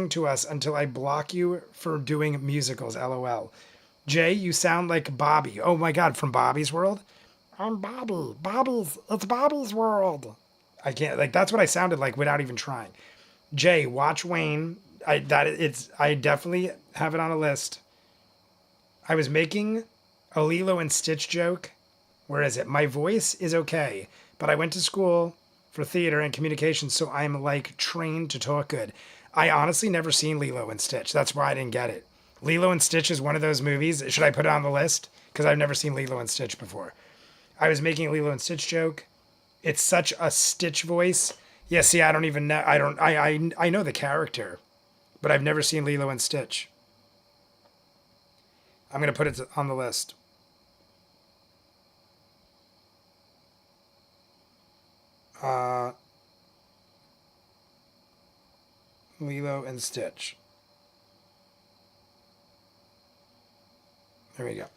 to us until I block you for doing musicals, LOL. Jay, you sound like Bobby. Oh my God, from Bobby's World? I'm Bobby. It's Bobby's World. I can't, like, that's what I sounded like without even trying. Jay, watch Wayne. I definitely have it on a list. I was making a Lilo and Stitch joke. Where is it? My voice is okay, but I went to school for theater and communications, so I'm like trained to talk good. I honestly never seen Lilo and Stitch. That's why I didn't get it. Lilo and Stitch is one of those movies. Should I put it on the list? Because I've never seen Lilo and Stitch before. I was making a Lilo and Stitch joke. It's such a Stitch voice. Yeah, see, I don't even know. I know the character, but I've never seen Lilo and Stitch. I'm going to put it on the list. Lilo and Stitch. There we go.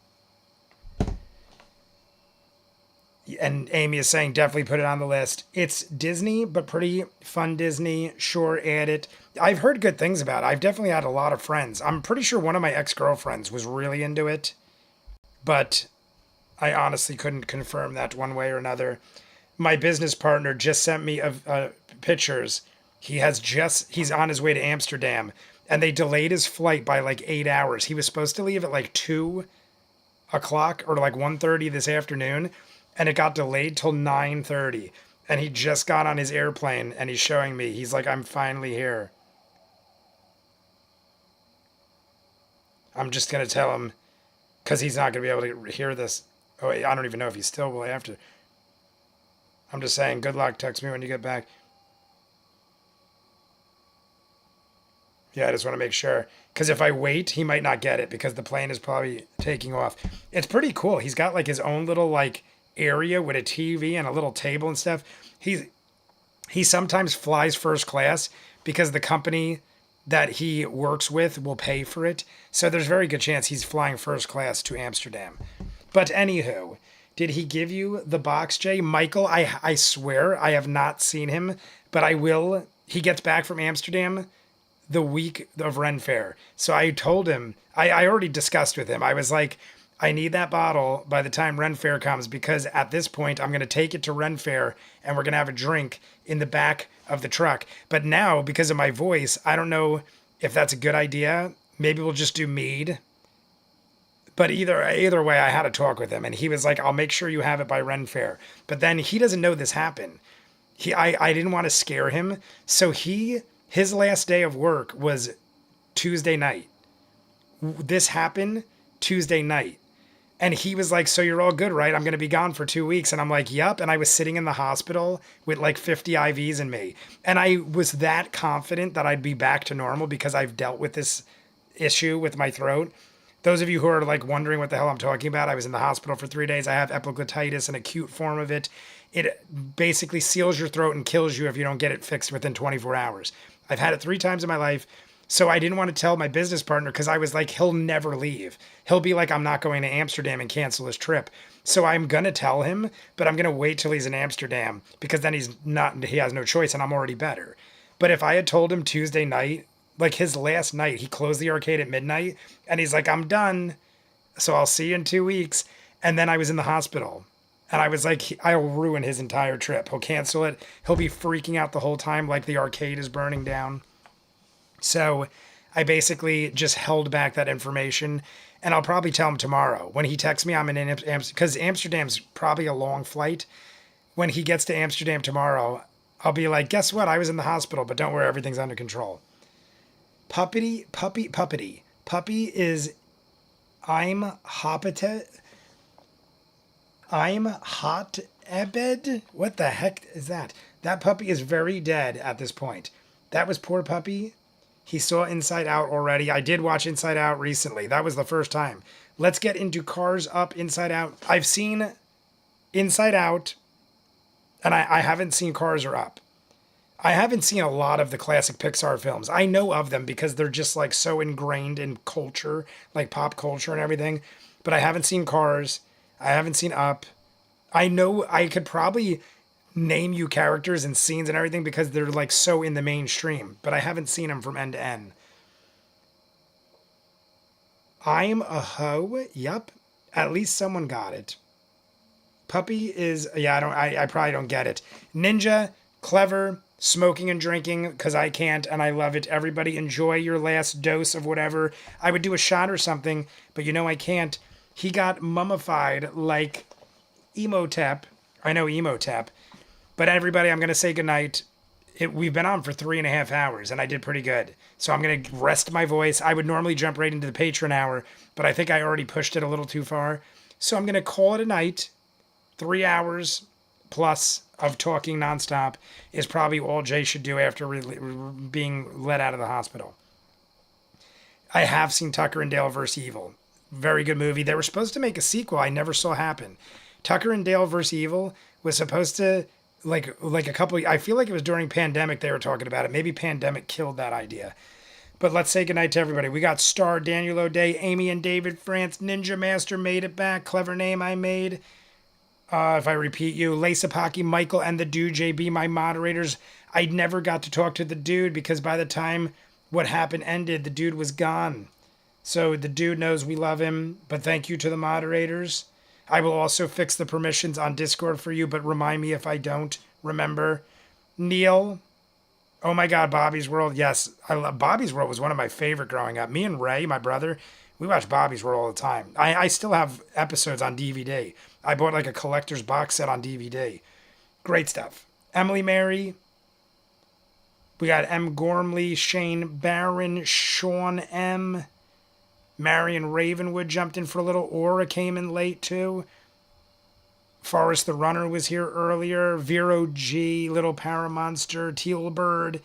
And Amy is saying definitely put it on the list. It's Disney, but pretty fun Disney. Sure, add it. I've heard good things about it. I've definitely had a lot of friends. I'm pretty sure one of my ex-girlfriends was really into it, but I honestly couldn't confirm that one way or another. My business partner just sent me pictures. He's on his way to Amsterdam, and they delayed his flight by like 8 hours. He was supposed to leave at like 2 o'clock or like 1:30 this afternoon, and it got delayed till 9:30. And he just got on his airplane, and he's showing me. He's like, I'm finally here. I'm just going to tell him, because he's not going to be able to hear this. Oh, I don't even know if he still will after. I'm just saying, good luck. Text me when you get back. Yeah, I just want to make sure. Because if I wait, he might not get it because the plane is probably taking off. It's pretty cool. He's got like his own little like area with a TV and a little table and stuff. He sometimes flies first class because the company that he works with will pay for it. So there's a very good chance he's flying first class to Amsterdam. But anywho, did he give you the box, Jay? Michael, I swear I have not seen him, but I will. He gets back from Amsterdam the week of Ren Fair. So I told him, I already discussed with him. I was like, I need that bottle by the time Ren Fair comes because at this point I'm going to take it to Ren Fair and we're going to have a drink in the back of the truck. But now, because of my voice, I don't know if that's a good idea. Maybe we'll just do mead. But either way, I had a talk with him and he was like, I'll make sure you have it by Ren Fair. But then he doesn't know this happened. I didn't want to scare him. So his last day of work was Tuesday night. This happened Tuesday night. And he was like, so you're all good, right? I'm going to be gone for 2 weeks. And I'm like, yep. And I was sitting in the hospital with like 50 IVs in me. And I was that confident that I'd be back to normal because I've dealt with this issue with my throat. Those of you who are like wondering what the hell I'm talking about, I was in the hospital for 3 days. I have epiglottitis, an acute form of it. It basically seals your throat and kills you if you don't get it fixed within 24 hours. I've had it 3 times in my life. So I didn't want to tell my business partner because I was like, he'll never leave. He'll be like, I'm not going to Amsterdam and cancel his trip. So I'm going to tell him, but I'm going to wait till he's in Amsterdam because then he has no choice and I'm already better. But if I had told him Tuesday night, like his last night, he closed the arcade at midnight and he's like, I'm done. So I'll see you in 2 weeks. And then I was in the hospital and I was like, I'll ruin his entire trip. He'll cancel it. He'll be freaking out the whole time like the arcade is burning down. So I basically just held back that information and I'll probably tell him tomorrow. When he texts me, I'm in Amsterdam because Amsterdam's probably a long flight. When he gets to Amsterdam tomorrow, I'll be like, guess what? I was in the hospital, but don't worry, everything's under control. Puppy is I'm hot ebed. What the heck is that? That puppy is very dead at this point. That was poor puppy. He saw Inside Out already. I did watch Inside Out recently. That was the first time. Let's get into Cars Up, Inside Out. I've seen Inside Out, and I haven't seen Cars Are Up. I haven't seen a lot of the classic Pixar films. I know of them because they're just like so ingrained in culture, like pop culture and everything. But I haven't seen Cars. I haven't seen Up. I know I could probably name you characters and scenes and everything because they're like so in the mainstream, but I haven't seen them from end to end. I'm a hoe. Yup. At least someone got it. Puppy is, yeah, I probably don't get it. Ninja, clever, smoking and drinking because I can't and I love it. Everybody enjoy your last dose of whatever. I would do a shot or something, but you know I can't. He got mummified like Emotep. I know Emotep. But everybody, I'm going to say goodnight. We've been on for 3.5 hours, and I did pretty good. So I'm going to rest my voice. I would normally jump right into the Patreon hour, but I think I already pushed it a little too far. So I'm going to call it a night. 3 hours plus of talking nonstop is probably all Jay should do after being let out of the hospital. I have seen Tucker and Dale vs. Evil. Very good movie. They were supposed to make a sequel. I never saw happen. Tucker and Dale vs. Evil was supposed to like a couple. I feel like it was during pandemic they were talking about it. Maybe pandemic killed that idea. But let's say goodnight to everybody. We got Star, Daniel O'Day, Amy and David France, Ninja Master made it back. Clever name I made. If I repeat you, Lasapaki, Michael, and the dude JB, my moderators. I never got to talk to the dude because by the time what happened ended, the dude was gone. So the dude knows we love him, but thank you to the moderators. I will also fix the permissions on Discord for you, but remind me if I don't remember. Neil. Oh my God, Bobby's World. Yes, I love Bobby's World was one of my favorite growing up. Me and Ray, my brother, we watched Bobby's World all the time. I still have episodes on DVD. I bought like a collector's box set on DVD. Great stuff. Emily Mary. We got M. Gormley, Shane Barron, Sean M. Marion Ravenwood jumped in for a little. Aura came in late too. Forrest the Runner was here earlier. Vero G, Little Paramonster, Teal Bird.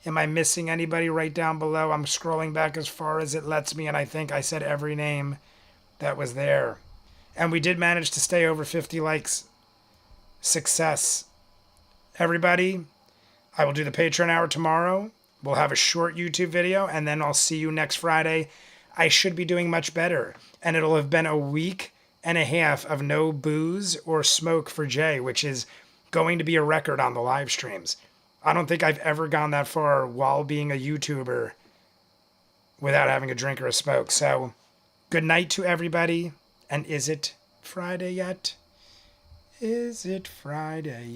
Am I missing anybody right down below? I'm scrolling back as far as it lets me, and I think I said every name that was there. And we did manage to stay over 50 likes. Success. Everybody, I will do the Patreon hour tomorrow. We'll have a short YouTube video, and then I'll see you next Friday. I should be doing much better, and it'll have been a week and a half of no booze or smoke for Jay, which is going to be a record on the live streams. I don't think I've ever gone that far while being a YouTuber without having a drink or a smoke. So, good night to everybody. And is it Friday yet? Is it Friday?